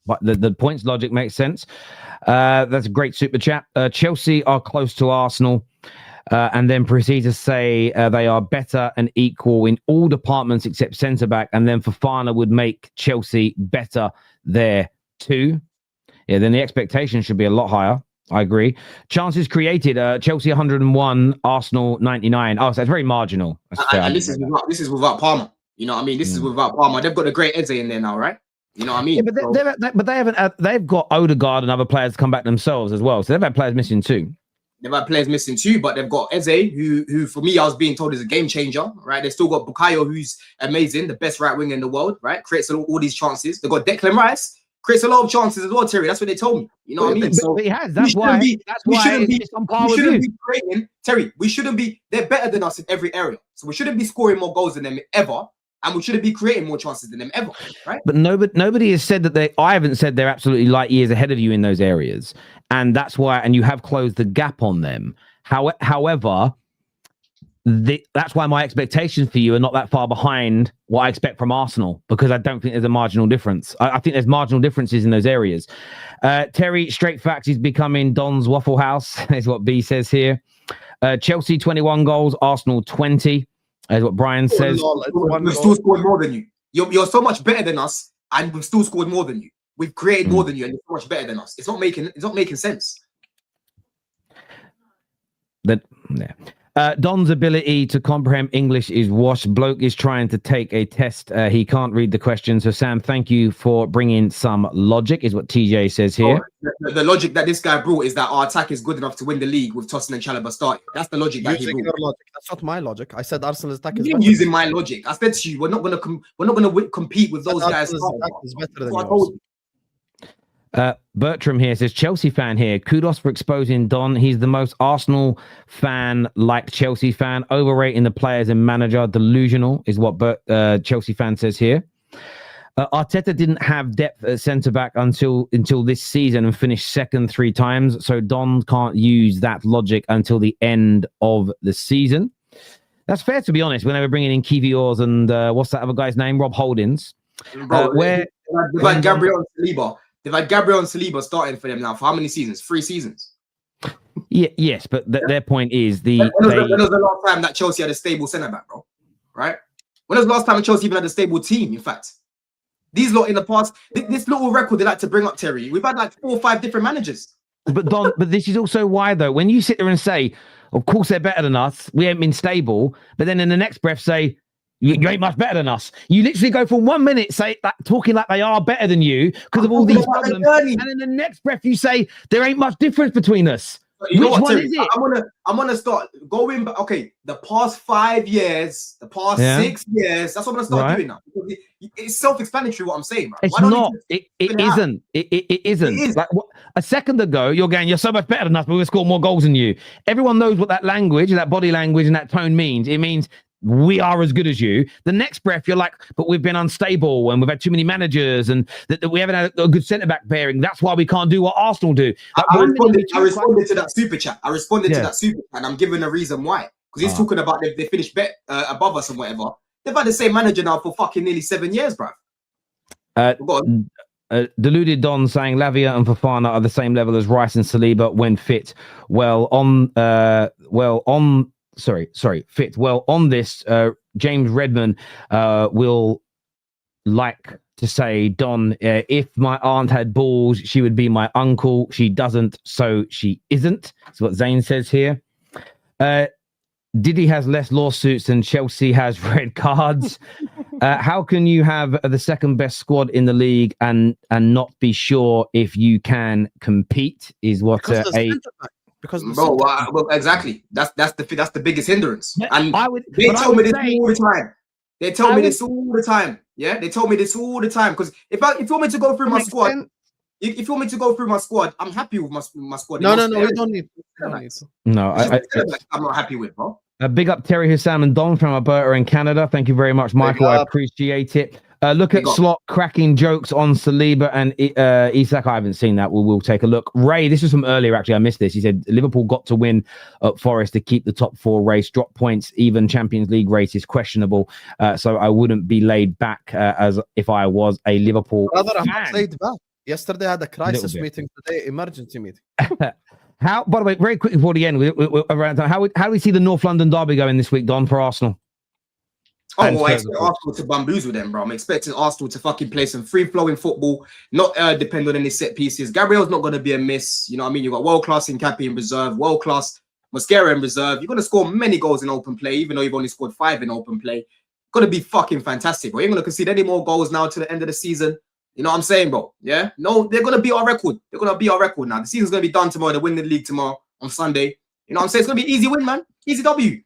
But the points logic makes sense. That's a great super chat. Chelsea are close to Arsenal, and then proceed to say they are better and equal in all departments except centre back, and then Fofana would make Chelsea better there too. Yeah, then the expectation should be a lot higher. I agree. Chances created, Chelsea 101, Arsenal 99. Oh, so that's very marginal. And this is without Palmer. You know what I mean? This is without Palmer. They've got a great Eze in there now, right? You know what I mean? Yeah, but they haven't. They've got Odegaard and other players come back themselves as well. So they've had players missing too. They've had players missing too, but they've got Eze, who for me, I was being told is a game changer, right? They've still got Bukayo, who's amazing, the best right winger in the world, right? Creates all these chances. They've got Declan Rice, creates a lot of chances as well, Terry. That's what they told me. You know what I mean? But he has. That's why it's on par with you. Terry, we shouldn't be. They're better than us in every area, so we shouldn't be scoring more goals than them ever. And we shouldn't be creating more chances than them ever, right? But nobody has said that I haven't said they're absolutely light years ahead of you in those areas. And that's why, and you have closed the gap on them. However, that's why my expectations for you are not that far behind what I expect from Arsenal, because I don't think there's a marginal difference. I think there's marginal differences in those areas. Terry, straight facts, he's becoming Don's Waffle House, is what B says here. Chelsea, 21 goals, Arsenal, 20. Is what Brian says. We've still scored more than you. You're so much better than us, and we've still scored more than you. We've created more than you, and you're so much better than us. It's not making sense. Don's ability to comprehend English is washed. Bloke is trying to take a test. He can't read the question. So, Sam, thank you for bringing some logic, is what TJ says here. The logic that this guy brought is that our attack is good enough to win the league with Tosin and Chalobah starting. That's the logic that he brought. Logic. That's not my logic. I said Arsenal's attack is better. Using my logic. I said to you, we're not gonna compete with those guys. Is better than yours. Bertram here says, Chelsea fan here. Kudos for exposing Don. He's the most Arsenal fan, like Chelsea fan. Overrating the players and manager. Delusional is what Chelsea fan says here. Arteta didn't have depth at centre back until this season and finished second 3 times. So Don can't use that logic until the end of the season. That's fair, to be honest. When they were bringing in Kiviors and what's that other guy's name? Rob Holdings. They've had Gabriel Saliba. They've had Gabriel and Saliba starting for them now for how many seasons? 3 seasons. Yeah, yes, but their point is when was the last time that Chelsea had a stable centre back, bro? Right? When was the last time Chelsea even had a stable team? In fact, these lot in the past, this little record they like to bring up, Terry. We've had like 4 or 5 different managers. But Don, but this is also why, though, when you sit there and say, "Of course they're better than us. We ain't been stable," but then in the next breath say, You ain't much better than us. You literally go for 1 minute talking like they are better than you because of all these problems, and in the next breath you say there ain't much difference between us. You know what, Terry? I'm gonna start going back. Okay, the past 5 years, the past 6 years. That's what I'm gonna start doing now. It's self-explanatory what I'm saying. Right? It's not. It isn't. It isn't. It is. Like a second ago, you're so much better than us, but we've scored more goals than you. Everyone knows what that language, that body language, and that tone means. It means we are as good as you. The next breath, you're like, but we've been unstable and we've had too many managers and that we haven't had a good centre-back pairing. That's why we can't do what Arsenal do. Like I responded to that super chat. To that super chat, and I'm giving a reason why. Because he's talking about they finished above us and whatever. They've had the same manager now for fucking nearly 7 years, bro. Deluded Don saying Lavia and Fofana are the same level as Rice and Saliba when fit. Fit well on this. James Redman will like to say, Don, if my aunt had balls, she would be my uncle. She doesn't, so she isn't. That's what Zane says here. Diddy has less lawsuits than Chelsea has red cards. How can you have the second best squad in the league and not be sure if you can compete? Is what Because well, exactly. That's the biggest hindrance. And they tell me this all the time. They tell me this all the time. Yeah, they told me this all the time. Because if you want me to go through my squad, if you want me to go through my squad, I'm happy with my squad. No, we don't need to. No, I'm not happy with, bro. Big up Terry, Husam, and Don from Alberta in Canada. Thank you very much, Michael. I appreciate it. Look at Slot cracking jokes on Saliba and Isak. I haven't seen that. We'll take a look. Ray, this was from earlier, actually. I missed this. He said Liverpool got to win at Forest to keep the top 4 race. Drop points, even Champions League race is questionable. So I wouldn't be laid back as if I was a Liverpool fan. Laid back. Yesterday I had a crisis meeting. Today, emergency meeting. How? By the way, very quickly before the end, around time, how do we see the North London derby going this week, Don, for Arsenal? Oh, well, I expect Arsenal to bamboozle them, bro. I'm expecting Arsenal to fucking play some free-flowing football, not depend on any set pieces. Gabriel's not going to be a miss. You know what I mean? You've got world-class Nkappi in reserve, world-class Mosquera in reserve. You're going to score many goals in open play, even though you've only scored 5 in open play. Going to be fucking fantastic, bro. You're going to concede any more goals now to the end of the season. You know what I'm saying, bro? Yeah? No, they're going to beat our record. They're going to beat our record now. The season's going to be done tomorrow. They win the league tomorrow on Sunday. You know what I'm saying? It's going to be easy win, man. Easy W.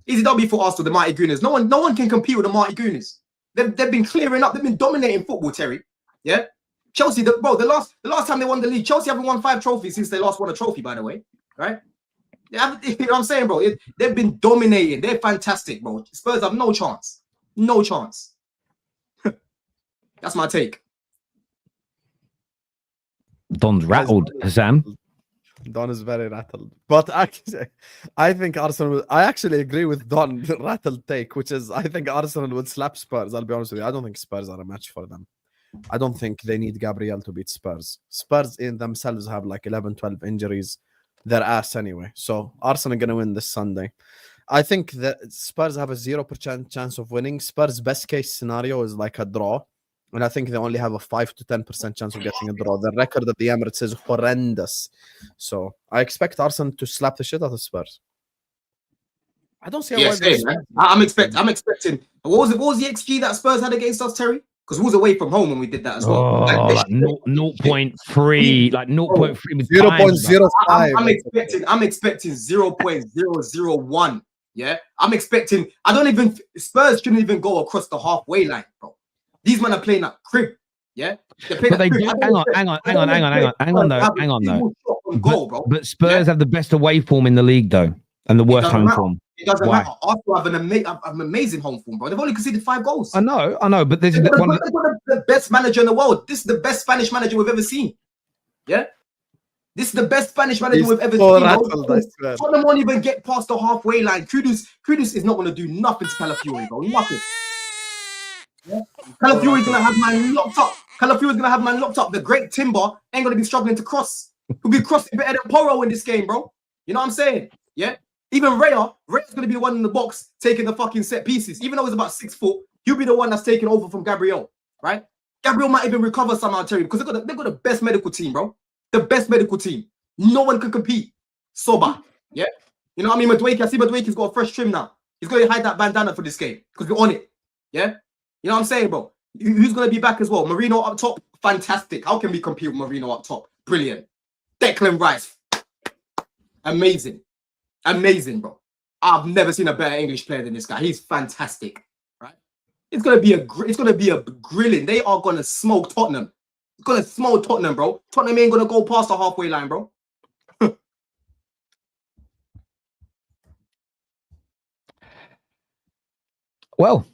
Easy W for Arsenal, the Mighty Gooners. No one can compete with the Mighty Gooners. They've been clearing up. They've been dominating football, Terry. Yeah? Chelsea, the last time they won the league, Chelsea haven't won 5 trophies since they last won a trophy, by the way. Right? You know what I'm saying, bro? They've been dominating. They're fantastic, bro. Spurs have no chance. No chance. That's my take. Don's rattled, Husam. Don is very rattled. But actually, I think Arsenal I actually agree with Don rattled take, which is I think Arsenal would slap Spurs. I'll be honest with you. I don't think Spurs are a match for them. I don't think they need Gabriel to beat Spurs. Spurs in themselves have like 11, 12 injuries. Their ass anyway. So Arsenal are going to win this Sunday. I think that Spurs have a 0% chance of winning. Spurs' best case scenario is like a draw. And I think they only have a 5 to 10% chance of getting a draw. The record at the Emirates is horrendous. So I expect Arsenal to slap the shit out of Spurs. I don't see how I'm expecting. What was the XG that Spurs had against us, Terry? Because we was away from home when we did that as well. Oh, like 0.3, like 0.3. 0.05. I'm expecting 0.001. Yeah, I'm expecting. Spurs shouldn't even go across the halfway line, bro. These men are playing at crib. Yeah, but they do. Hang on though. But Spurs have the best away form in the league though, and the worst home form. It doesn't matter. Arsenal have an amazing home form, bro. They've only conceded 5 goals. I know, but this is the best manager in the world. This is the best Spanish manager we've ever seen. Yeah, this is the best Spanish manager we've ever seen. Tottenham won't even get past the halfway line. Kudus is not going to do nothing to Calafiori, bro. Nothing. Yeah. Calafiori's going to have man locked up. The great Timber ain't going to be struggling to cross. He'll be crossing better than Porro in this game, bro. You know what I'm saying? Yeah. Even Raya is going to be the one in the box taking the fucking set pieces. Even though he's about 6 foot, he'll be the one that's taking over from Gabriel, right? Gabriel might even recover somehow, Terry, because they've got the best medical team, bro. The best medical team. No one can compete. Soba, yeah? You know what I mean? I see Madueke's got a fresh trim now. He's going to hide that bandana for this game because we're on it, yeah? You know what I'm saying, bro? Who's going to be back as well? Marino up top, fantastic. How can we compete with Marino up top? Brilliant. Declan Rice, amazing, bro. I've never seen a better English player than this guy. He's fantastic, right? It's gonna be a grilling. They are gonna smoke Tottenham. It's gonna smoke Tottenham, bro. Tottenham ain't gonna go past the halfway line, bro. Well,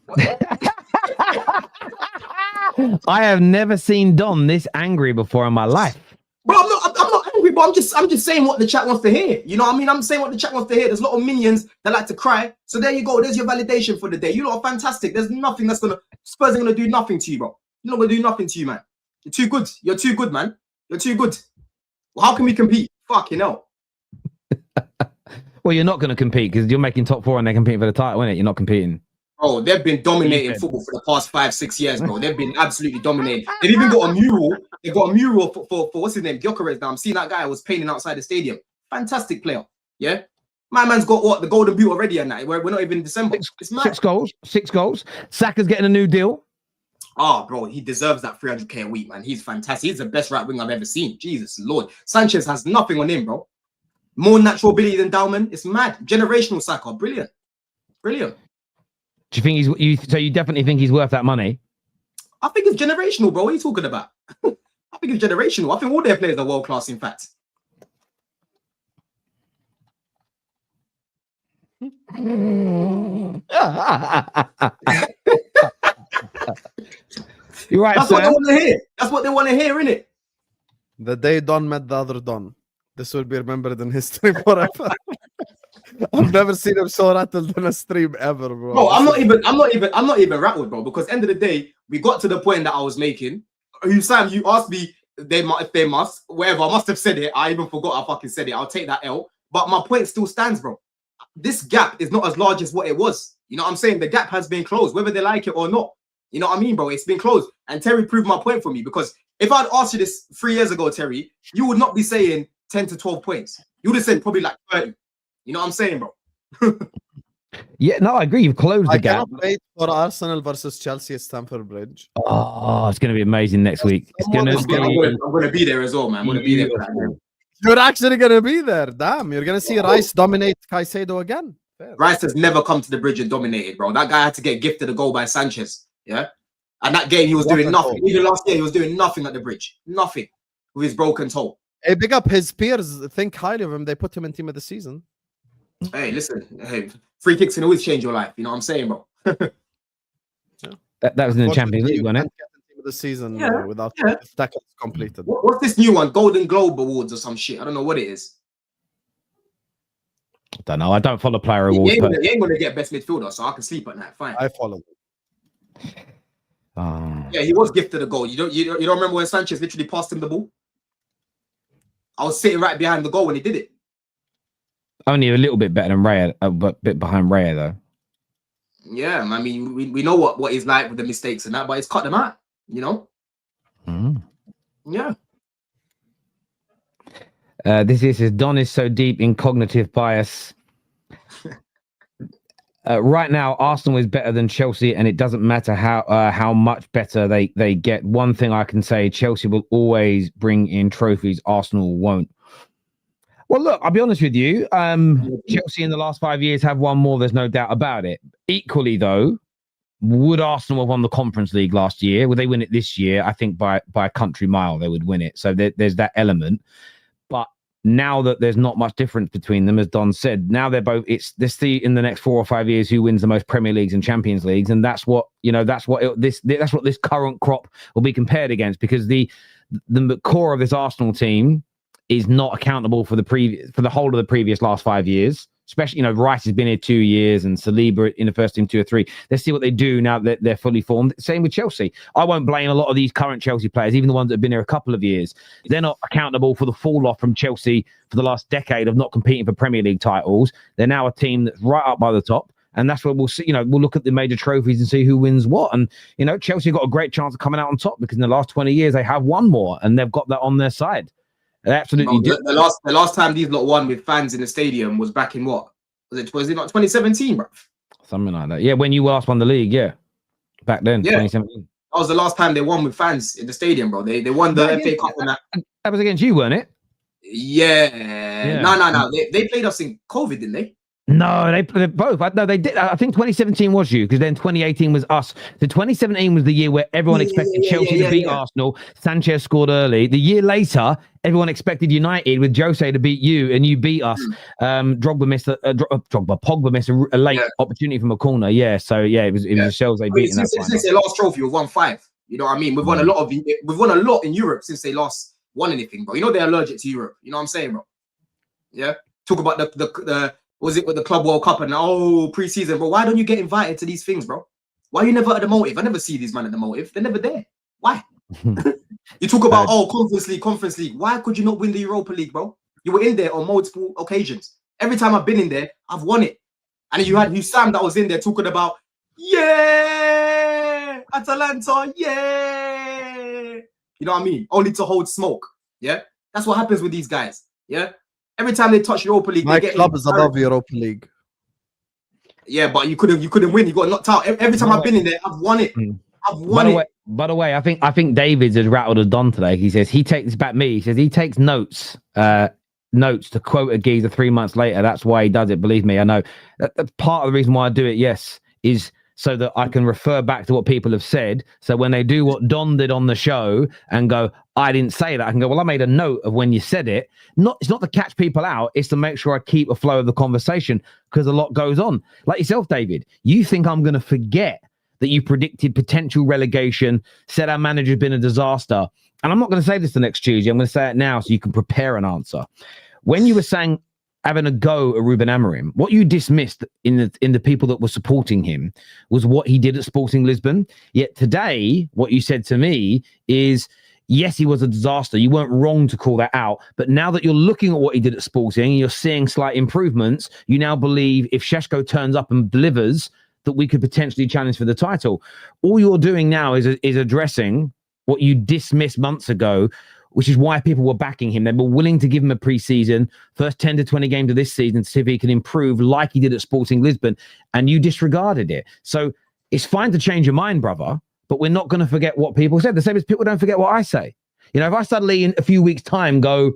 I have never seen Don this angry before in my life. Bro, I'm not angry, but I'm just saying what the chat wants to hear. You know what I mean? I'm saying what the chat wants to hear. There's a lot of minions that like to cry. So there you go. There's your validation for the day. You lot are fantastic. There's nothing Spurs ain't gonna do nothing to you, bro. You're not gonna do nothing to you, man. You're too good. You're too good, man. You're too good. Well, how can we compete? Fucking hell. Well, you're not gonna compete because you're making top 4 and they're competing for the title, isn't it? You're not competing. Oh, they've been dominating football for the past 5-6 years, bro. They've been absolutely dominating. They've even got a mural. They've got a mural for what's his name? Gyökeres now. I'm seeing that guy was painting outside the stadium. Fantastic player. Yeah. My man's got what? The golden boot already and that. We're not even in December. It's mad. 6 goals. Saka's getting a new deal. Oh, bro, he deserves that 300k a week, man. He's fantastic. He's the best right wing I've ever seen. Jesus Lord. Sanchez has nothing on him, bro. More natural ability than Dowman. It's mad. Generational Saka. Brilliant. Brilliant. Do you think so you definitely think he's worth that money? I think it's generational, bro. What are you talking about? I think it's generational. I think all their players are world class. In fact. You're right. That's what they want to hear. That's what they want to hear, innit? The day Don met the other Don. This will be remembered in history forever. I've never seen him so rattled in a stream ever, bro. No, I'm not even rattled, bro. Because end of the day, we got to the point that I was making. Husam, you asked me if they must, whatever. I must have said it. I even forgot I fucking said it. I'll take that L. But my point still stands, bro. This gap is not as large as what it was. You know what I'm saying? The gap has been closed, whether they like it or not. You know what I mean, bro? It's been closed. And Terry proved my point for me, because if I'd asked you this 3 years ago, Terry, you would not be saying 10 to 12 points. You would have said probably like 30. You know what I'm saying, bro? Yeah, no, I agree. You've closed the gap. I cannot wait for Arsenal versus Chelsea at Stamford Bridge. Oh, it's going to be amazing next week. It's going to be... I'm going to be there as well, man. I'm going to be there for that, man. You're actually going to be there. Damn, you're going to see Rice dominate Caicedo again. Fair. Rice has never come to the bridge and dominated, bro. That guy had to get gifted a goal by Sanchez. Yeah. And that game, he was doing nothing. Even last year, he was doing nothing at the bridge. Nothing with his broken toe. Hey, big up his peers. Think highly of him. They put him in team of the season. Hey, listen. Hey, free kicks can always change your life. You know what I'm saying, bro? that was in the Champions League, wasn't it? Team of the season without tackles completed. What's this new one? Golden Globe Awards or some shit? I don't know what it is. I don't know. I don't follow player awards. You ain't gonna get best midfielder, so I can sleep at night. Fine. I follow. Yeah, he was gifted a goal. You don't remember when Sanchez literally passed him the ball? I was sitting right behind the goal when he did it. Only a little bit better than Raya, a bit behind Raya though. Yeah, I mean, we know what he's like with the mistakes and that, but he's cut them out, you know? Yeah. This is Don is so deep in cognitive bias. Right now, Arsenal is better than Chelsea, and it doesn't matter how much better they get. One thing I can say, Chelsea will always bring in trophies. Arsenal won't. Well, look, I'll be honest with you. Chelsea in the last 5 years have won more. There's no doubt about it. Equally, though, would Arsenal have won the Conference League last year? Would they win it this year? I think by a country mile they would win it. So there's that element. But now that there's not much difference between them, as Don said, now they're both. It's this in the next 4 or 5 years who wins the most Premier Leagues and Champions Leagues, and that's what this current crop will be compared against, because the core of this Arsenal team is not accountable for the whole of the previous last 5 years. Especially, Rice has been here 2 years and Saliba in the first team 2 or 3. Let's see what they do now that they're fully formed. Same with Chelsea. I won't blame a lot of these current Chelsea players, even the ones that have been here a couple of years. They're not accountable for the fall off from Chelsea for the last decade of not competing for Premier League titles. They're now a team that's right up by the top. And that's where we'll see, we'll look at the major trophies and see who wins what. And, Chelsea got a great chance of coming out on top, because in the last 20 years, they have won more and they've got that on their side. They absolutely did. The last time these lot won with fans in the stadium was back in what? Was it not 2017, bro? Something like that. Yeah, when you last won the league, yeah. Back then, 2017. That was the last time they won with fans in the stadium, bro. They won the FA Cup and that. That was against you, weren't it? Yeah. No. They played us in COVID, didn't they? No, they both. No, they did. I think 2017 was you, because then 2018 was us. So 2017 was the year where everyone expected Chelsea to beat Arsenal. Sanchez scored early. The year later, everyone expected United with Jose to beat you, and you beat us. Pogba missed a late opportunity from a corner. Yeah, so it was Chelsea they beat. Since their last trophy, we've won 5. You know what I mean? We've won a lot in Europe since they last won anything, bro. They're allergic to Europe. You know what I'm saying, bro? Yeah. Talk about the was it with the Club World Cup and pre-season, bro? Why don't you get invited to these things, bro? Why are you never at the Motive? I never see these men at the Motive. They're never there. Why? You talk about Conference League. Why could you not win the Europa League, bro? You were in there on multiple occasions. Every time I've been in there, I've won it. And then you had Husam that was in there talking about, Atalanta, You know what I mean? Only to hold smoke. Yeah, that's what happens with these guys. Yeah. Every time they touch Europa League, my club is above Europa League. Yeah, but you couldn't win. You got knocked out. Every time I've been in there, I've won it. I've won it. By the way, I think David's has rattled a Don today. He says he takes notes to quote a geezer 3 months later. That's why he does it. Believe me, I know. That's part of the reason why I do it. Yes, is so that I can refer back to what people have said. So when they do what Don did on the show and go, I didn't say that, I can go, well, I made a note of when you said it. It's not to catch people out. It's to make sure I keep a flow of the conversation, because a lot goes on. Like yourself, David, you think I'm going to forget that you predicted potential relegation, said our manager's been a disaster. And I'm not going to say this the next Tuesday. I'm going to say it now so you can prepare an answer. When you were saying having a go at Ruben Amorim, what you dismissed in the people that were supporting him was what he did at Sporting Lisbon. Yet today, what you said to me is, yes, he was a disaster. You weren't wrong to call that out. But now that you're looking at what he did at Sporting and you're seeing slight improvements, you now believe if Šeško turns up and delivers, that we could potentially challenge for the title. All you're doing now is addressing what you dismissed months ago, which is why people were backing him. They were willing to give him a pre-season, first 10 to 20 games of this season to see if he can improve like he did at Sporting Lisbon, and you disregarded it. So it's fine to change your mind, brother, but we're not going to forget what people said. The same as people don't forget what I say. You know, if I suddenly in a few weeks' time go,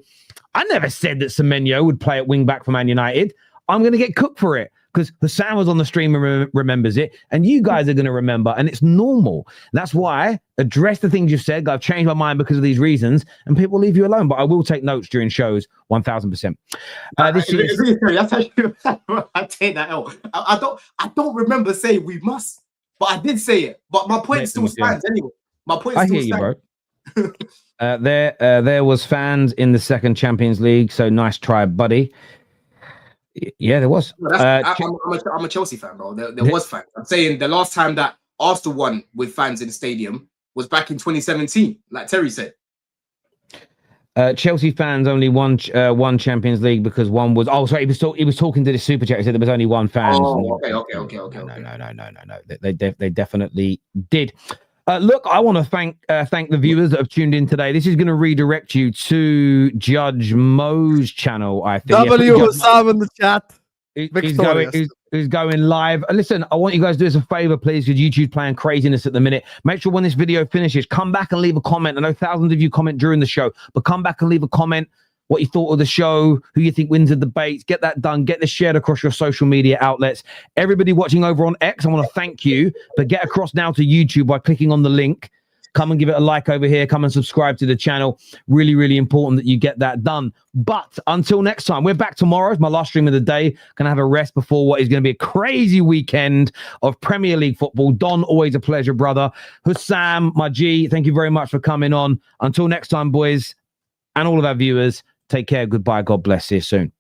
I never said that Semenyo would play at wing-back for Man United, I'm going to get cooked for it, because Husam was on the stream and remembers it, and you guys are going to remember, and it's normal. That's why address the things you've said. I've changed my mind because of these reasons, and people leave you alone. But I will take notes during shows, 1,000%. This is... I take that out. I don't remember saying we must, but I did say it. But my point still stands anyway. My point still stands. You, bro. There was fans in the second Champions League, so nice try, buddy. Yeah, there was. I'm a Chelsea fan, bro. There was fans. I'm saying the last time that Arsenal won with fans in the stadium was back in 2017, like Terry said. Chelsea fans only won Champions League because one was. Oh, sorry, he was talking to the Superchat. He said there was only one fan. Oh, okay. No. They definitely did. Look, I want to thank the viewers that have tuned in today. This is going to redirect you to Judge Mo's channel, I think. Husam in the chat. He's going live. Listen, I want you guys to do us a favor, please, because YouTube's playing craziness at the minute. Make sure when this video finishes, come back and leave a comment. I know thousands of you comment during the show, but come back and leave a comment. What you thought of the show, who you think wins the debates. Get that done. Get this shared across your social media outlets. Everybody watching over on X, I want to thank you. But get across now to YouTube by clicking on the link. Come and give it a like over here. Come and subscribe to the channel. Really, really important that you get that done. But until next time, we're back tomorrow. It's my last stream of the day. Gonna have a rest before what is going to be a crazy weekend of Premier League football. Don, always a pleasure, brother. Husam, my G, thank you very much for coming on. Until next time, boys, and all of our viewers, take care. Goodbye. God bless. See you soon.